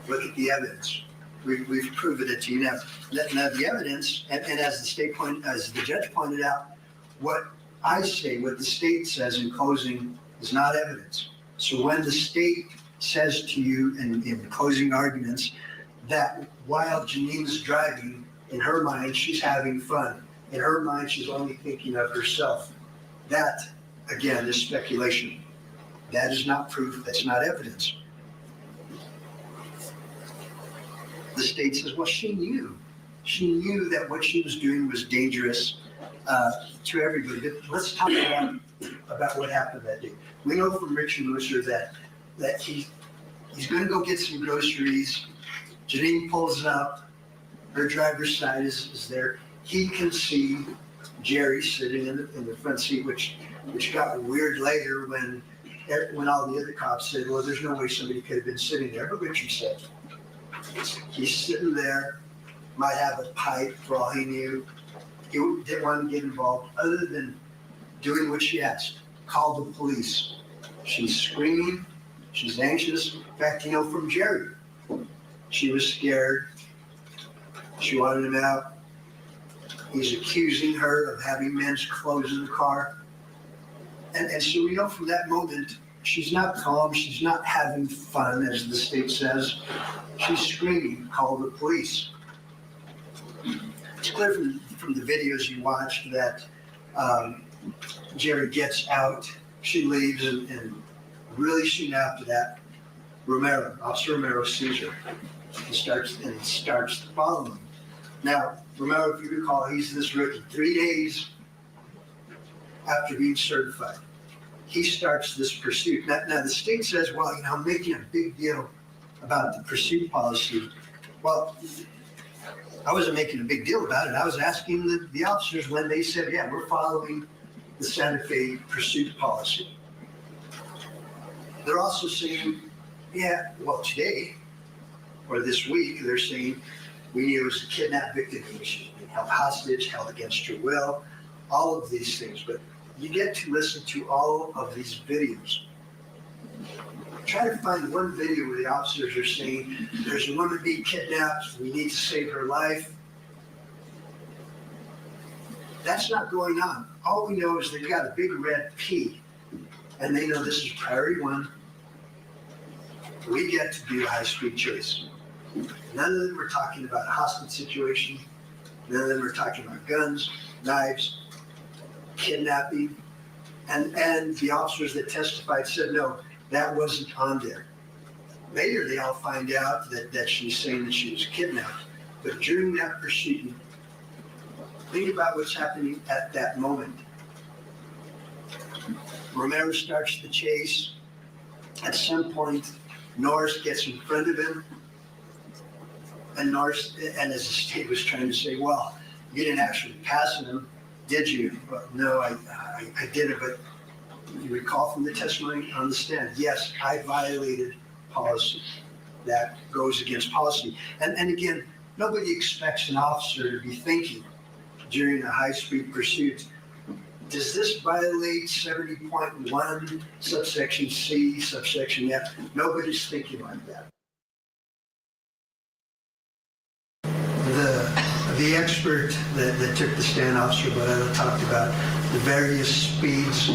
Look at the evidence. We've proven it to you. Now the evidence, and as the judge pointed out, what I say, what the state says in closing is not evidence. So when the state says to you in closing arguments that while Jeannine's driving, in her mind, she's having fun. In her mind, she's only thinking of herself. That, again, is speculation. That is not proof. That's not evidence. The state says, well, she knew. She knew that what she was doing was dangerous to everybody. But let's talk about what happened that day. We know from Richard Mercer that he's going to go get some groceries. Jeannine pulls up. Her driver's side is there. He can see Jerry sitting in the front seat, which got weird later when all the other cops said, well, there's no way somebody could have been sitting there. But Richard said, he's sitting there, might have a pipe for all he knew. He didn't want to get involved other than doing what she asked. Call the police. She's screaming. She's anxious. In fact, from Jerry, she was scared. She wanted him out. He's accusing her of having men's clothes in the car. And so we know from that moment, she's not calm. She's not having fun, as the state says. She's screaming, call the police. It's clear from the videos you watched that Jerry gets out. She leaves, and Really soon after that, Officer Romero sees her and starts following him. Now, Romero, if you recall, he's this rookie. 3 days after being certified, he starts this pursuit. Now the state says, well, I'm making a big deal about the pursuit policy. Well, I wasn't making a big deal about it. I was asking the officers when they said, yeah, we're following the Santa Fe pursuit policy. They're also saying, yeah, well, today or this week, they're saying we knew it was a kidnapped victim. She was being held hostage, held against her will, all of these things. But you get to listen to all of these videos. Try to find one video where the officers are saying, there's a woman being kidnapped, we need to save her life. That's not going on. All we know is they've got a big red P, and they know this is priority one. We get to do a high-speed chase. None of them are talking about a hostage situation. None of them are talking about guns, knives, kidnapping. And the officers that testified said, no, that wasn't on there. Later, they all find out that she's saying that she was kidnapped. But during that pursuit, think about what's happening at that moment. Romero starts the chase. At some point, Norris gets in front of him. And Norris, and as the state was trying to say, well, you didn't actually pass him, did you? Well, no, I didn't, but you recall from the testimony on the stand, yes, I violated policy. That goes against policy. And again, nobody expects an officer to be thinking during a high-speed pursuit, does this violate 70.1, subsection C, subsection F? Nobody's thinking like that. The expert that took the stand, Officer Lovato, talked about the various speeds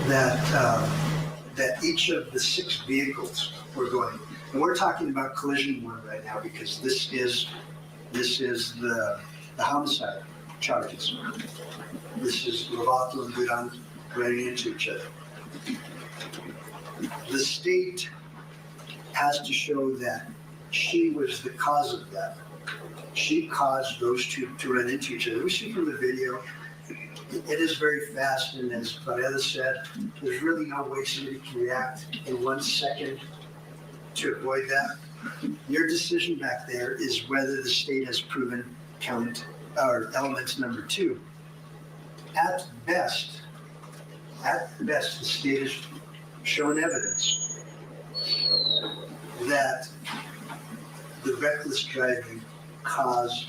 that each of the 6 vehicles were going. And we're talking about collision 1 right now because this is the homicide charges. This is Lovato and Duran running into each other. The state has to show that she was the cause of that. She caused those two to run into each other. We see from the video, it is very fast, and as Varela said, there's really no way somebody can react in 1 second to avoid that. Your decision back there is whether the state has proven count or element number 2. At best, the state has shown evidence that the reckless driving caused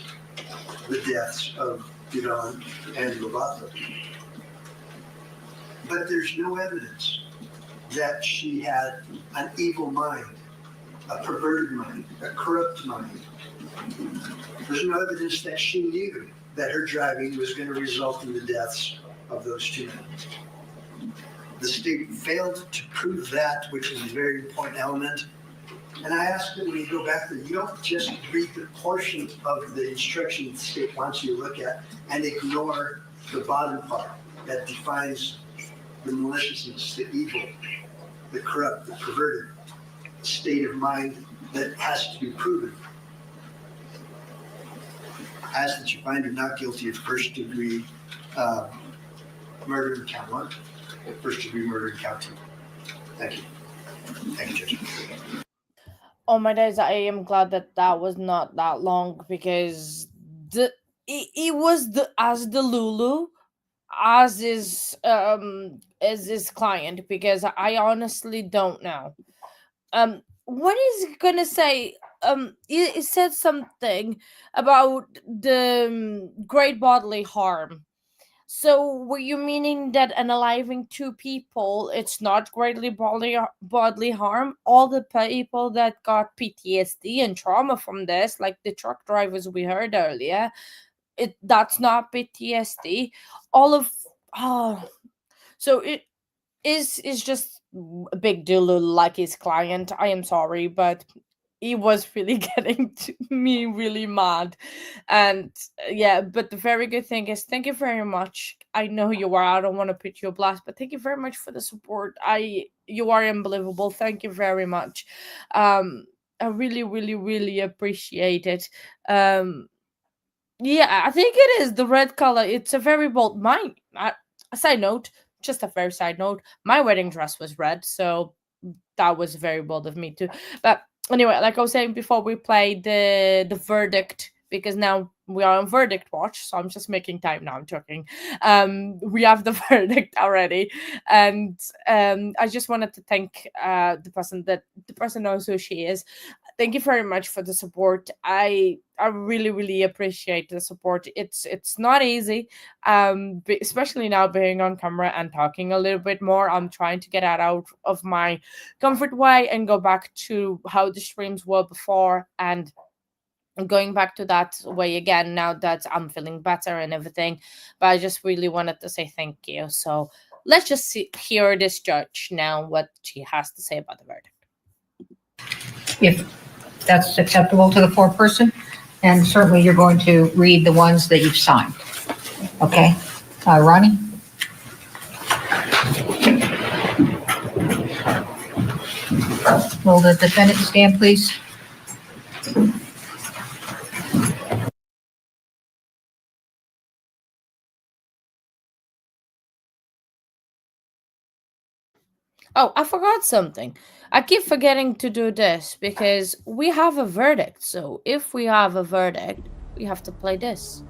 the deaths of Duran and Lovato. But there's no evidence that she had an evil mind, a perverted mind, a corrupt mind. There's no evidence that she knew that her driving was going to result in the deaths of those 2 men. The state failed to prove that, which is a very important element. And I ask that when you go back there, you don't just read the portion of the instruction the state wants you to look at and ignore the bottom part that defines the maliciousness, the evil, the corrupt, the perverted state of mind that has to be proven. I ask that you find her not guilty of first-degree murder in count 1, first-degree murder in count 2. Thank you. Thank you, Judge. Oh my days, I am glad that was not that long because it was as the Lulu as his client, because I honestly don't know. What is it gonna say? It said something about the great bodily harm. So were you meaning that unaliving 2 people, it's not greatly bodily harm? All the people that got PTSD and trauma from this, like the truck drivers we heard earlier, that's not PTSD. All of so it is just a big deal like his client. I am sorry, but he was really getting me really mad. And yeah, but the very good thing is, thank you very much. I know who you are. I don't want to put you a blast, but thank you very much for the support. you are unbelievable. Thank you very much. I really, really, really appreciate it. Yeah, I think it is the red color. It's a very bold. A side note, just a very side note. My wedding dress was red, so that was very bold of me too. But anyway, like I was saying before, we played the verdict, because now we are on verdict watch. So I'm just making time now. I'm talking. We have the verdict already, and I just wanted to thank the person knows who she is. Thank you very much for the support. I really, really appreciate the support. It's not easy, especially now being on camera and talking a little bit more. I'm trying to get out of my comfort way and go back to how the streams were before, and going back to that way again now that I'm feeling better and everything. But I just really wanted to say thank you. So let's just hear this judge now, what she has to say about the verdict. If that's acceptable to the foreperson, and certainly you're going to read the ones that you've signed. Okay, Ronnie? Will the defendant stand, please? Oh, I forgot something. I keep forgetting to do this because we have a verdict. So if we have a verdict, we have to play this.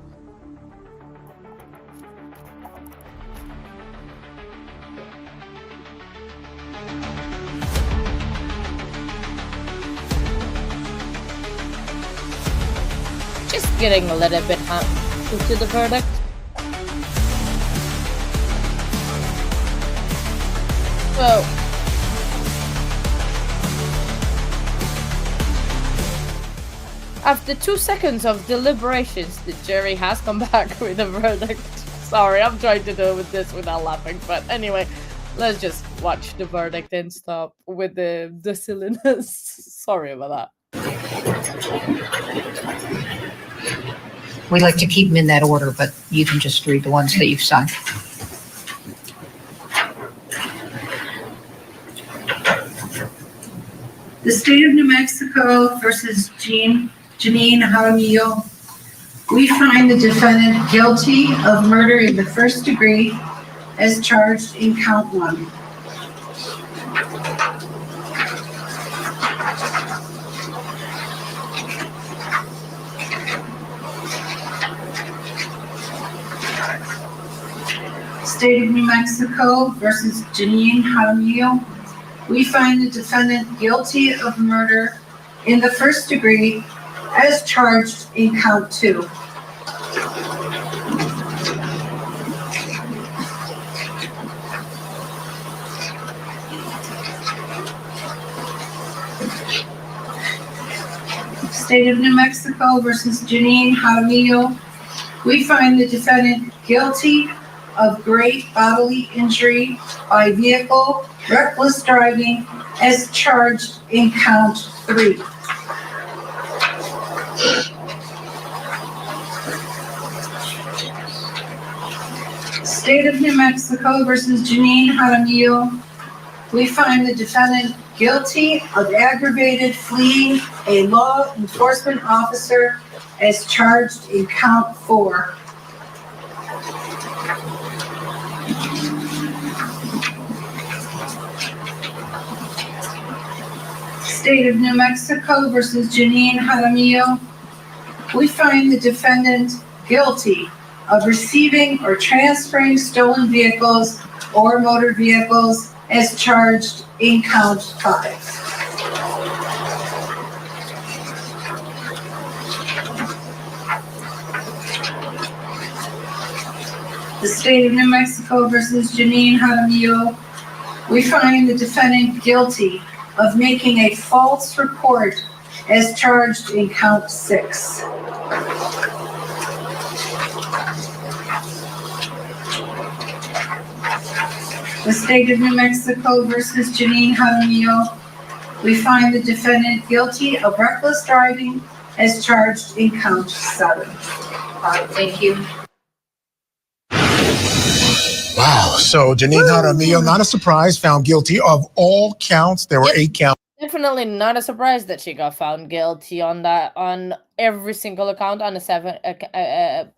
Just getting a little bit into the verdict. So, after 2 seconds of deliberations, the jury has come back with a verdict. Sorry, I'm trying to do with this without laughing, but anyway, let's just watch the verdict and stop with the silliness. Sorry about that. We like to keep them in that order, but you can just read the ones that you've signed. The State of New Mexico versus Jeannine Jaramillo. We find the defendant guilty of murder in the first degree as charged in count 1. State of New Mexico versus Jeannine Jaramillo. We find the defendant guilty of murder in the first degree as charged in count 2. State of New Mexico versus Jeannine Jaramillo. We find the defendant guilty of great bodily injury by vehicle, reckless driving, as charged in count 3. State of New Mexico versus Jeannine Jaramillo. We find the defendant guilty of aggravated fleeing a law enforcement officer as charged in count 4. State of New Mexico versus Jeannine Jaramillo. We find the defendant guilty of receiving or transferring stolen vehicles or motor vehicles as charged in count 5. The State of New Mexico versus Jeannine Jaramillo. We find the defendant guilty of making a false report as charged in count 6. The State of New Mexico versus Jeannine Jaramillo. We find the defendant guilty of reckless driving as charged in count 7. Thank you. Wow. So Jeannine Jaramillo, not a surprise, found guilty of all counts. There were 8 counts. Definitely not a surprise that she got found guilty on that, on every single account, on the 7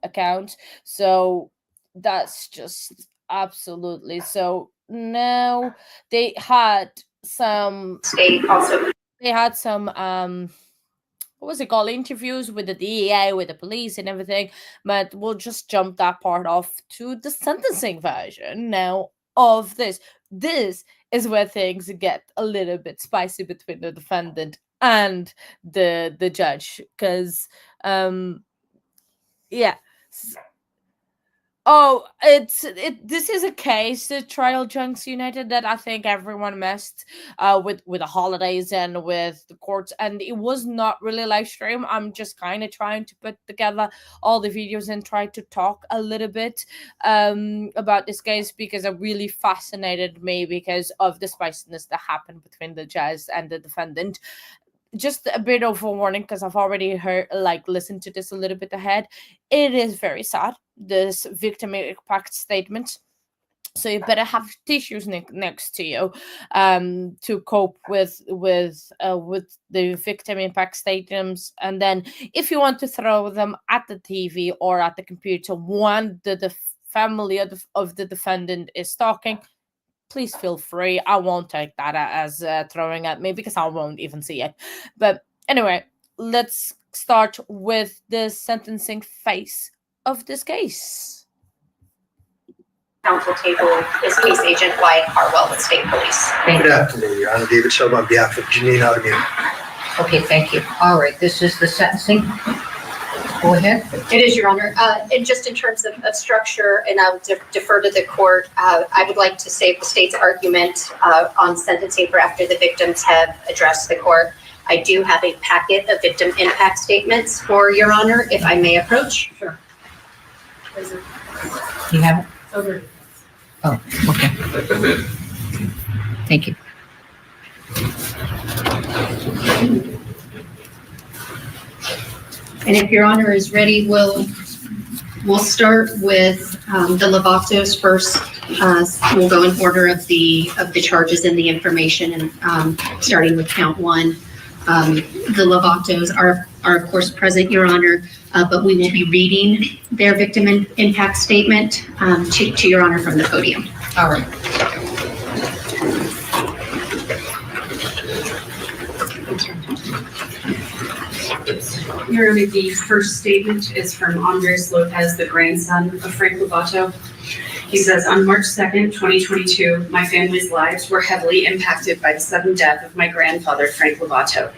account. So that's just absolutely. So now they had some what was it called, interviews with the DEA, with the police and everything, but we'll just jump that part off to the sentencing version now of this. This is where things get a little bit spicy between the defendant and the judge, because yeah. Oh, this is a case, the Trial Junks United, that I think everyone missed with the holidays and with the courts, and it was not really live stream. I'm just kind of trying to put together all the videos and try to talk a little bit about this case, because it really fascinated me because of the spiciness that happened between the judge and the defendant. Just a bit of a warning, because I've already listened to this a little bit ahead. It is very sad, this victim impact statement. So you better have tissues next to you to cope with the victim impact statements. And then if you want to throw them at the TV or at the computer when the family of the defendant is talking, please feel free. I won't take that as throwing at me, because I won't even see it. But anyway, let's start with the sentencing phase of this case. Council table is Case Agent Wyatt Harwell with State Police. Good afternoon, Your Honor. David Silva on behalf of Jeannine Jaramillo. Okay, thank you. All right, this is the sentencing. Go ahead. It is, Your Honor. And just in terms of structure, and I'll defer to the court, I would like to save the state's argument on sentencing for after the victims have addressed the court. I do have a packet of victim impact statements for Your Honor, if I may approach. Sure. You have it? Over. Oh, okay. Thank you. And if Your Honor is ready, we'll start with the Lovatos first. We'll go in order of the charges and the information, and starting with count 1. The Lovatos are of course present, Your Honor, but we will be reading their victim impact statement to Your Honor from the podium. All right. Your Honor, the first statement is from Andres Lopez, the grandson of Frank Lovato. He says, on March 2nd, 2022, my family's lives were heavily impacted by the sudden death of my grandfather, Frank Lovato.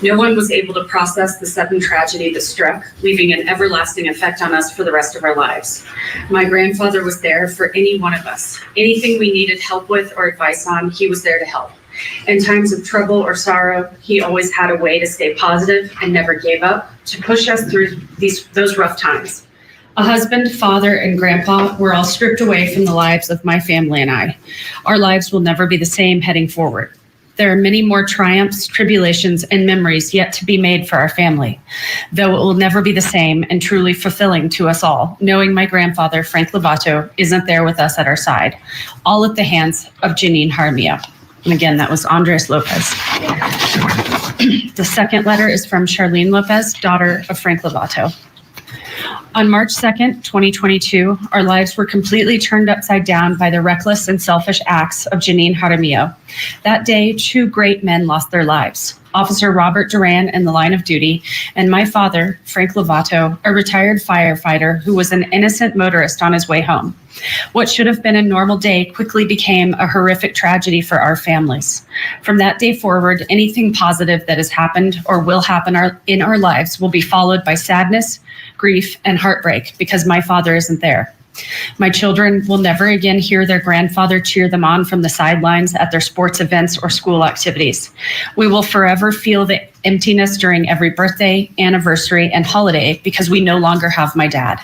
No one was able to process the sudden tragedy that struck, leaving an everlasting effect on us for the rest of our lives. My grandfather was there for any one of us. Anything we needed help with or advice on, he was there to help. In times of trouble or sorrow, he always had a way to stay positive and never gave up, to push us through those rough times. A husband, father, and grandpa were all stripped away from the lives of my family and I. Our lives will never be the same heading forward. There are many more triumphs, tribulations, and memories yet to be made for our family, though it will never be the same and truly fulfilling to us all, knowing my grandfather, Frank Lovato, isn't there with us at our side, all at the hands of Jeannine Jaramillo. And again, that was Andres Lopez. The second letter is from Charlene Lopez, daughter of Frank Lovato. On March 2nd, 2022, our lives were completely turned upside down by the reckless and selfish acts of Jeannine Jaramillo. That day, 2 great men lost their lives. Officer Robert Duran in the line of duty, and my father, Frank Lovato, a retired firefighter who was an innocent motorist on his way home. What should have been a normal day quickly became a horrific tragedy for our families. From that day forward, anything positive that has happened or will happen in our lives will be followed by sadness, grief, and heartbreak because my father isn't there. My children will never again hear their grandfather cheer them on from the sidelines at their sports events or school activities. We will forever feel the emptiness during every birthday, anniversary, and holiday because we no longer have my dad.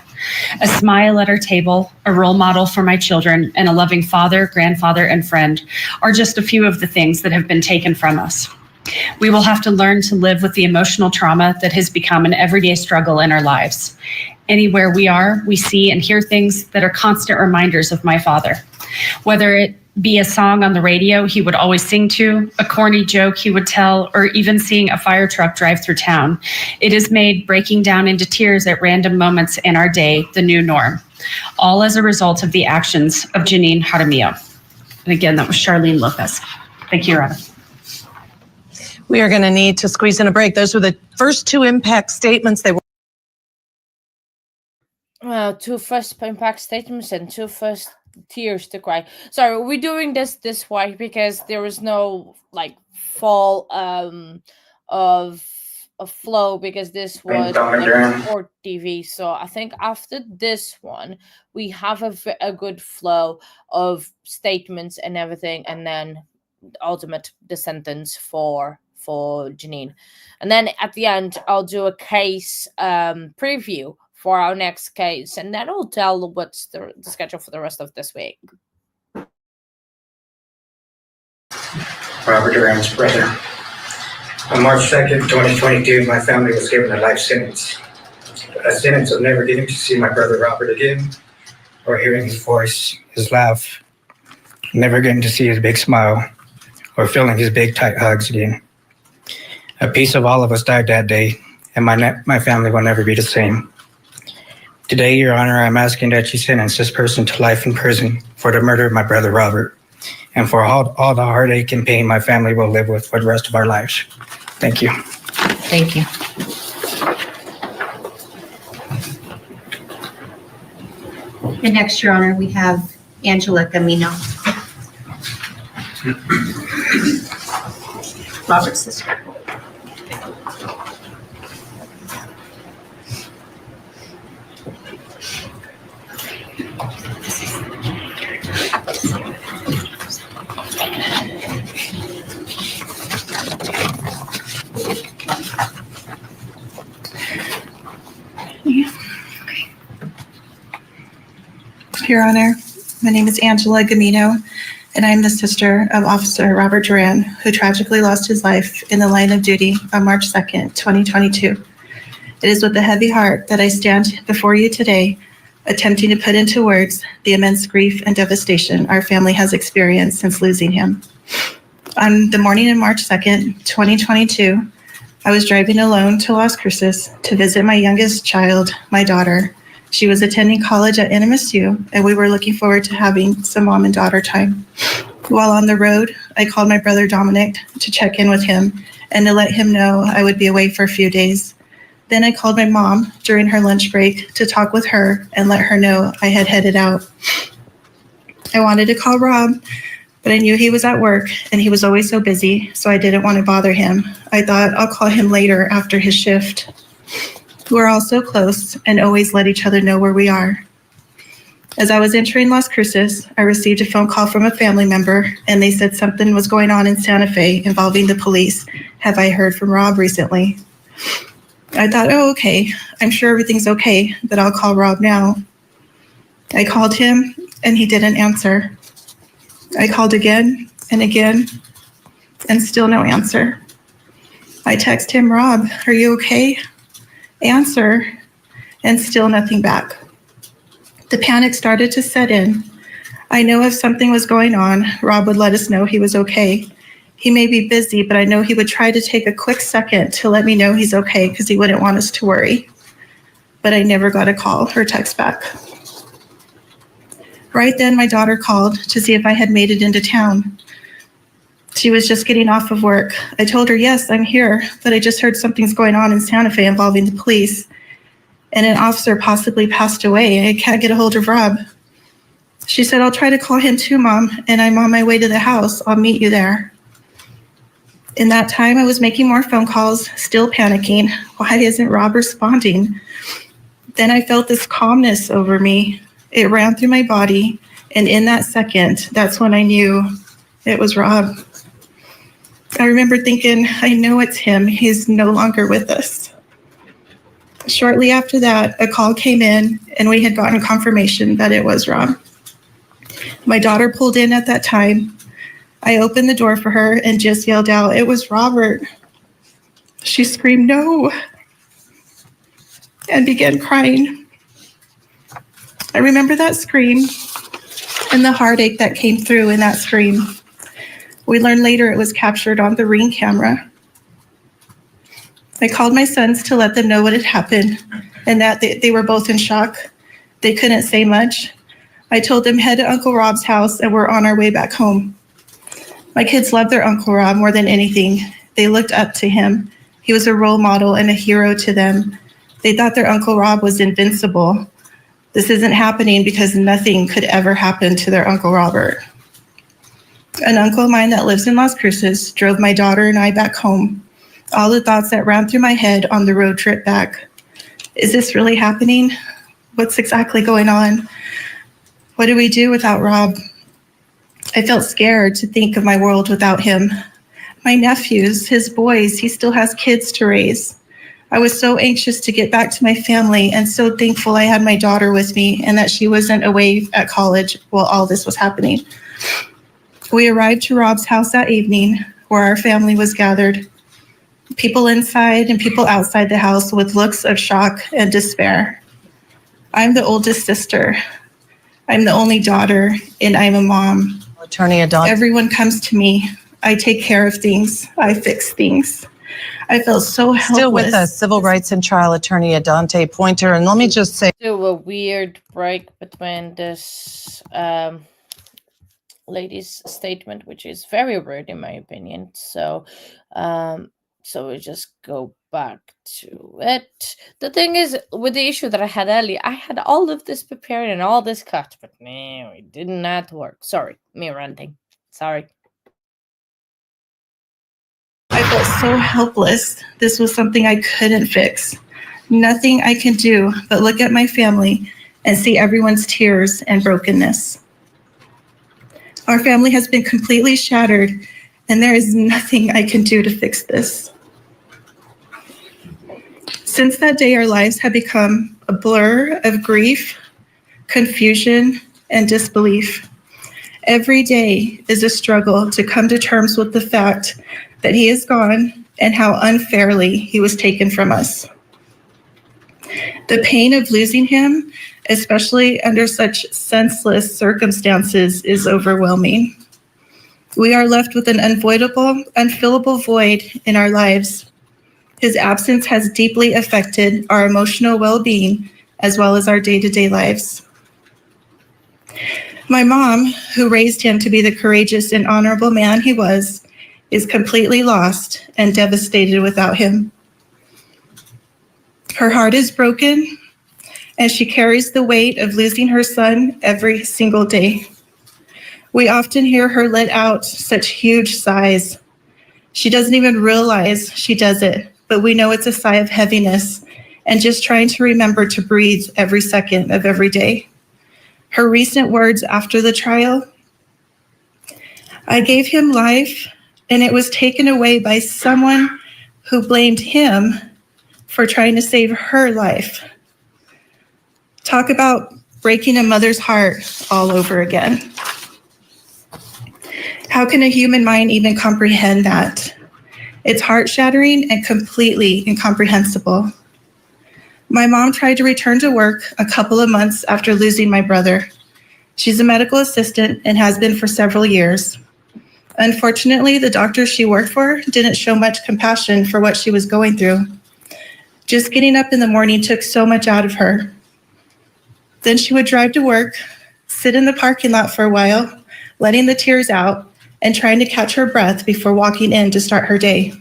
A smile at our table, a role model for my children, and a loving father, grandfather, and friend are just a few of the things that have been taken from us. We will have to learn to live with the emotional trauma that has become an everyday struggle in our lives. Anywhere we are, we see and hear things that are constant reminders of my father. Whether it be a song on the radio he would always sing to, a corny joke he would tell, or even seeing a fire truck drive through town, it has made breaking down into tears at random moments in our day the new norm, all as a result of the actions of Jeannine Jaramillo. And again, that was Charlene Lopez. Thank you, Your Honor. We are going to need to squeeze in a break. Those were the first two impact statements. They were two first impact statements and two first tears to cry. Sorry, we're doing this way because there was no like fall of a flow because this was like court TV. So I think after this one we have a good flow of statements and everything, and then the sentence for Jeannine, and then at the end I'll do a case preview for our next case, and that'll tell what's the schedule for the rest of this week. Robert Duran's brother. On March 2nd, 2022, my family was given a life sentence. A sentence of never getting to see my brother Robert again, or hearing his voice, his laugh, never getting to see his big smile, or feeling his big tight hugs again. A piece of all of us died that day, and my family will never be the same. Today, Your Honor, I'm asking that you sentence this person to life in prison for the murder of my brother Robert, and for all the heartache and pain my family will live with for the rest of our lives. Thank you. Thank you. And next, Your Honor, we have Angela Camino. Robert's sister. Your Honor, my name is Angela Gamino, and I'm the sister of Officer Robert Duran, who tragically lost his life in the line of duty on March 2nd, 2022. It is with a heavy heart that I stand before you today, attempting to put into words the immense grief and devastation our family has experienced since losing him. On the morning of March 2nd, 2022, I was driving alone to Las Cruces to visit my youngest child, my daughter. She was attending college at NMSU, and we were looking forward to having some mom and daughter time. While on the road, I called my brother Dominic to check in with him and to let him know I would be away for a few days. Then I called my mom during her lunch break to talk with her and let her know I had headed out. I wanted to call Rob, but I knew he was at work and he was always so busy, so I didn't want to bother him. I thought I'll call him later after his shift. We're all so close and always let each other know where we are. As I was entering Las Cruces, I received a phone call from a family member, and they said something was going on in Santa Fe involving the police. Have I heard from Rob recently? I thought, oh, okay, I'm sure everything's okay, but I'll call Rob now. I called him, and he didn't answer. I called again, and still no answer. I text him, Rob, are you okay? Answer, and still nothing back. The panic started to set in. I know if something was going on, Rob would let us know he was okay. He may be busy, but I know he would try to take a quick second to let me know he's okay because he wouldn't want us to worry. But I never got a call or text back. Right then, my daughter called to see if I had made it into town. She was just getting off of work. I told her, yes, I'm here, but I just heard something's going on in Santa Fe involving the police, and an officer possibly passed away. I can't get a hold of Rob. She said, I'll try to call him too, Mom, and I'm on my way to the house. I'll meet you there. In that time, I was making more phone calls, still panicking. Why isn't Rob responding? Then I felt this calmness over me. It ran through my body, and in that second, that's when I knew it was Rob. I remember thinking, I know it's him. He's no longer with us. Shortly after that, a call came in, and we had gotten confirmation that it was Rob. My daughter pulled in at that time. I opened the door for her and just yelled out, it was Robert. She screamed, no, and began crying. I remember that scream and the heartache that came through in that scream. We learned later it was captured on the Ring camera. I called my sons to let them know what had happened and that they were both in shock. They couldn't say much. I told them head to Uncle Rob's house and we're on our way back home. My kids loved their Uncle Rob more than anything. They looked up to him. He was a role model and a hero to them. They thought their Uncle Rob was invincible. This isn't happening because nothing could ever happen to their Uncle Robert. An uncle of mine that lives in Las Cruces drove my daughter and I back home. All the thoughts that ran through my head on the road trip back. Is this really happening? What's exactly going on? What do we do without Rob? I felt scared to think of my world without him. My nephews, his boys, he still has kids to raise. I was so anxious to get back to my family and so thankful I had my daughter with me and that she wasn't away at college while all this was happening. We arrived to Rob's house that evening where our family was gathered. People inside and people outside the house with looks of shock and despair. I'm the oldest sister. I'm the only daughter and I'm a mom. Attorney Adante. Everyone comes to me. I take care of things. I fix things. I felt so helpless. Still with us, civil rights and trial attorney Adante Pointer. And let me just say, Do a weird break between this lady's statement, which is very rude in my opinion. So we just go back to it. The thing is, with the issue that I had earlier, I had all of this prepared and all this cut, but no, it did not work. Sorry, me ranting. Sorry. I felt so helpless. This was something I couldn't fix. Nothing I can do but look at my family and see everyone's tears and brokenness. Our family has been completely shattered, and there is nothing I can do to fix this. Since that day, our lives have become a blur of grief, confusion, and disbelief. Every day is a struggle to come to terms with the fact that he is gone and how unfairly he was taken from us. The pain of losing him, especially under such senseless circumstances, is overwhelming. We are left with an unavoidable, unfillable void in our lives. His absence has deeply affected our emotional well-being as well as our day-to-day lives. My mom, who raised him to be the courageous and honorable man he was, is completely lost and devastated without him. Her heart is broken, and she carries the weight of losing her son every single day. We often hear her let out such huge sighs. She doesn't even realize she does it, but we know it's a sigh of heaviness and just trying to remember to breathe every second of every day. Her recent words after the trial, I gave him life and it was taken away by someone who blamed him for trying to save her life. Talk about breaking a mother's heart all over again. How can a human mind even comprehend that? It's heart-shattering and completely incomprehensible. My mom tried to return to work a couple of months after losing my brother. She's a medical assistant and has been for several years. Unfortunately, the doctor she worked for didn't show much compassion for what she was going through. Just getting up in the morning took so much out of her. Then she would drive to work, sit in the parking lot for a while, letting the tears out and trying to catch her breath before walking in to start her day.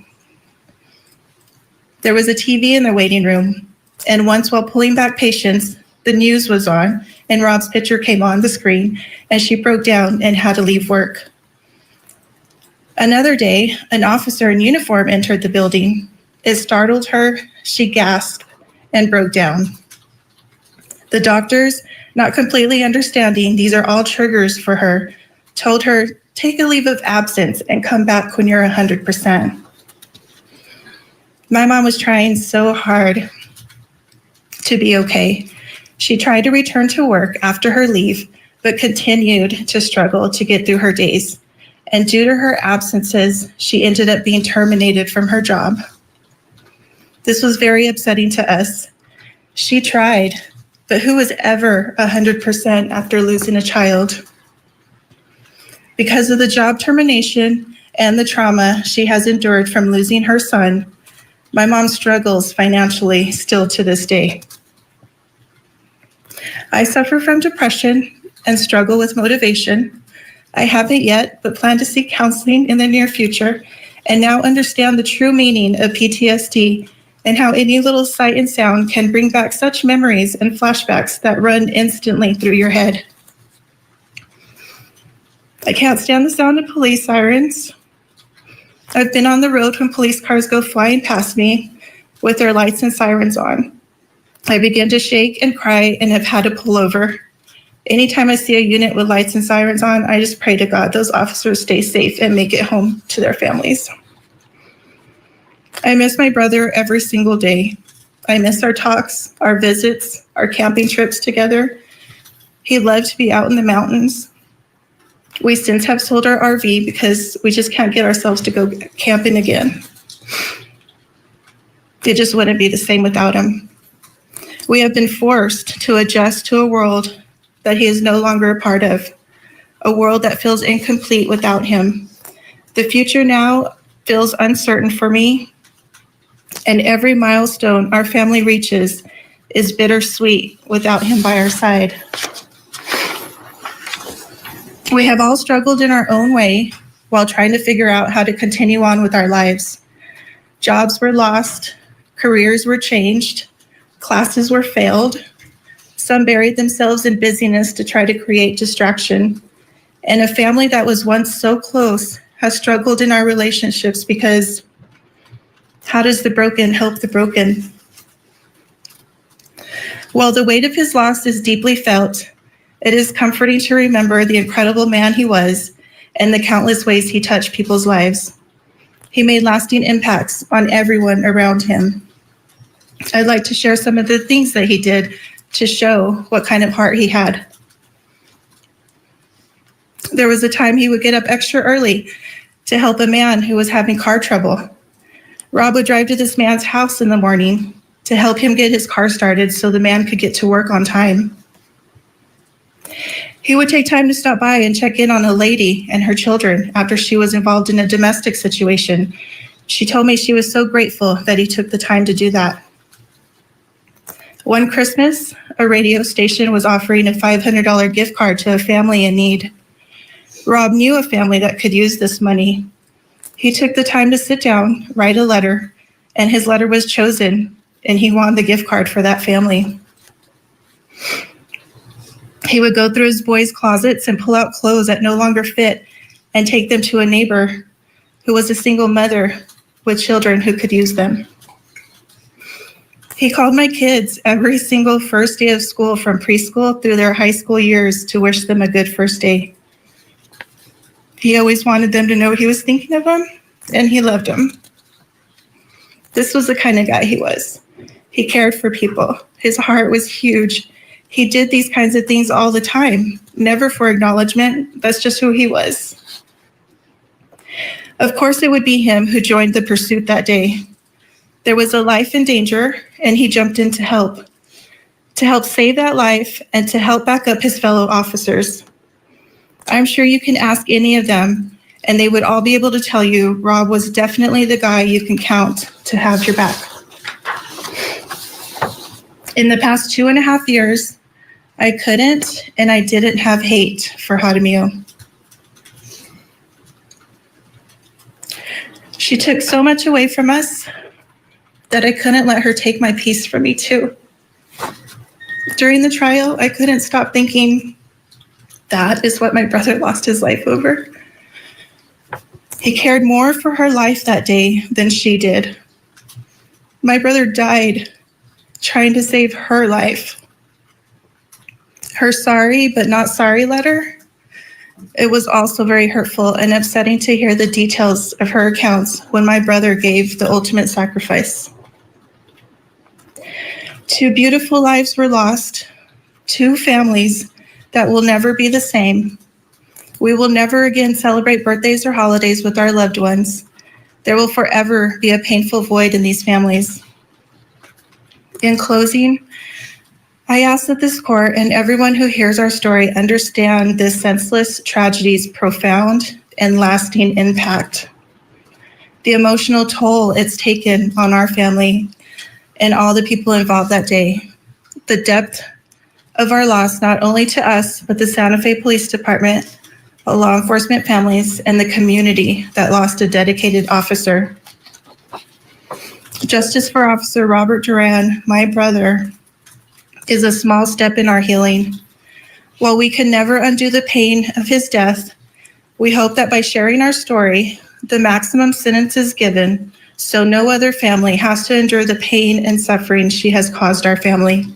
There was a TV in the waiting room, and once while pulling back patients, the news was on and Rob's picture came on the screen and she broke down and had to leave work. Another day, an officer in uniform entered the building. It startled her, she gasped and broke down. The doctors, not completely understanding these are all triggers for her, told her, take a leave of absence and come back when you're 100%. My mom was trying so hard to be okay. She tried to return to work after her leave, but continued to struggle to get through her days. And due to her absences, she ended up being terminated from her job. This was very upsetting to us. She tried, but who is ever 100% after losing a child? Because of the job termination and the trauma she has endured from losing her son, my mom struggles financially still to this day. I suffer from depression and struggle with motivation. I haven't yet, but plan to seek counseling in the near future and now understand the true meaning of PTSD and how any little sight and sound can bring back such memories and flashbacks that run instantly through your head. I can't stand the sound of police sirens. I've been on the road when police cars go flying past me with their lights and sirens on. I begin to shake and cry and have had to pull over. Anytime I see a unit with lights and sirens on, I just pray to God those officers stay safe and make it home to their families. I miss my brother every single day. I miss our talks, our visits, our camping trips together. He loved to be out in the mountains. We since have sold our RV because we just can't get ourselves to go camping again. It just wouldn't be the same without him. We have been forced to adjust to a world that he is no longer a part of, a world that feels incomplete without him. The future now feels uncertain for me, and every milestone our family reaches is bittersweet without him by our side. We have all struggled in our own way while trying to figure out how to continue on with our lives. Jobs were lost, careers were changed, classes were failed. Some buried themselves in busyness to try to create distraction. And a family that was once so close has struggled in our relationships because how does the broken help the broken? While the weight of his loss is deeply felt, it is comforting to remember the incredible man he was and the countless ways he touched people's lives. He made lasting impacts on everyone around him. I'd like to share some of the things that he did to show what kind of heart he had. There was a time he would get up extra early to help a man who was having car trouble. Rob would drive to this man's house in the morning to help him get his car started so the man could get to work on time. He would take time to stop by and check in on a lady and her children after she was involved in a domestic situation. She told me she was so grateful that he took the time to do that. One Christmas, a radio station was offering a $500 gift card to a family in need. Rob knew a family that could use this money. He took the time to sit down, write a letter, and his letter was chosen, and he won the gift card for that family. He would go through his boys' closets and pull out clothes that no longer fit and take them to a neighbor who was a single mother with children who could use them. He called my kids every single first day of school from preschool through their high school years to wish them a good first day. He always wanted them to know he was thinking of them and he loved them. This was the kind of guy he was. He cared for people. His heart was huge. He did these kinds of things all the time, never for acknowledgement. That's just who he was. Of course, it would be him who joined the pursuit that day. There was a life in danger, and he jumped in to help save that life and to help back up his fellow officers. I'm sure you can ask any of them, and they would all be able to tell you Rob was definitely the guy you can count to have your back. In the past 2.5 years, I couldn't and I didn't have hate for Jaramillo. She took so much away from us that I couldn't let her take my peace from me too. During the trial, I couldn't stop thinking, that is what my brother lost his life over. He cared more for her life that day than she did. My brother died trying to save her life. Her sorry but not sorry letter, it was also very hurtful and upsetting to hear the details of her accounts when my brother gave the ultimate sacrifice. 2 beautiful lives were lost, 2 families that will never be the same. We will never again celebrate birthdays or holidays with our loved ones. There will forever be a painful void in these families. In closing, I ask that this court and everyone who hears our story understand this senseless tragedy's profound and lasting impact. The emotional toll it's taken on our family and all the people involved that day. The depth of our loss, not only to us, but the Santa Fe Police Department, law enforcement families, and the community that lost a dedicated officer. Justice for Officer Robert Duran, my brother, is a small step in our healing. While we can never undo the pain of his death, we hope that by sharing our story, the maximum sentence is given so no other family has to endure the pain and suffering she has caused our family.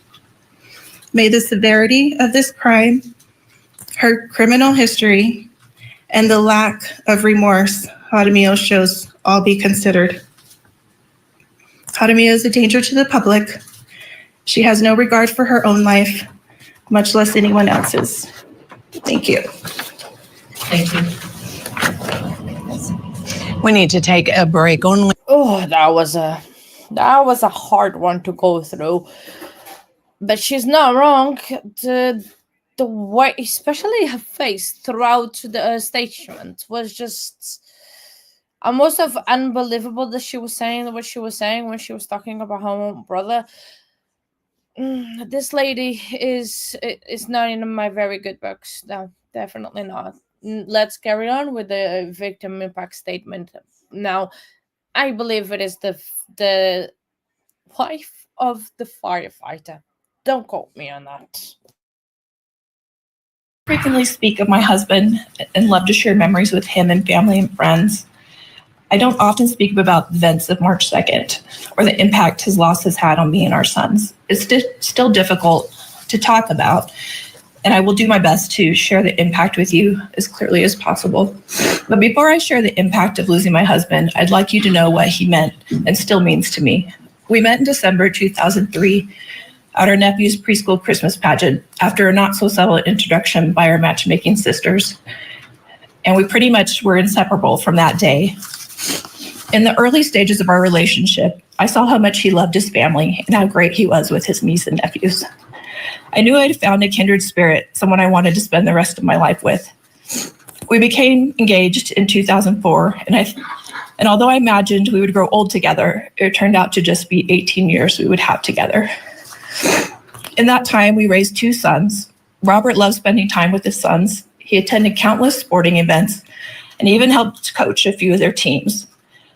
May the severity of this crime, her criminal history, and the lack of remorse Jaramillo shows all be considered. Jaramillo is a danger to the public. She has no regard for her own life, much less anyone else's. Thank you. Thank you. We need to take a break only. Oh, that was a hard one to go through. But she's not wrong. The way, especially her face throughout the statement, was just almost of unbelievable that she was saying what she was saying when she was talking about her own brother. This lady is not in my very good books. No, definitely not. Let's carry on with the victim impact statement. Now, I believe it is the wife of the firefighter. Don't quote me on that. Frequently speak of my husband and love to share memories with him and family and friends. I don't often speak about the events of March 2nd or the impact his loss has had on me and our sons. It's still difficult to talk about, and I will do my best to share the impact with you as clearly as possible. But before I share the impact of losing my husband, I'd like you to know what he meant and still means to me. We met in December 2003 at our nephew's preschool Christmas pageant after a not-so-subtle introduction by our matchmaking sisters. And we pretty much were inseparable from that day. In the early stages of our relationship, I saw how much he loved his family and how great he was with his niece and nephews. I knew I'd found a kindred spirit, someone I wanted to spend the rest of my life with. We became engaged in 2004, and although I imagined we would grow old together, it turned out to just be 18 years we would have together. In that time, we raised 2 sons. Robert loved spending time with his sons. He attended countless sporting events and even helped coach a few of their teams,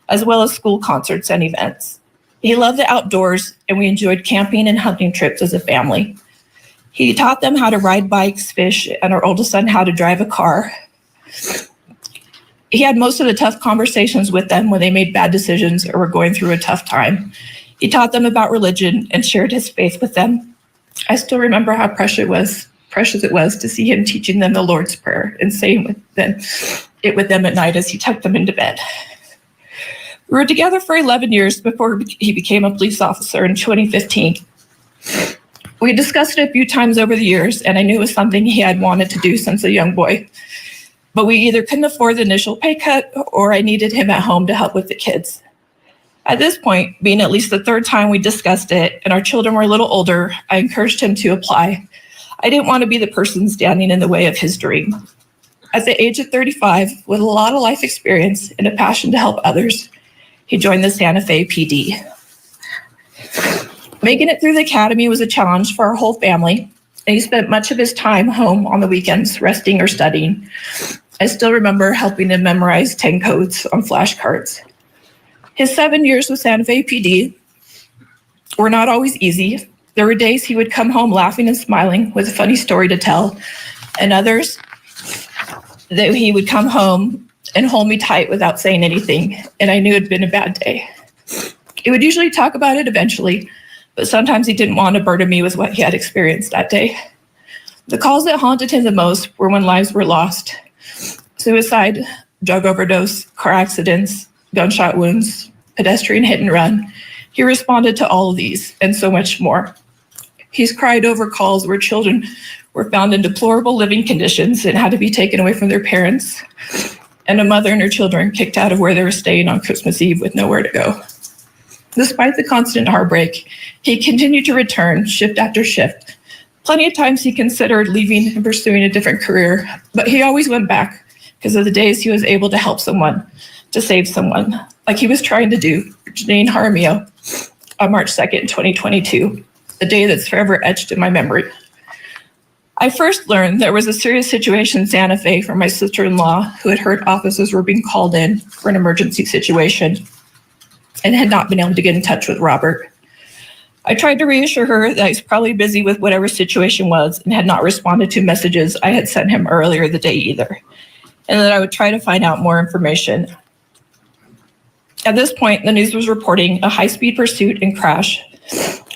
as well as school concerts and events. He loved the outdoors, and we enjoyed camping and hunting trips as a family. He taught them how to ride bikes, fish, and our oldest son how to drive a car. He had most of the tough conversations with them when they made bad decisions or were going through a tough time. He taught them about religion and shared his faith with them. I still remember how precious it was to see him teaching them the Lord's Prayer and saying it with them at night as he tucked them into bed. We were together for 11 years before he became a police officer in 2015. We discussed it a few times over the years, and I knew it was something he had wanted to do since a young boy. But we either couldn't afford the initial pay cut or I needed him at home to help with the kids. At this point, being at least the 3rd time we discussed it and our children were a little older, I encouraged him to apply. I didn't want to be the person standing in the way of his dream. At the age of 35, with a lot of life experience and a passion to help others, he joined the Santa Fe PD. Making it through the academy was a challenge for our whole family, and he spent much of his time home on the weekends, resting or studying. I still remember helping him memorize 10 codes on flashcards. His 7 years with Santa Fe PD were not always easy. There were days he would come home laughing and smiling with a funny story to tell, and others that he would come home and hold me tight without saying anything, and I knew it had been a bad day. He would usually talk about it eventually, but sometimes he didn't want to burden me with what he had experienced that day. The calls that haunted him the most were when lives were lost. Suicide, drug overdose, car accidents, gunshot wounds, pedestrian hit and run. He responded to all of these and so much more. He's cried over calls where children were found in deplorable living conditions and had to be taken away from their parents, and a mother and her children kicked out of where they were staying on Christmas Eve with nowhere to go. Despite the constant heartbreak, he continued to return shift after shift Plenty of times he considered leaving and pursuing a different career, but he always went back because of the days he was able to help someone, to save someone, like he was trying to do for Jeannine Jaramillo on March 2nd, 2022, a day that's forever etched in my memory. I first learned there was a serious situation in Santa Fe from my sister-in-law who had heard officers were being called in for an emergency situation and had not been able to get in touch with Robert. I tried to reassure her that he's probably busy with whatever situation was and had not responded to messages I had sent him earlier the day either, and that I would try to find out more information. At this point, the news was reporting a high-speed pursuit and crash,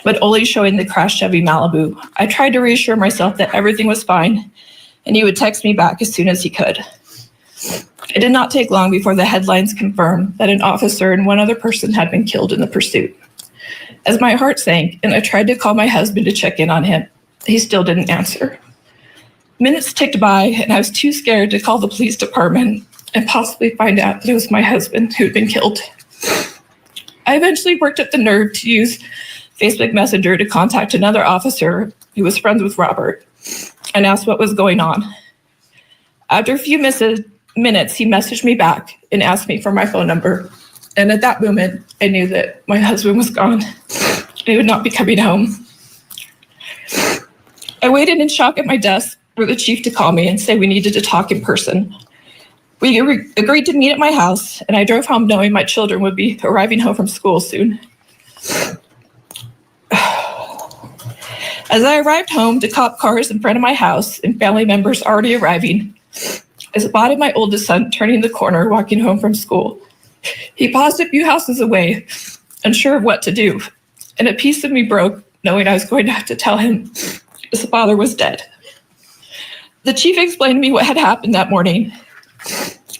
but only showing the crashed Chevy Malibu. I tried to reassure myself that everything was fine, and he would text me back as soon as he could. It did not take long before the headlines confirmed that an officer and one other person had been killed in the pursuit. As my heart sank and I tried to call my husband to check in on him, he still didn't answer. Minutes ticked by, and I was too scared to call the police department and possibly find out that it was my husband who had been killed. I eventually worked up the nerve to use Facebook Messenger to contact another officer who was friends with Robert and asked what was going on. After a few minutes, he messaged me back and asked me for my phone number. And at that moment, I knew that my husband was gone. He would not be coming home. I waited in shock at my desk for the chief to call me and say we needed to talk in person. We agreed to meet at my house, and I drove home knowing my children would be arriving home from school soon. As I arrived home to cop cars in front of my house and family members already arriving, I spotted my oldest son turning the corner, walking home from school. He paused a few houses away, unsure of what to do, and a piece of me broke, knowing I was going to have to tell him his father was dead. The chief explained to me what had happened that morning,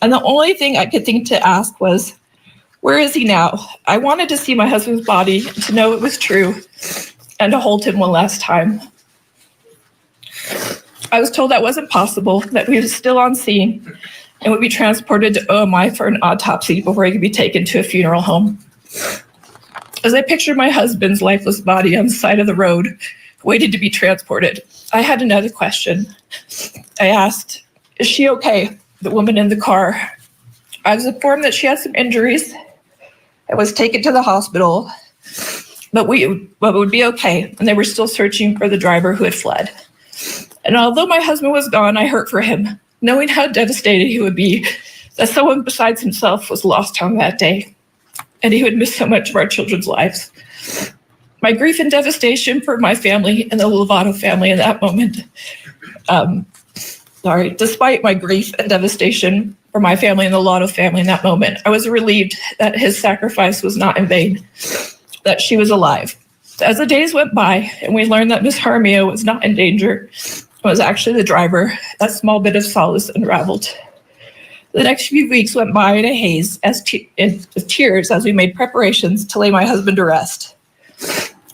and the only thing I could think to ask was, where is he now? I wanted to see my husband's body, to know it was true, and to hold him one last time. I was told that wasn't possible, that he was still on scene and would be transported to OMI for an autopsy before he could be taken to a funeral home. As I pictured my husband's lifeless body on the side of the road, waiting to be transported, I had another question. I asked, is she okay? The woman in the car. I was informed that she had some injuries and was taken to the hospital, but would be okay, and they were still searching for the driver who had fled. And although my husband was gone, I hurt for him, knowing how devastated he would be that someone besides himself was lost on that day, and he would miss so much of our children's lives. My grief and devastation for my family and the Lovato family in that moment, despite my grief and devastation for my family and the Lovato family in that moment, I was relieved that his sacrifice was not in vain, that she was alive. As the days went by and we learned that Ms. Jaramillo was not in danger, was actually the driver, that small bit of solace unraveled. The next few weeks went by in a haze with tears as we made preparations to lay my husband to rest.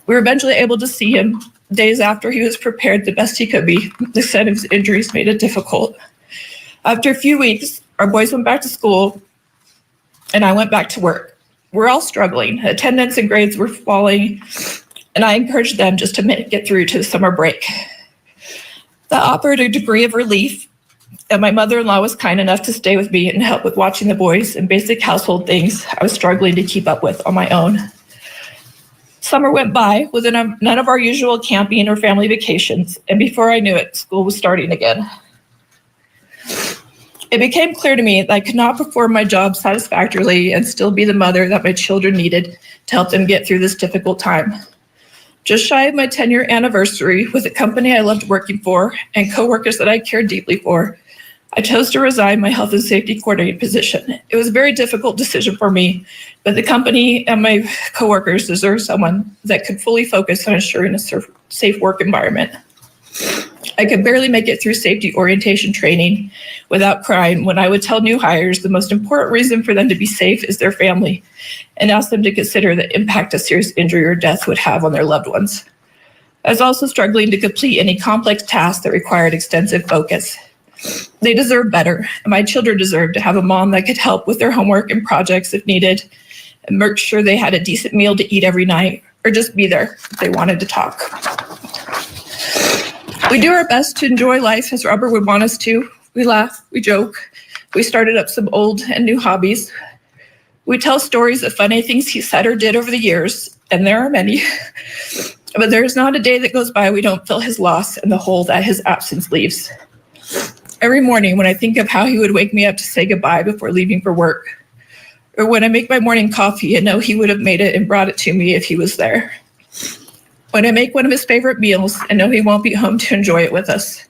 We were eventually able to see him days after he was prepared the best he could be. The extent of his injuries made it difficult. After a few weeks, our boys went back to school and I went back to work. We're all struggling. Attendance and grades were falling, and I encouraged them just to get through to the summer break. That offered a degree of relief, and my mother-in-law was kind enough to stay with me and help with watching the boys and basic household things I was struggling to keep up with on my own. Summer went by with none of our usual camping or family vacations, and before I knew it, school was starting again. It became clear to me that I could not perform my job satisfactorily and still be the mother that my children needed to help them get through this difficult time. Just shy of my 10-year anniversary with a company I loved working for and coworkers that I cared deeply for, I chose to resign my health and safety coordinator position. It was a very difficult decision for me, but the company and my coworkers deserve someone that could fully focus on ensuring a safe work environment. I could barely make it through safety orientation training without crying when I would tell new hires the most important reason for them to be safe is their family, and ask them to consider the impact a serious injury or death would have on their loved ones. I was also struggling to complete any complex tasks that required extensive focus. They deserve better, and my children deserve to have a mom that could help with their homework and projects if needed, and make sure they had a decent meal to eat every night, or just be there if they wanted to talk. We do our best to enjoy life as Robert would want us to. We laugh, we joke, we started up some old and new hobbies. We tell stories of funny things he said or did over the years, and there are many. But there is not a day that goes by we don't feel his loss and the hole that his absence leaves. Every morning when I think of how he would wake me up to say goodbye before leaving for work, or when I make my morning coffee and know he would have made it and brought it to me if he was there. When I make one of his favorite meals and know he won't be home to enjoy it with us.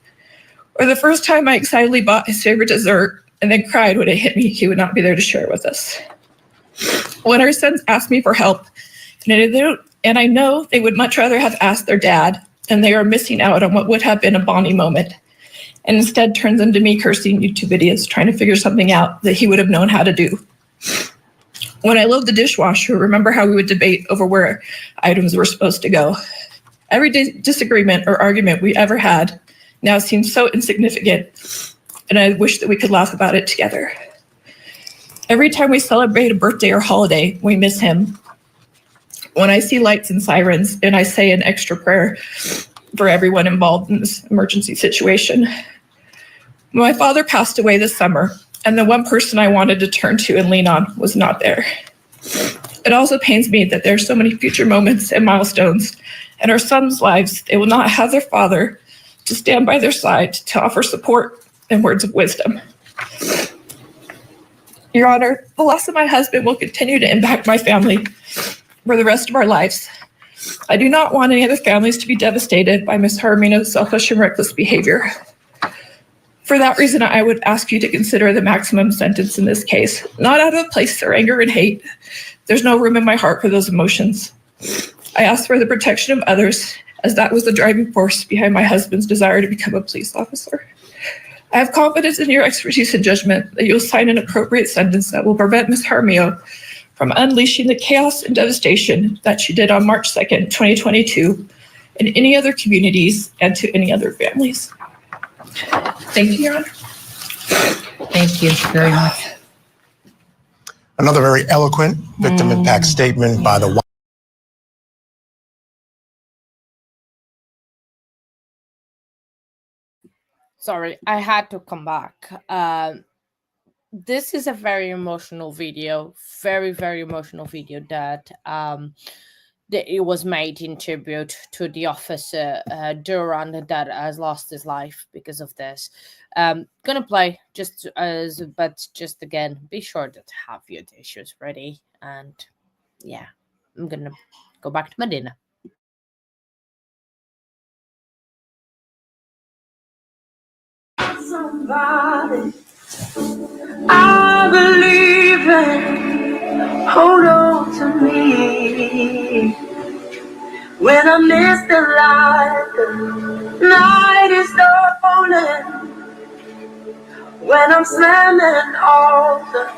Or the first time I excitedly bought his favorite dessert and then cried when it hit me he would not be there to share it with us. When our sons ask me for help, and I know they would much rather have asked their dad, and they are missing out on what would have been a bonding moment, and instead turns into me cursing YouTube videos trying to figure something out that he would have known how to do. When I load the dishwasher, remember how we would debate over where items were supposed to go. Every disagreement or argument we ever had now seems so insignificant, and I wish that we could laugh about it together. Every time we celebrate a birthday or holiday, we miss him. When I see lights and sirens, and I say an extra prayer for everyone involved in this emergency situation. My father passed away this summer, and the one person I wanted to turn to and lean on was not there. It also pains me that there are so many future moments and milestones in our sons' lives they will not have their father to stand by their side to offer support and words of wisdom. Your Honor, the loss of my husband will continue to impact my family for the rest of our lives. I do not want any other families to be devastated by Ms. Jaramillo's selfish and reckless behavior. For that reason, I would ask you to consider the maximum sentence in this case, not out of place or anger and hate. There's no room in my heart for those emotions. I ask for the protection of others, as that was the driving force behind my husband's desire to become a police officer. I have confidence in your expertise and judgment that you'll sign an appropriate sentence that will prevent Ms. Jaramillo from unleashing the chaos and devastation that she did on March 2nd, 2022, in any other communities and to any other families. Thank you, Your Honor. Thank you very much. Another very eloquent victim impact statement by the Sorry, I had to come back. This is a very emotional video, very, very emotional video that it was made in tribute to the officer Duran that has lost his life because of this. Gonna play but just again, be sure to have your tissues ready. And yeah, I'm gonna go back to my dinner. Somebody I believe in, hold on to me. When I miss the light, the night is stolen. When I'm slamming all the...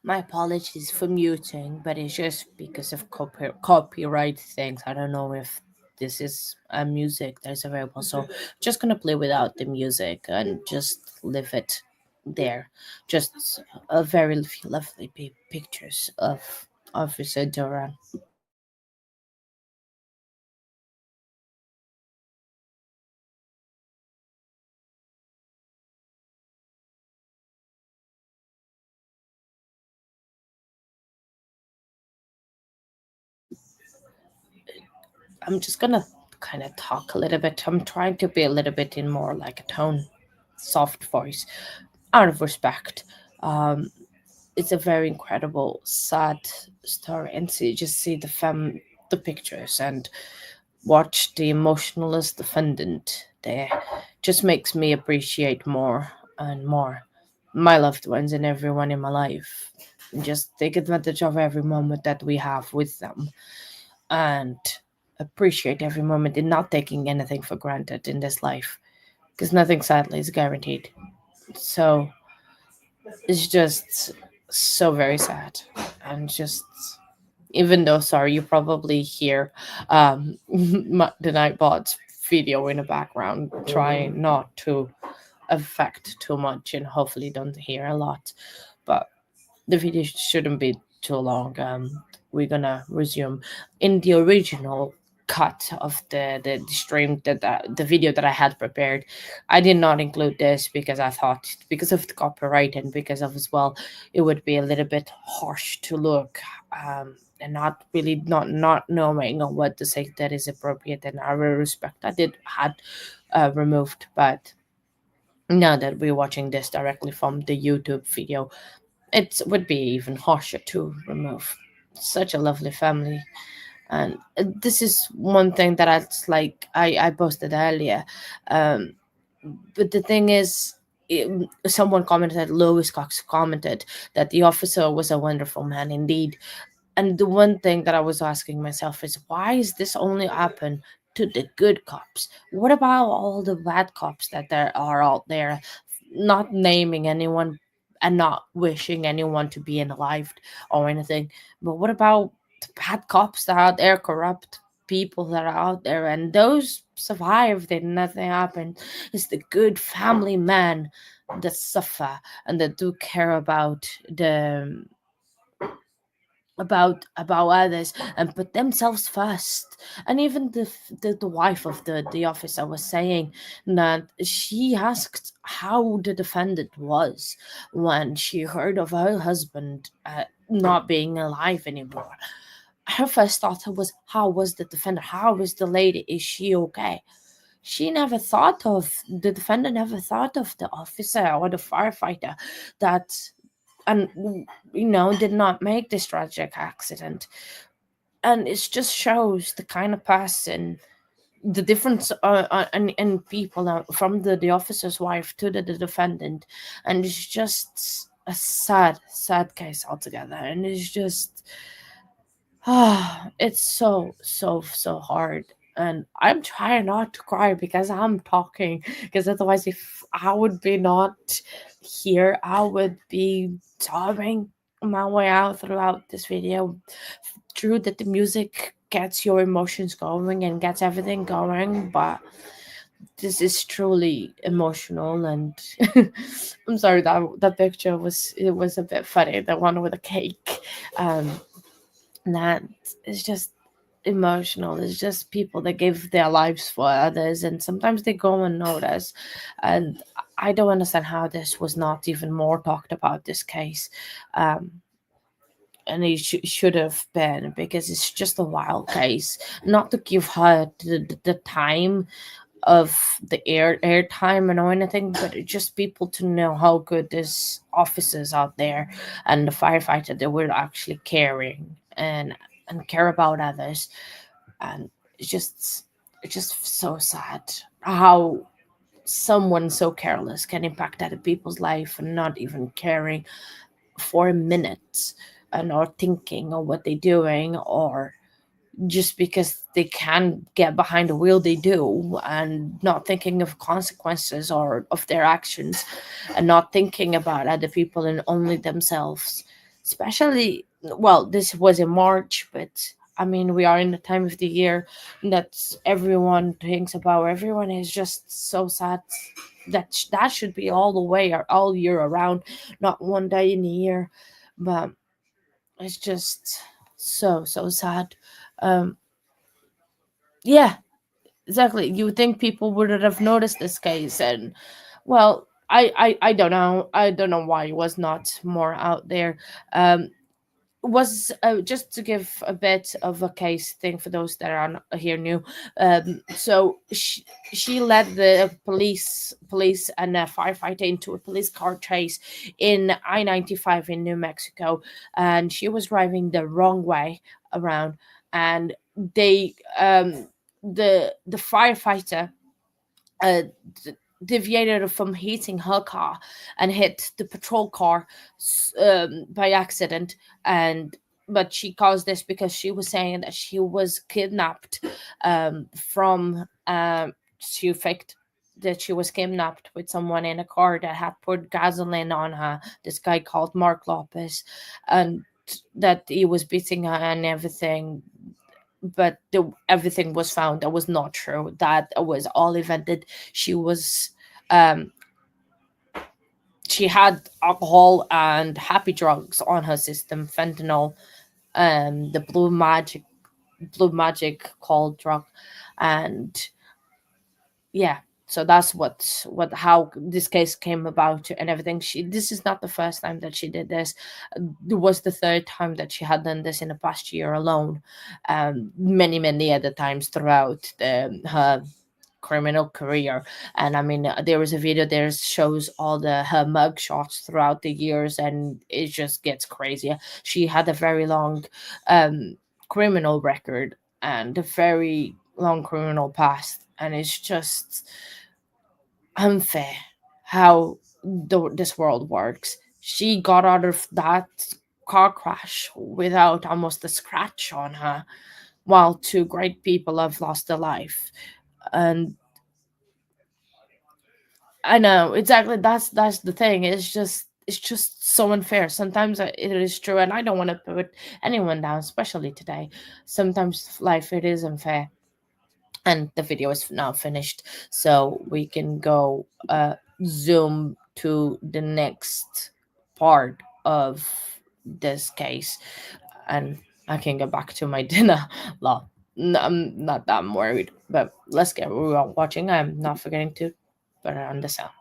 My apologies for muting, but it's just because of copyright things. I don't know if this is music that is available, so just gonna play without the music and just leave it there. Just a very lovely pictures of Officer Duran. I'm just gonna kind of talk a little bit. I'm trying to be a little bit in more like a tone, soft voice, out of respect. It's a very incredible, sad story, and just see the pictures and watch the emotionalist defendant there just makes me appreciate more and more my loved ones and everyone in my life. And just take advantage of every moment that we have with them and appreciate every moment and not taking anything for granted in this life, because nothing sadly is guaranteed. So it's just so very sad. And just, even though, sorry, you probably hear the Nightbot's video in the background, trying not to affect too much and hopefully don't hear a lot, but the video shouldn't be too long. We're gonna resume in the original cut of the stream the video that I had prepared. I did not include this because I thought, because of the copyright and because of as well, it would be a little bit harsh to look, and not really not knowing what to say that is appropriate, and I will respect. I did had removed, but now that we're watching this directly from the YouTube video, it would be even harsher to remove. Such a lovely family. And this is one thing that I posted earlier, but the thing is, someone commented, Lois Cox commented, that the officer was a wonderful man indeed. And the one thing that I was asking myself is, why is this only happen to the good cops? What about all the bad cops that there are out there, not naming anyone and not wishing anyone to be unalived or anything? But what about the bad cops that are out there, corrupt people that are out there, and those survived and nothing happened? It's the good family men that suffer and that do care about others and put themselves first. And even the wife of the officer was saying that she asked how the defendant was when she heard of her husband not being alive anymore. Her first thought was, how was the defendant, how is the lady, is she okay? The defendant never thought of the officer or the firefighter that, and did not make this tragic accident. And it just shows the kind of person, the difference in people, from the officer's wife to the defendant. And it's just a sad case altogether. And it's just it's so hard. And I'm trying not to cry because I'm talking, because otherwise, if I would be not here, I would be sobbing my way out throughout this video. True that the music gets your emotions going and gets everything going, but this is truly emotional. And I'm sorry, that picture was a bit funny, the one with the cake. That is just emotional. It's just people that give their lives for others, and sometimes they go unnoticed. And I don't understand how this was not even more talked about, this case. And it should have been, because it's just a wild case. Not to give her the time of the air time and or anything, but just people to know how good these officers out there and the firefighter, they were actually caring and care about others. And it's just so sad how someone so careless can impact other people's life and not even caring for a minute, and or thinking of what they're doing, or just because they can get behind the wheel they do, and not thinking of consequences or of their actions, and not thinking about other people and only themselves. Especially, well, this was in March, but I mean, we are in the time of the year that everyone thinks about. Everyone is just so sad. That should be all the way, or all year around, not one day in a year. But it's just so sad. Yeah, exactly. You would think people would have noticed this case, and well, I don't know. I don't know why it was not more out there. Was just to give a bit of a case thing for those that are here new. So she led the police and a firefighter into a police car chase in I-95 in New Mexico, and she was driving the wrong way around, and they the firefighter deviated from hitting her car and hit the patrol car by accident. And but she caused this because she was saying that she was kidnapped from she faked that she was kidnapped with someone in a car that had put gasoline on her, this guy called Mark Lopez, and that he was beating her and everything. But everything was found that was not true. That was all invented. She was she had alcohol and happy drugs on her system, fentanyl, the blue magic blue magic called drug. And yeah, so that's how this case came about and everything. This is not the first time that she did this. It was the third time that she had done this in the past year alone. Many other times throughout her criminal career. And I mean, there was a video there shows all her mug shots throughout the years, and it just gets crazier. She had a very long criminal record and a very long criminal past, and it's just unfair how this world works. She got out of that car crash without almost a scratch on her, while two great people have lost their life. And I know exactly, that's the thing. It's just so unfair. Sometimes it is true, and I don't want to put anyone down, especially today. Sometimes life, it is unfair. And the video is now finished, so we can go zoom to the next part of this case, and I can get back to my dinner. Well, I'm not that worried, but let's get watching. I'm not forgetting to put it on the sound.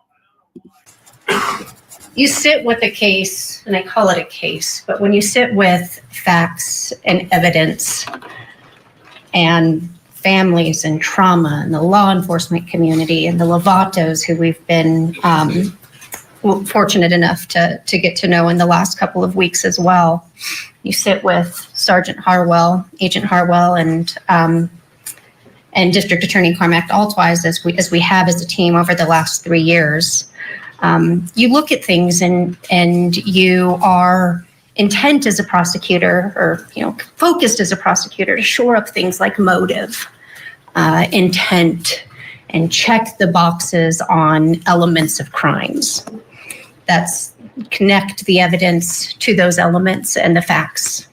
You sit with a case, and I call it a case, but when you sit with facts and evidence and families and trauma and the law enforcement community and the Lovatos who we've been fortunate enough to get to know in the last couple of weeks as well. You sit with Sergeant Harwell, Agent Harwell, and District Attorney Carmack Altwise as we have as a team over the last 3 years. You look at things and you are intent as a prosecutor, or focused as a prosecutor, to shore up things like motive, intent, and check the boxes on elements of crimes. That's connect the evidence to those elements and the facts.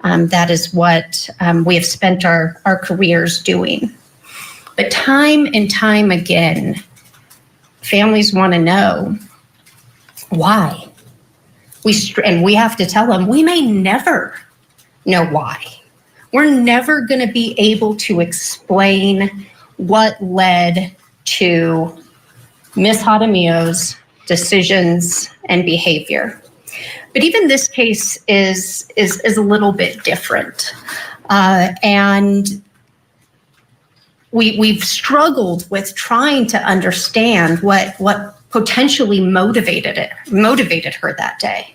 That is what we have spent our careers doing. But time and time again, families want to know why. And we have to tell them we may never know why. We're never going to be able to explain what led to Ms. Jaramillo's decisions and behavior. But even this case is a little bit different. And we've struggled with trying to understand what potentially motivated her that day.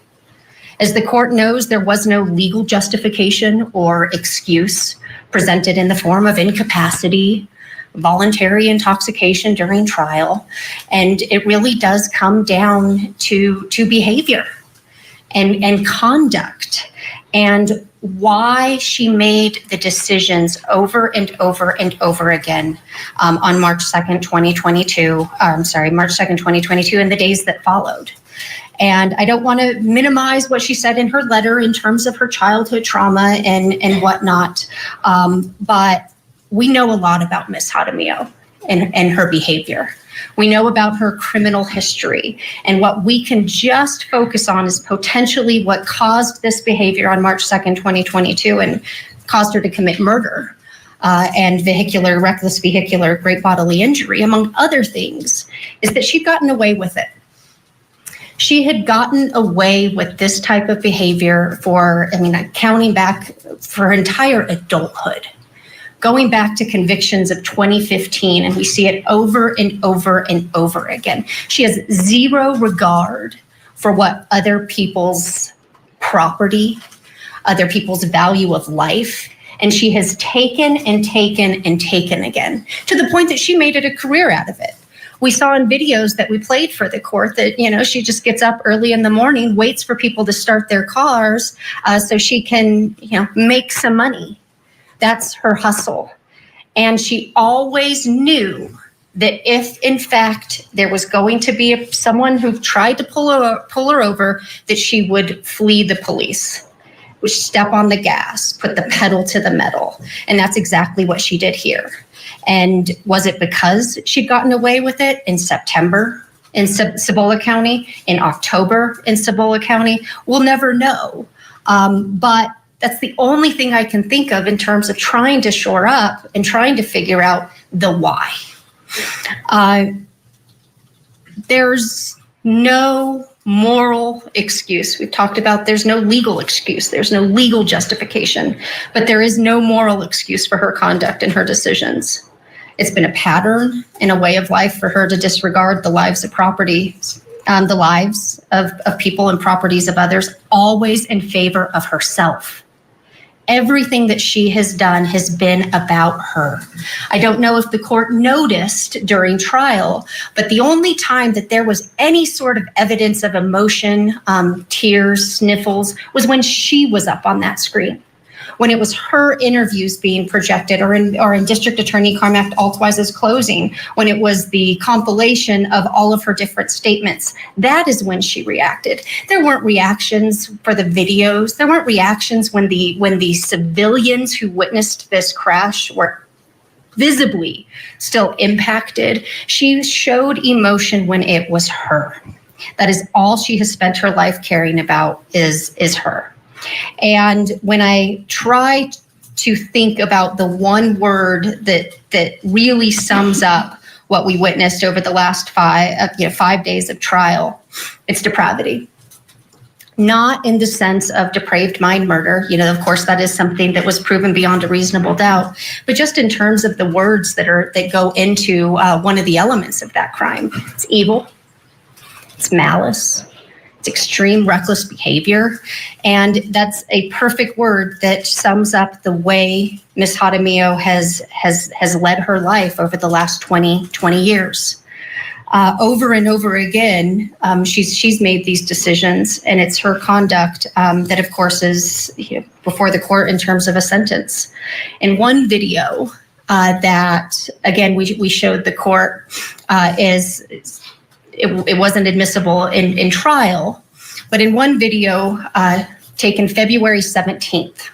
As the court knows, there was no legal justification or excuse presented in the form of incapacity, voluntary intoxication during trial, and it really does come down to behavior and conduct, and why she made the decisions over and over and over again on March 2nd, 2022, March 2nd, 2022, and the days that followed. And I don't want to minimize what she said in her letter in terms of her childhood trauma and whatnot, but we know a lot about Ms. Jaramillo and her behavior. We know about her criminal history, and what we can just focus on is potentially what caused this behavior on March 2nd, 2022, and caused her to commit murder and reckless vehicular great bodily injury, among other things, is that she'd gotten away with it. She had gotten away with this type of behavior counting back for her entire adulthood, going back to convictions of 2015, and we see it over and over and over again. She has zero regard for what other people's property, other people's value of life, and she has taken and taken and taken again, to the point that she made it a career out of it. We saw in videos that we played for the court that, she just gets up early in the morning, waits for people to start their cars so she can, make some money. That's her hustle. And she always knew that if, in fact, there was going to be someone who tried to pull her over, that she would flee the police, would step on the gas, put the pedal to the metal. And that's exactly what she did here. And was it because she'd gotten away with it in September in Cibola County, in October in Cibola County? We'll never know. But That's the only thing I can think of in terms of trying to shore up and trying to figure out the why. There's no moral excuse. We've talked about there's no legal excuse. There's no legal justification, but there is no moral excuse for her conduct and her decisions. It's been a pattern and a way of life for her to disregard the lives of properties, the lives of people and properties of others, always in favor of herself. Everything that she has done has been about her. I don't know if the court noticed during trial, but the only time that there was any sort of evidence of emotion, tears, sniffles, was when she was up on that screen. When it was her interviews being projected, or in District Attorney Carmack Altwise's closing, when it was the compilation of all of her different statements, that is when she reacted. There weren't reactions for the videos. There weren't reactions when the civilians who witnessed this crash were visibly still impacted. She showed emotion when it was her. That is all she has spent her life caring about is her. And when I try to think about the one word that really sums up what we witnessed over the last 5 days of trial, it's depravity. Not in the sense of depraved mind murder. Of course, that is something that was proven beyond a reasonable doubt, but just in terms of the words that go into one of the elements of that crime. It's evil, it's malice, it's extreme reckless behavior. And that's a perfect word that sums up the way Ms. Jaramillo has led her life over the last 20 years. Over and over again, she's made these decisions, and it's her conduct that, of course, is before the court in terms of a sentence. In one video that, again, we showed the court it wasn't admissible in trial, but in one video taken February 17th,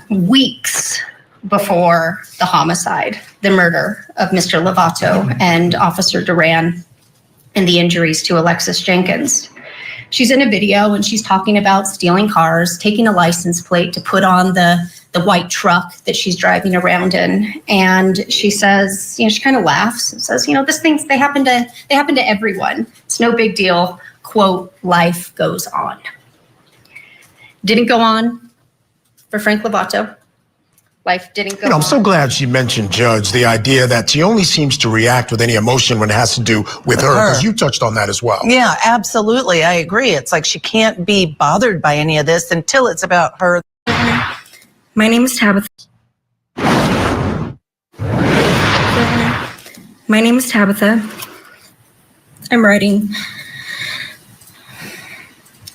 weeks before the homicide, the murder of Mr. Lovato and Officer Duran, and the injuries to Alexis Jenkins. She's in a video and she's talking about stealing cars, taking a license plate to put on the white truck that she's driving around in. And she says, she kind of laughs and says, they happen to everyone. It's no big deal. Quote, life goes on. Didn't go on for Frank Lovato. Life didn't go on. I'm so glad she mentioned, Judge, the idea that she only seems to react with any emotion when it has to do with her, because you touched on that as well. Yeah, absolutely. I agree. It's like she can't be bothered by any of this until it's about her. My name is Tabitha. My name is Tabitha. I'm writing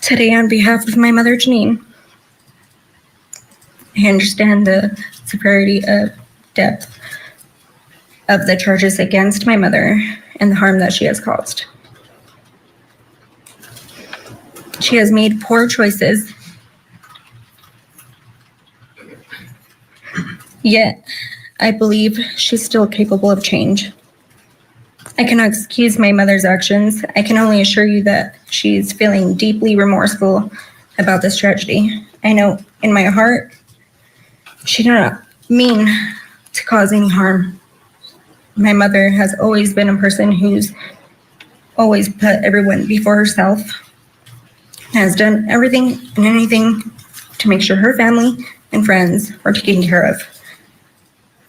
today on behalf of my mother, Jeannine. I understand the severity of depth of the charges against my mother and the harm that she has caused. She has made poor choices, yet I believe she's still capable of change. I cannot excuse my mother's actions. I can only assure you that she's feeling deeply remorseful about this tragedy. I know in my heart, she did not mean to cause any harm. My mother has always been a person who's always put everyone before herself, has done everything and anything to make sure her family and friends are taken care of.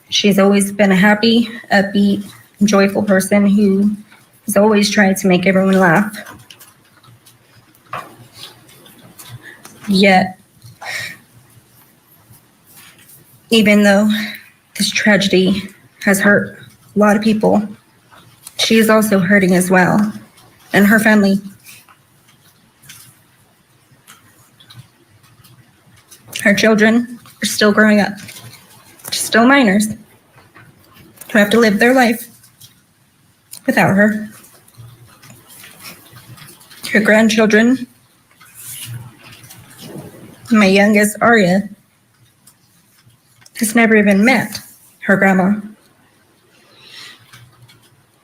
She's always been a happy, upbeat, joyful person who has always tried to make everyone laugh. Yet, even though this tragedy has hurt a lot of people, she is also hurting as well, and her family. Her children are still growing up, still minors, who have to live their life without her. Her grandchildren, my youngest, Aria, has never even met her grandma.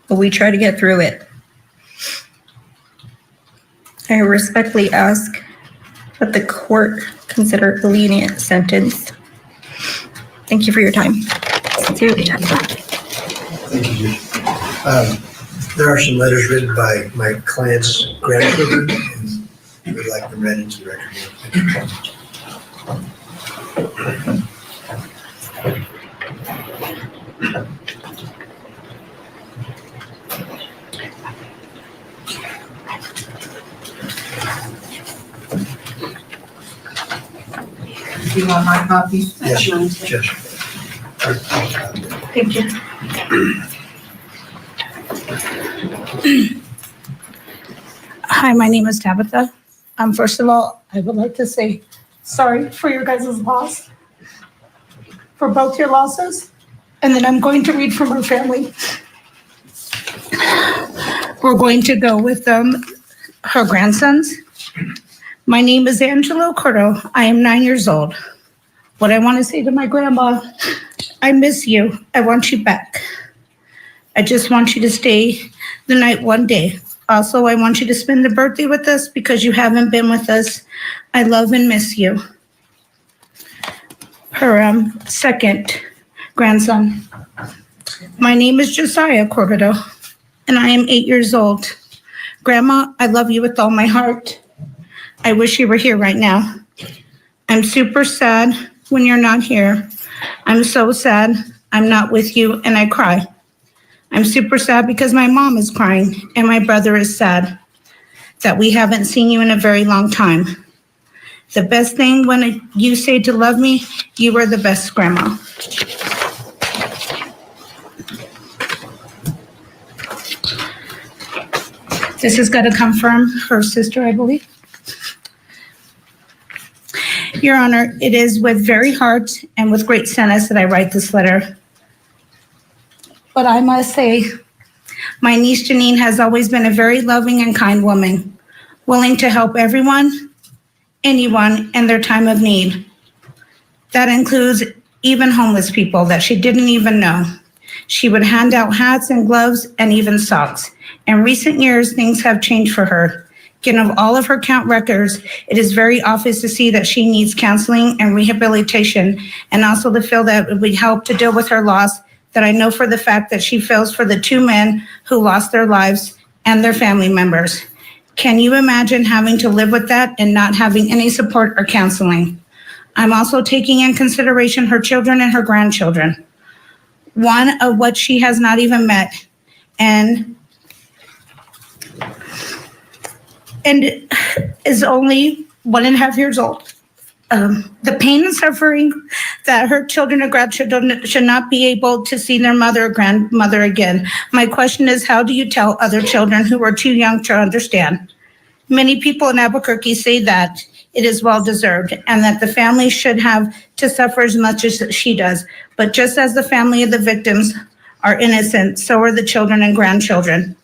But we try to get through it. I respectfully ask that the court consider a lenient sentence. Thank you for your time. Sincerely, Tabitha. Thank you, Judge. There are some letters written by my client's grandchildren, and we would like them read into the record. Do you want my copy? Yes, Judge. Thank you. Hi, my name is Tabitha. First of all, I would like to say sorry for your guys' loss, for both your losses. And then I'm going to read from her family. We're going to go with her grandsons. My name is Angelo Cordo. I am 9 years old. What I want to say to my grandma, I miss you. I want you back. I just want you to stay the night one day. Also, I want you to spend the birthday with us because you haven't been with us. I love and miss you. Her second grandson. My name is Josiah Cordo, and I am 8 years old. Grandma, I love you with all my heart. I wish you were here right now. I'm super sad when you're not here. I'm so sad I'm not with you, and I cry. I'm super sad because my mom is crying and my brother is sad that we haven't seen you in a very long time. The best thing when you say to love me, you are the best, Grandma. This has got to come from her sister, I believe. Your Honor, it is with very heart and with great sadness that I write this letter. But I must say, my niece Jeannine has always been a very loving and kind woman, willing to help everyone, anyone in their time of need. That includes even homeless people that she didn't even know. She would hand out hats and gloves and even socks. In recent years, things have changed for her. Given all of her count records, it is very obvious to see that she needs counseling and rehabilitation, and also to feel that it would help to deal with her loss, that I know for the fact that she feels for the two men who lost their lives and their family members. Can you imagine having to live with that and not having any support or counseling? I'm also taking in consideration her children and her grandchildren, one of what she has not even met, and is only 1.5 years old. The pain and suffering that her children or grandchildren should not be able to see their mother or grandmother again. My question is, how do you tell other children who are too young to understand? Many people in Albuquerque say that it is well-deserved and that the family should have to suffer as much as she does. But just as the family of the victims are innocent, so are the children and grandchildren.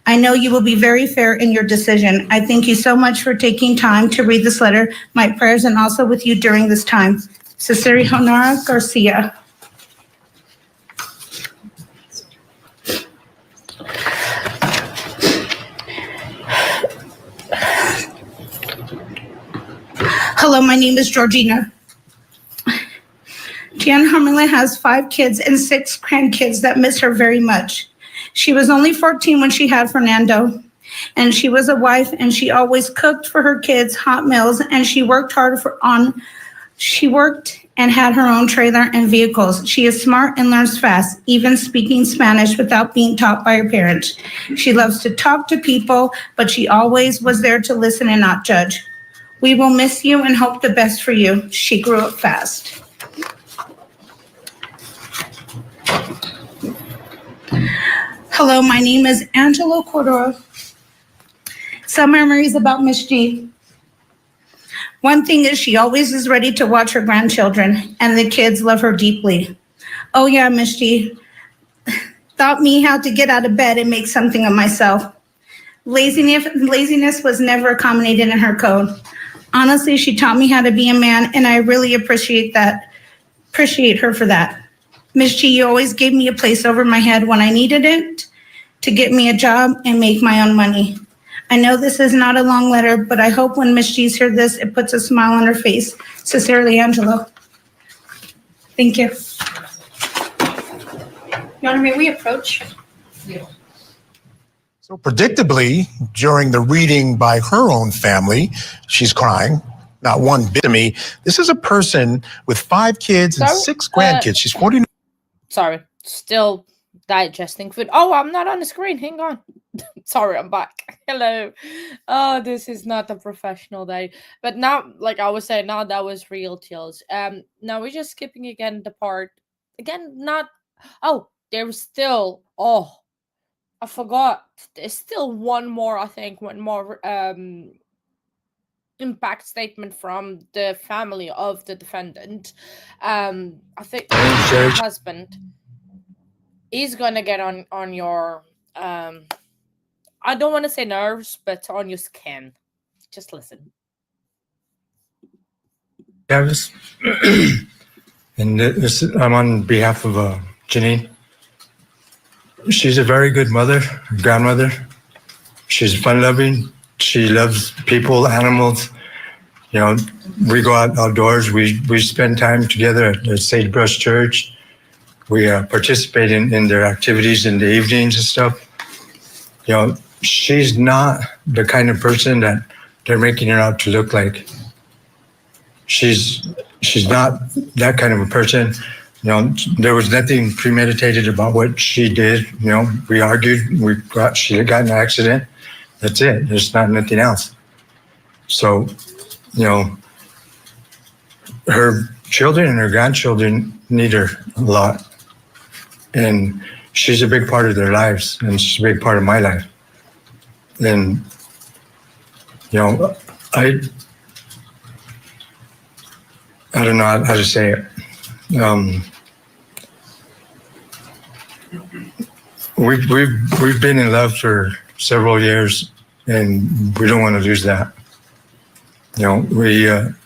I know you will be very fair in your decision. I thank you so much for taking time to read this letter. My prayers and also with you during this time. Cecilia Honora Garcia. Hello, my name is Georgina. Jeannine Jaramillo has 5 kids and 6 grandkids that miss her very much. She was only 14 when she had Fernando, and she was a wife, and she always cooked for her kids hot meals, and she worked hard she worked and had her own trailer and vehicles. She is smart and learns fast, even speaking Spanish without being taught by her parents. She loves to talk to people, but she always was there to listen and not judge. We will miss you and hope the best for you. She grew up fast. Hello, my name is Angelo Cordero. Some memories about Miss G. One thing is she always is ready to watch her grandchildren, and the kids love her deeply. Oh yeah, Miss G taught me how to get out of bed and make something of myself. Laziness was never accommodated in her code. Honestly, she taught me how to be a man, and I really appreciate her for that. Miss G, you always gave me a place over my head when I needed it to get me a job and make my own money. I know this is not a long letter, but I hope when Ms. G's heard this, it puts a smile on her face. Sincerely, Angelo. Thank you. Your Honor, may we approach? So predictably, during the reading by her own family, she's crying. Not one bit of me. This is a person with 5 kids and 6 grandkids. She's 49. Sorry, still digesting food. Oh, I'm not on the screen. Hang on. Sorry, I'm back. Hello. Oh, this is not a professional day. But now, like I was saying, now that was real chills. Now we're just skipping again the part. Again, not. Oh, there's still. Oh, I forgot. There's still one more. I think one more. Impact statement from the family of the defendant. I think the husband is gonna get on your I don't want to say nerves, but on your skin. Just listen. Travis, and I'm on behalf of Jeannine. She's a very good mother, grandmother. She's fun-loving. She loves people, animals. You know, we go outdoors. We spend time together at Sagebrush Church. We participate in their activities in the evenings and stuff. You know, she's not the kind of person that they're making her out to look like. She's not that kind of a person. You know, there was nothing premeditated about what she did. You know, we argued. She got in an accident. That's it. There's nothing else. So, you know, her children and her grandchildren need her a lot. And she's a big part of their lives, and she's a big part of my life. And, you know, I don't know how to say it. We've been in love for several years, and we don't want to lose that. You know,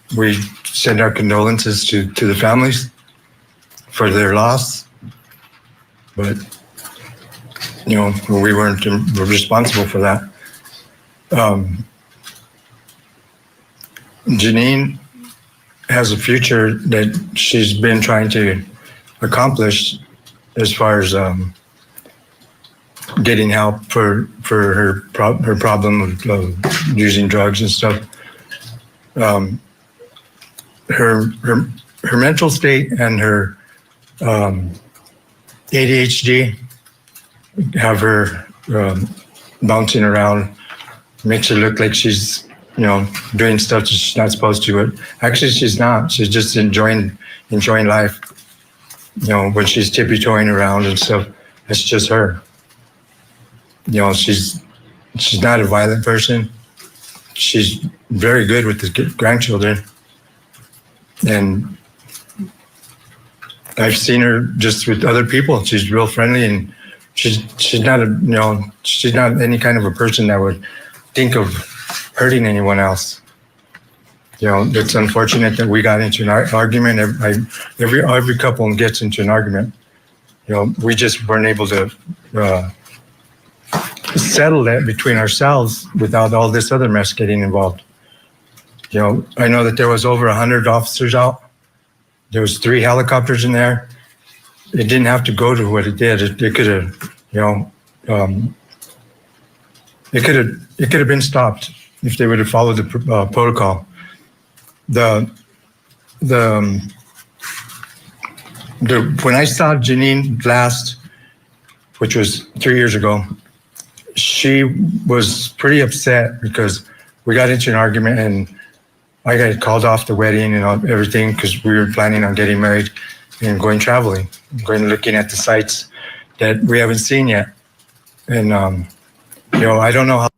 we send our condolences to the families for their loss, but you know, we weren't responsible for that. Jeannine has a future that she's been trying to accomplish as far as getting help for her problem of using drugs and stuff. Her mental state and her ADHD have her bouncing around, makes her look like she's, you know, doing stuff that she's not supposed to. But actually, she's not. She's just enjoying life. You know, when she's tippy-toeing around and stuff, it's just her. You know, she's not a violent person. She's very good with the grandchildren. And I've seen her just with other people. She's real friendly, and she's not she's not any kind of a person that would think of hurting anyone else. You know, it's unfortunate that we got into an argument. Every couple gets into an argument. You know, we just weren't able to settle that between ourselves without all this other mess getting involved. You know, I know that there was over 100 officers out. There was 3 helicopters in there. It didn't have to go to what it did. It could have, you know, it could have been stopped if they would have followed the protocol. When I saw Jeannine last, which was 3 years ago, she was pretty upset because we got into an argument and I got called off the wedding and everything because we were planning on getting married and going traveling, going looking at the sites that we haven't seen yet. And, you know, I don't know how.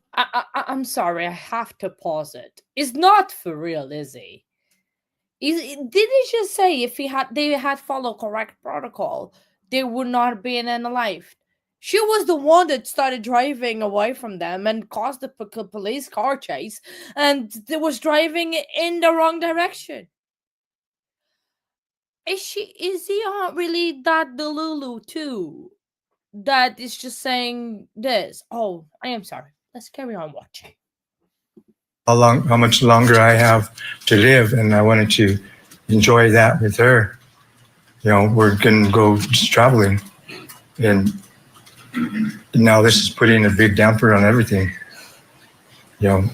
I'm sorry, I have to pause it. It's not for real, is he? Did he just say if they had followed correct protocol, they would not have been in a life? She was the one that started driving away from them and caused the police car chase, and they was driving in the wrong direction. Is he really that delulu too? That is just saying this. Oh, I am sorry. Let's carry on watching. How much longer I have to live, and I wanted to enjoy that with her. You know, we're gonna go traveling, and now this is putting a big damper on everything. You know,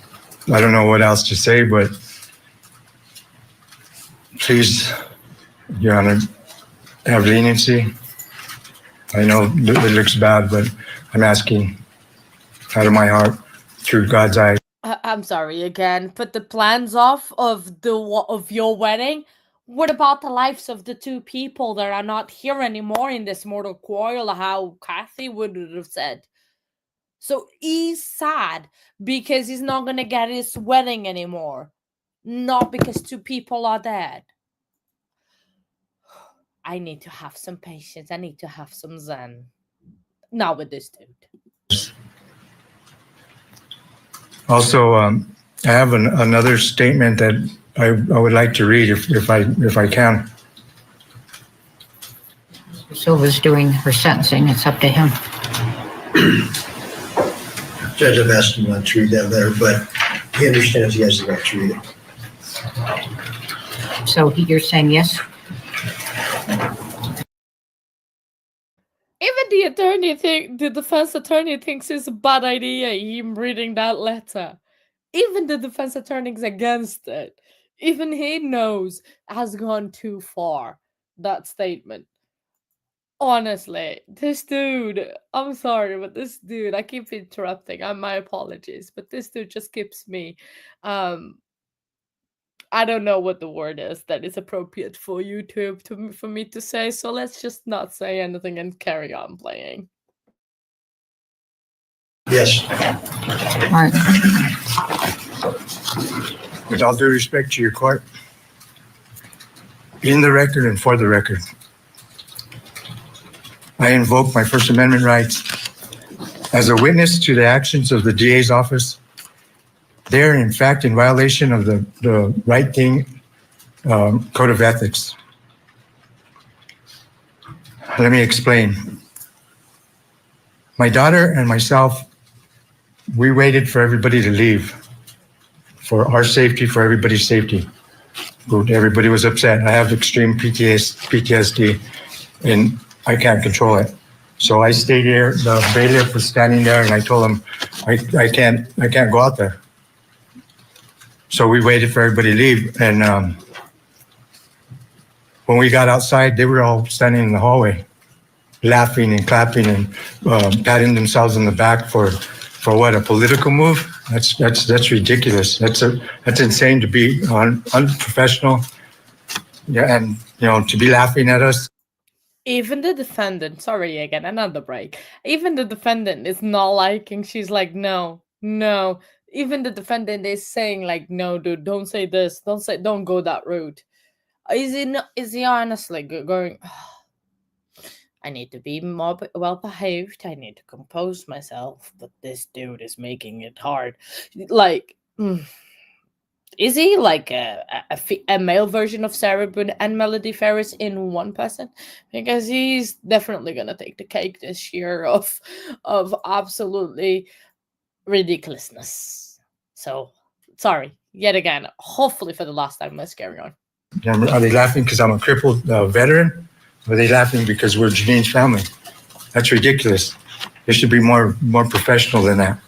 I don't know what else to say, but please, Your Honor, have leniency. I know it looks bad, but I'm asking out of my heart, through God's eyes. I'm sorry again. Put the plans off of your wedding. What about the lives of the two people that are not here anymore in this mortal coil? How Kathy would have said. So he's sad because he's not gonna get his wedding anymore, not because two people are dead. I need to have some patience. I need to have some zen. Not with this dude. Also, I have another statement that I would like to read if I can. Silva's doing her sentencing. It's up to him. Judge, I've asked him not to read that letter, but he understands he has the right to read it. So you're saying yes? Even the defense attorney thinks it's a bad idea, him reading that letter. Even the defense attorney is against it. Even he knows it has gone too far, that statement. Honestly, this dude, I'm sorry, but this dude, I keep interrupting. My apologies, but this dude just keeps me, I don't know what the word is that is appropriate for YouTube for me to say, so let's just not say anything and carry on playing. Yes. All right. With all due respect to your court, in the record and for the record, I invoke my First Amendment rights as a witness to the actions of the DA's office. They are, in fact, in violation of the Right Thing Code of Ethics. Let me explain. My daughter and myself, we waited for everybody to leave, for our safety, for everybody's safety. Everybody was upset. I have extreme PTSD, and I can't control it. So I stayed here. The bailiff was standing there, and I told him, I can't go out there. So we waited for everybody to leave, and when we got outside, they were all standing in the hallway, laughing and clapping and patting themselves on the back for what, a political move? That's ridiculous. That's insane to be unprofessional. Yeah, and to be laughing at us. Even the defendant, sorry again, another break. Even the defendant is not liking. She's like, no. Even the defendant is saying like, no, dude, don't say this. Don't go that route. Is he honestly going, oh, I need to be more well behaved. I need to compose myself. But this dude is making it hard. Like, is he like a male version of Sarah Boone and Melody Ferris in one person? Because he's definitely gonna take the cake this year of absolutely ridiculousness. So sorry, yet again. Hopefully for the last time, let's carry on. Are they laughing because I'm a crippled veteran? Or are they laughing because we're Jeannine's family? That's ridiculous. They should be more professional than that.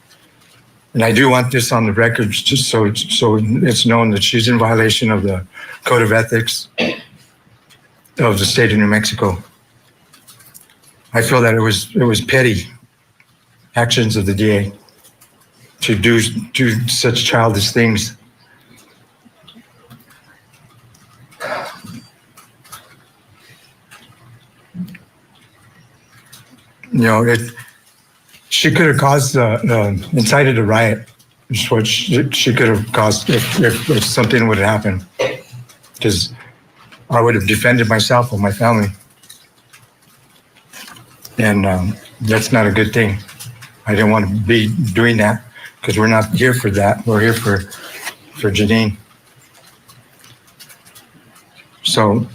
And I do want this on the record, just so it's known that she's in violation of the Code of Ethics of the state of New Mexico. I feel that it was petty actions of the DA to do such childish things. She could have caused, incited a riot. Is what she could have caused if something would have happened. Because I would have defended myself or my family. And that's not a good thing. I didn't want to be doing that because we're not here for that. We're here for Jeannine. So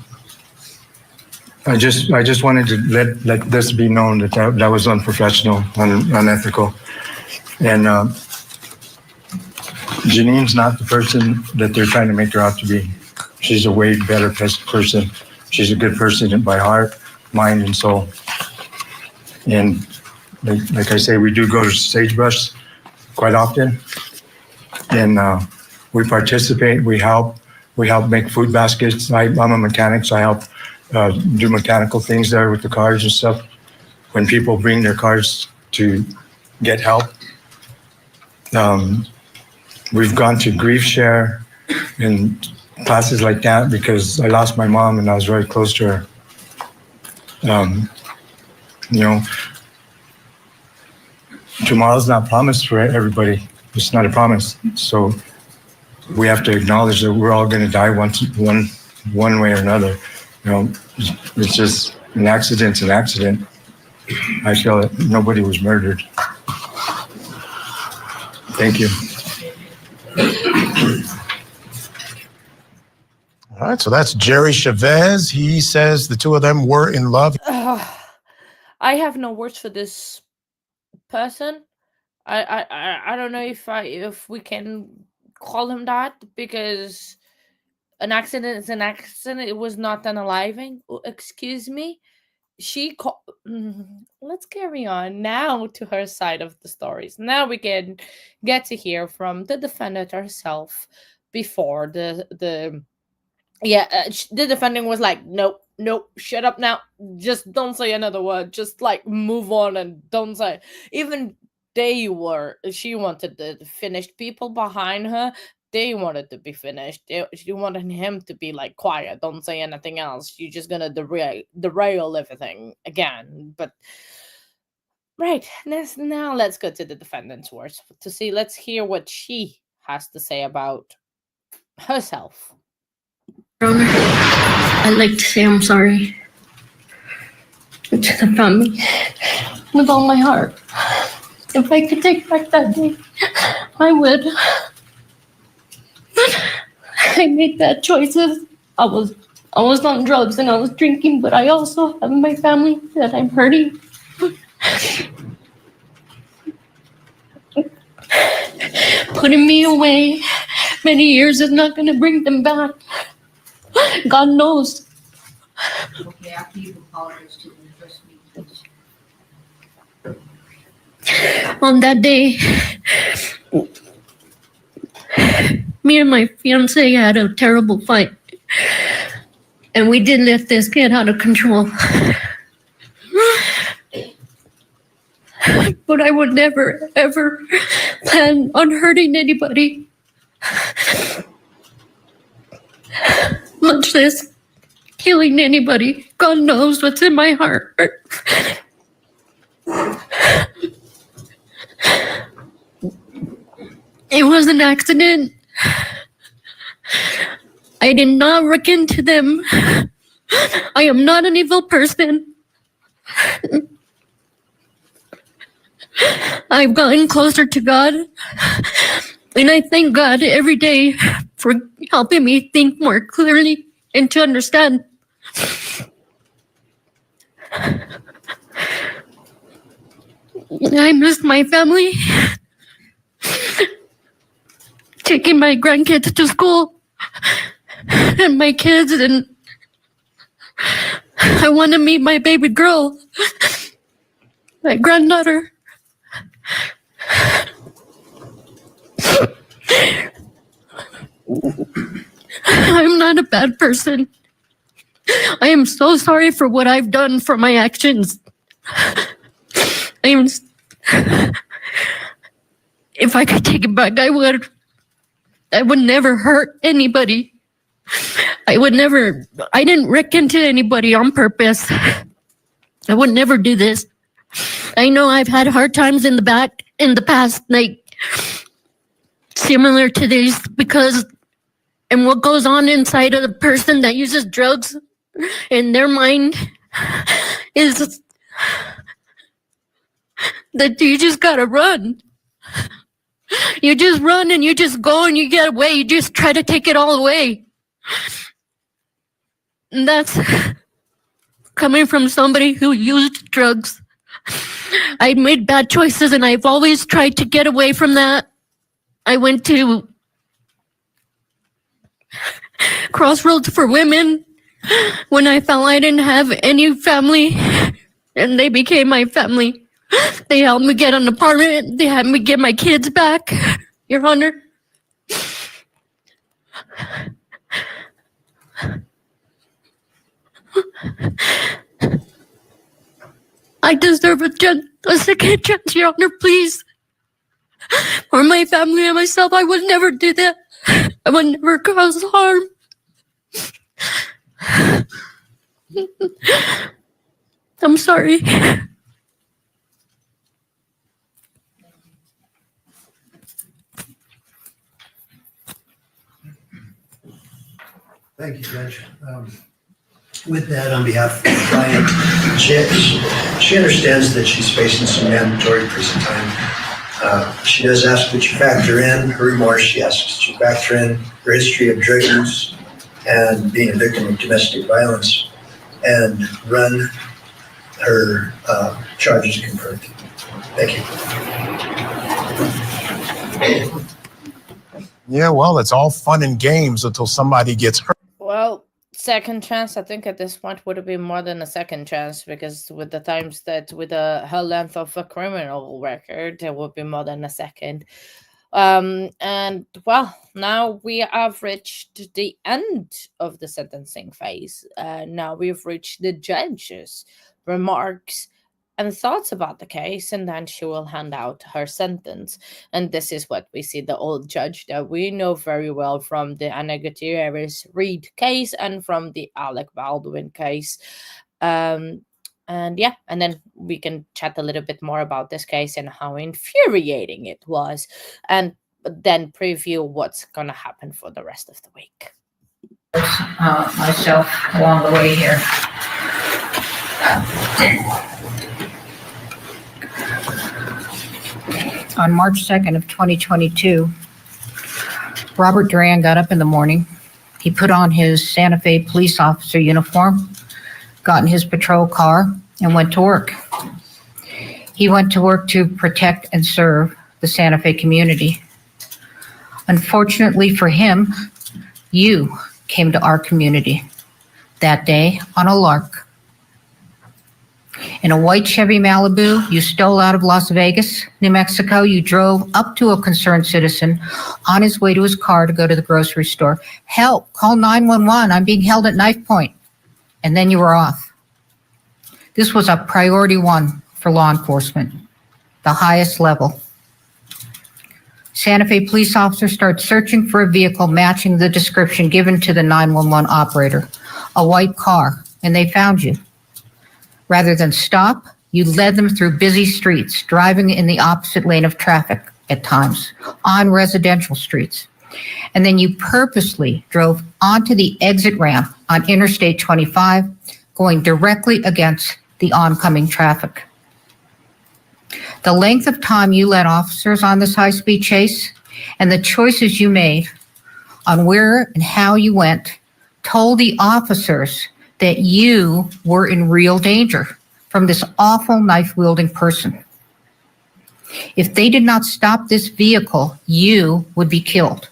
I just wanted to let this be known that was unprofessional, unethical. And Jeannine's not the person that they're trying to make her out to be. She's a way better person. She's a good person by heart, mind, and soul. And like I say, we do go to Sagebrush quite often. And we participate, we help make food baskets. I'm a mechanic, so I help do mechanical things there with the cars and stuff. When people bring their cars to get help. We've gone to grief share and classes like that because I lost my mom and I was very close to her. You know, tomorrow's not promised for everybody. It's not a promise. So we have to acknowledge that we're all going to die one way or another. You know, it's just an accident's an accident. I feel that nobody was murdered. Thank you. All right, so that's Jerry Chavez. He says the two of them were in love. I have no words for this person. I don't know if we can call him that, because an accident is an accident. It was not unaliving. Excuse me. Let's carry on now to her side of the stories. Now we can get to hear from the defendant herself. Before the defendant was like, nope, shut up now, just don't say another word, just like move on and don't say. Even she wanted the finished people behind her. They wanted to be finished. She wanted him to be like, quiet, don't say anything else. You're just gonna derail everything again. But right, now let's go to the defendant's words let's hear what she has to say about herself. Your Honor, I'd like to say I'm sorry to the family with all my heart. If I could take back that day, I would. I made bad choices. I was on drugs and I was drinking, but I also have my family that I'm hurting. Putting me away many years is not going to bring them back. God knows. Okay, after you've apologized to them, address me, please. On that day, me and my fiance had a terrible fight. And we did let this get out of control. But I would never, ever plan on hurting anybody. Much less killing anybody. God knows what's in my heart. It was an accident. I did not look into them. I am not an evil person. I've gotten closer to God. And I thank God every day for helping me think more clearly and to understand. I miss my family. Taking my grandkids to school and my kids, and I want to meet my baby girl, my granddaughter. I'm not a bad person. I am so sorry for what I've done, for my actions. If I could take it back, I would. I would never hurt anybody. I didn't wreck into anybody on purpose. I would never do this. I know I've had hard times in the past, like similar to this, and what goes on inside of the person that uses drugs in their mind is that you just gotta run. You just run and you just go and you get away. You just try to take it all away. And that's coming from somebody who used drugs. I made bad choices and I've always tried to get away from that. I went to Crossroads for Women when I felt I didn't have any family, and they became my family. They helped me get an apartment. They had me get my kids back, Your Honor. I deserve a second chance, Your Honor, please. For my family and myself, I would never do that. I would never cause harm. I'm sorry. Thank you, Judge. With that, on behalf of the client, she understands that she's facing some mandatory prison time. She does ask that you factor in her remorse. She asks that you factor in her history of drug use and being a victim of domestic violence, and run her charges concurrent. Thank you. Yeah, well, it's all fun and games until somebody gets hurt. Well, second chance, I think at this point would have been more than a second chance, because with the times that with her length of a criminal record, it would be more than a second. And well, now we have reached the end of the sentencing phase. Now we've reached the judge's remarks and thoughts about the case, and then she will hand out her sentence. And this is what we see: the old judge that we know very well from the Ana Gutierrez Reed case and from the Alec Baldwin case. And yeah, and then we can chat a little bit more about this case and how infuriating it was, and then preview what's gonna happen for the rest of the week. Myself along the way here. On March 2nd of 2022, Robert Duran got up in the morning. He put on his Santa Fe police officer uniform, got in his patrol car, and went to work. He went to work to protect and serve the Santa Fe community. Unfortunately for him, you came to our community that day on a lark. In a white Chevy Malibu you stole out of Las Vegas, New Mexico, you drove up to a concerned citizen on his way to his car to go to the grocery store. Help, call 911, I'm being held at knife point. And then you were off. This was a priority one for law enforcement, the highest level. Santa Fe police officers start searching for a vehicle matching the description given to the 911 operator, a white car, and they found you. Rather than stop, you led them through busy streets, driving in the opposite lane of traffic at times, on residential streets. And then you purposely drove onto the exit ramp on Interstate 25, going directly against the oncoming traffic. The length of time you led officers on this high-speed chase and the choices you made on where and how you went told the officers that you were in real danger from this awful knife-wielding person. If they did not stop this vehicle, you would be killed.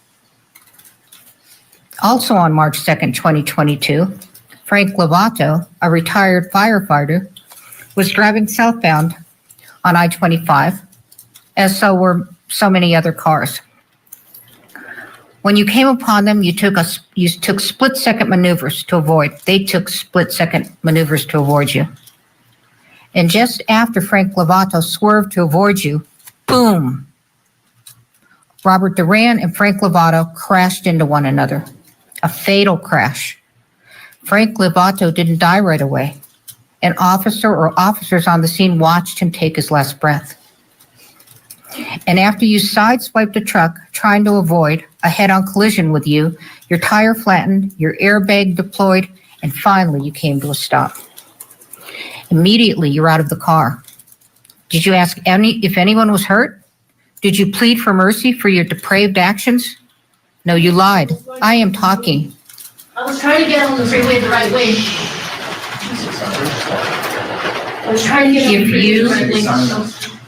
Also on March 2nd, 2022, Frank Lovato, a retired firefighter, was driving southbound on I-25, as so were so many other cars. When you came upon them, you took split-second maneuvers to avoid. They took split-second maneuvers to avoid you. And just after Frank Lovato swerved to avoid you, boom! Robert Duran and Frank Lovato crashed into one another. A fatal crash. Frank Lovato didn't die right away. An officer or officers on the scene watched him take his last breath. And after you sideswiped a truck trying to avoid a head-on collision with you, your tire flattened, your airbag deployed, and finally you came to a stop. Immediately you're out of the car. Did you ask if anyone was hurt? Did you plead for mercy for your depraved actions? No, you lied. I am talking. I was trying to get on the freeway the right way. I was trying to get If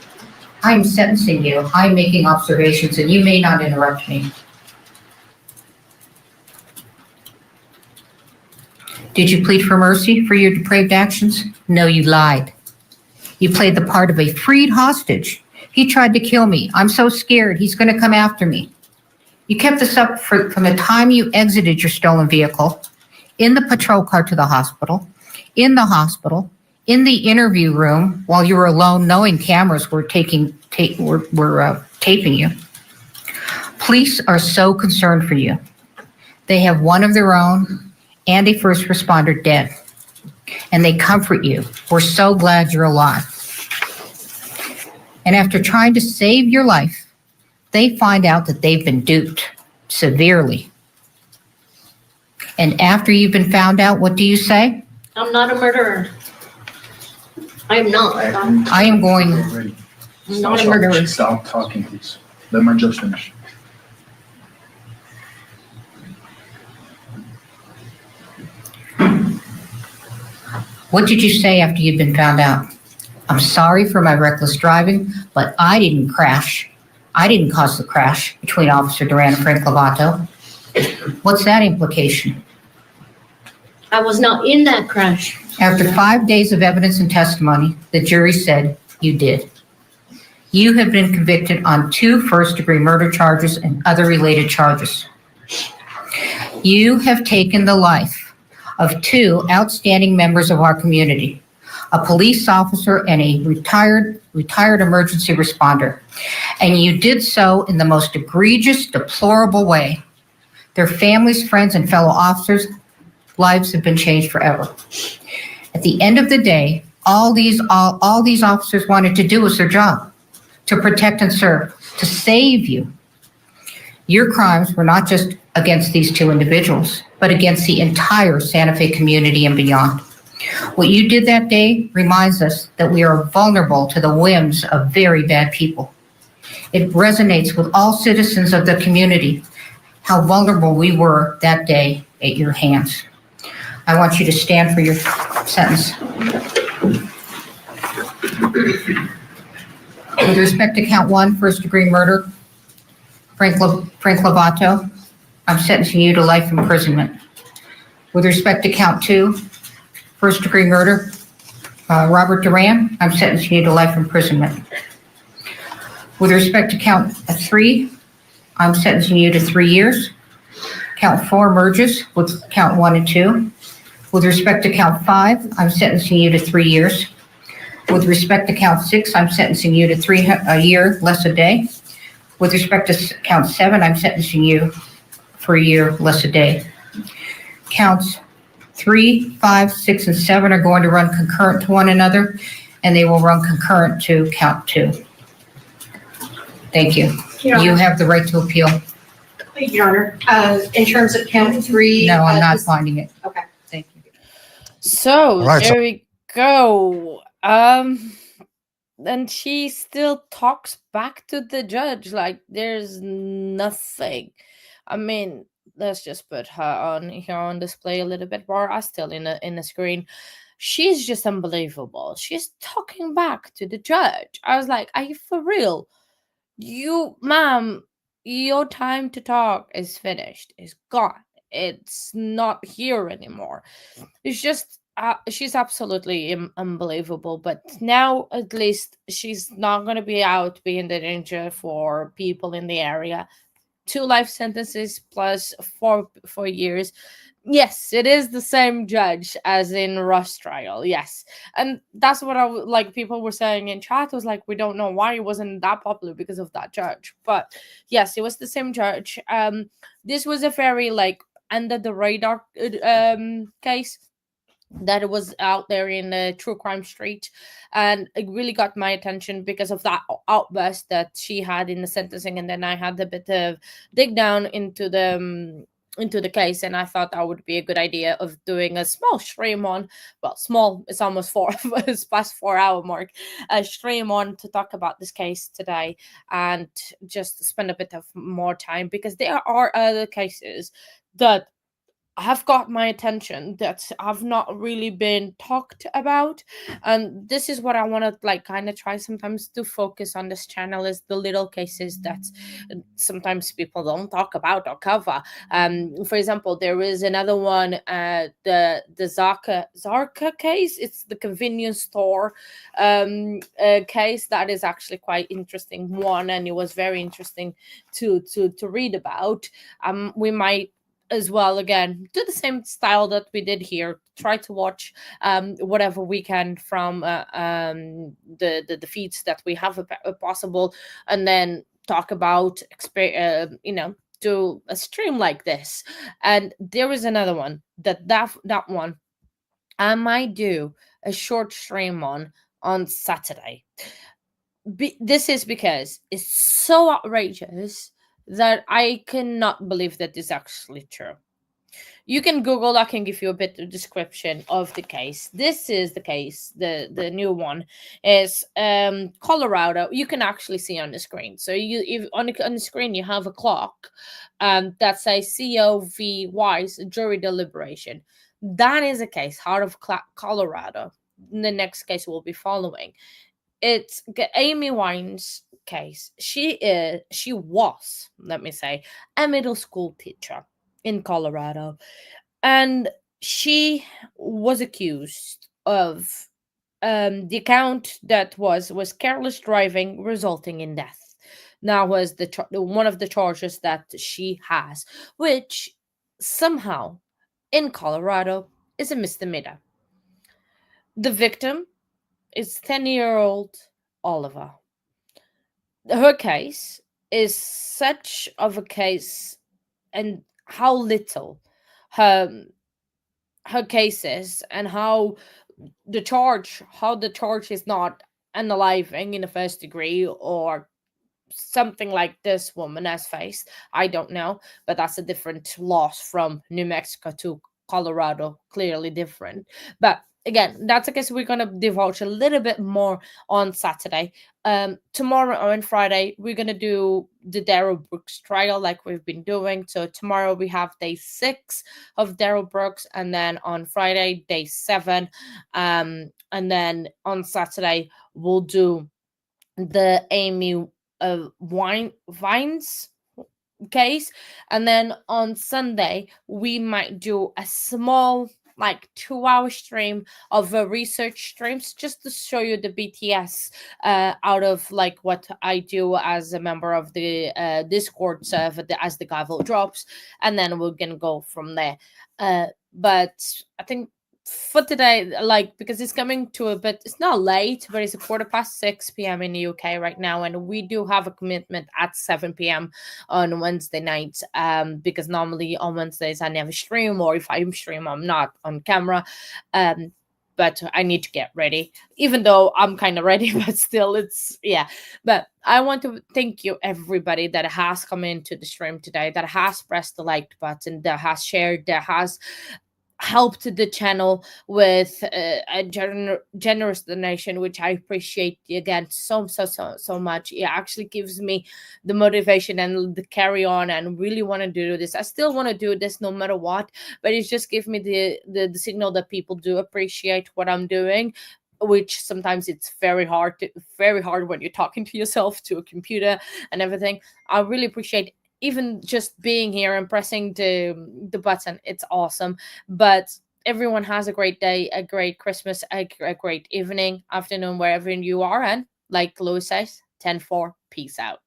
I'm sentencing you, I'm making observations, and you may not interrupt me. Did you plead for mercy for your depraved actions? No, you lied. You played the part of a freed hostage. He tried to kill me. I'm so scared. He's going to come after me. You kept this up from the time you exited your stolen vehicle, in the patrol car to the hospital, in the interview room while you were alone, knowing cameras were taping you. Police are so concerned for you. They have one of their own and a first responder dead, and they comfort you. We're so glad you're alive. And after trying to save your life, they find out that they've been duped severely. And after you've been found out, what do you say? I'm not a murderer. I am not. I am going. I'm not a murderer. Stop talking, please. Let my judge finish. What did you say after you'd been found out? I'm sorry for my reckless driving, but I didn't crash. I didn't cause the crash between Officer Duran and Frank Lovato. What's that implication? I was not in that crash. After 5 days of evidence and testimony, the jury said you did. You have been convicted on 2 first-degree murder charges and other related charges. You have taken the life of 2 outstanding members of our community, a police officer and a retired emergency responder. And you did so in the most egregious, deplorable way. Their families, friends, and fellow officers' lives have been changed forever. At the end of the day, all these officers wanted to do was their job, to protect and serve, to save you. Your crimes were not just against these 2 individuals, but against the entire Santa Fe community and beyond. What you did that day reminds us that we are vulnerable to the whims of very bad people. It resonates with all citizens of the community, how vulnerable we were that day at your hands. I want you to stand for your sentence. With respect to count 1, first-degree murder, Frank Lovato, I'm sentencing you to life imprisonment. With respect to count 2, first-degree murder, Robert Duran, I'm sentencing you to life imprisonment. With respect to count 3, I'm sentencing you to 3 years. Count 4 merges with count 1 and 2. With respect to count 5, I'm sentencing you to 3 years. With respect to count 6, I'm sentencing you to a year less a day. With respect to count 7, I'm sentencing you for a year less a day. Counts 3, 5, 6, and 7 are going to run concurrent to one another, and they will run concurrent to count 2. Thank you. You have the right to appeal. Thank you, Your Honor. In terms of count 3. No, I'm not finding it. Okay. Thank you. So Right, there we go. And she still talks back to the judge like there's nothing. I mean, let's just put her on here on display a little bit more. I still in the screen. She's just unbelievable. She's talking back to the judge. I was like, are you for real? You, ma'am, your time to talk is finished. It's gone. It's not here anymore. It's just she's absolutely unbelievable. But now at least she's not going to be out being the danger for people in the area. 2 life sentences plus 4 years. Yes, it is the same judge as in Rush trial. Yes, and that's what like people were saying in chat. Was like, we don't know why it wasn't that popular because of that judge. But yes, it was the same judge. This was a very like under the radar case that was out there in the true crime street, and it really got my attention because of that outburst that she had in the sentencing. And then I had a bit of dig down into the case, and I thought that would be a good idea of doing a small stream on, well, small, it's almost 4, it's past 4-hour mark, a stream on to talk about this case today and just spend a bit of more time, because there are other cases that have got my attention that have not really been talked about, and this is what I want to like kind of try sometimes to focus on this channel, is the little cases that sometimes people don't talk about or cover. For example, there is another one, the Zarka case. It's the convenience store case that is actually quite interesting one, and it was very interesting to read about. We might as well again do the same style that we did here, try to watch whatever we can from the feeds that we have possible, and then talk about do a stream like this. And there is another one that one I might do a short stream on Saturday. This is because it's so outrageous that I cannot believe that is actually true. You can Google, I can give you a bit of description of the case. This is the case, the new one is Colorado. You can actually see on the screen. So if on the screen you have a clock that says COVY's jury deliberation. That is a case out of Colorado. The next case will be following. It's Amy Wine's case. She was, let me say, a middle school teacher in Colorado, and she was accused of the account that was careless driving resulting in death. That was one of the charges that she has, which somehow in Colorado is a misdemeanor. The victim is 10-year-old Oliver. Her case is such of a case, and how little her case is, and how the charge is not unaliving in the first degree or something like this woman has faced. I don't know, but that's a different loss from New Mexico to Colorado, clearly different. But again, that's a case we're going to divulge a little bit more on Saturday. Tomorrow or on Friday, we're going to do the Daryl Brooks trial like we've been doing. So tomorrow we have day 6 of Daryl Brooks, and then on Friday, day 7. And then on Saturday, we'll do the Amy Vines case. And then on Sunday, we might do a small like 2-hour stream of research streams just to show you the BTS out of like what I do as a member of the Discord server as the gavel drops, and then we're gonna go from there. But I think for today, like, because it's coming to a bit, it's not late, but it's 6:15 p.m. in the UK right now, and we do have a commitment at 7 p.m. on Wednesday nights, because normally on Wednesdays I never stream, or if I stream, I'm not on camera. But I need to get ready, even though I'm kind of ready, but still but I want to thank you everybody that has come into the stream today, that has pressed the like button, that has shared, that has helped the channel with a generous donation, which I appreciate again so much. It actually gives me the motivation and the carry on, and really want to do this. I still want to do this no matter what, but it just gives me the signal that people do appreciate what I'm doing, which sometimes it's very hard when you're talking to yourself, to a computer and everything. I really appreciate even just being here and pressing the button. It's awesome. But everyone has a great day, a great Christmas, a great evening, afternoon, wherever you are. And like Louis says, 10-4, peace out.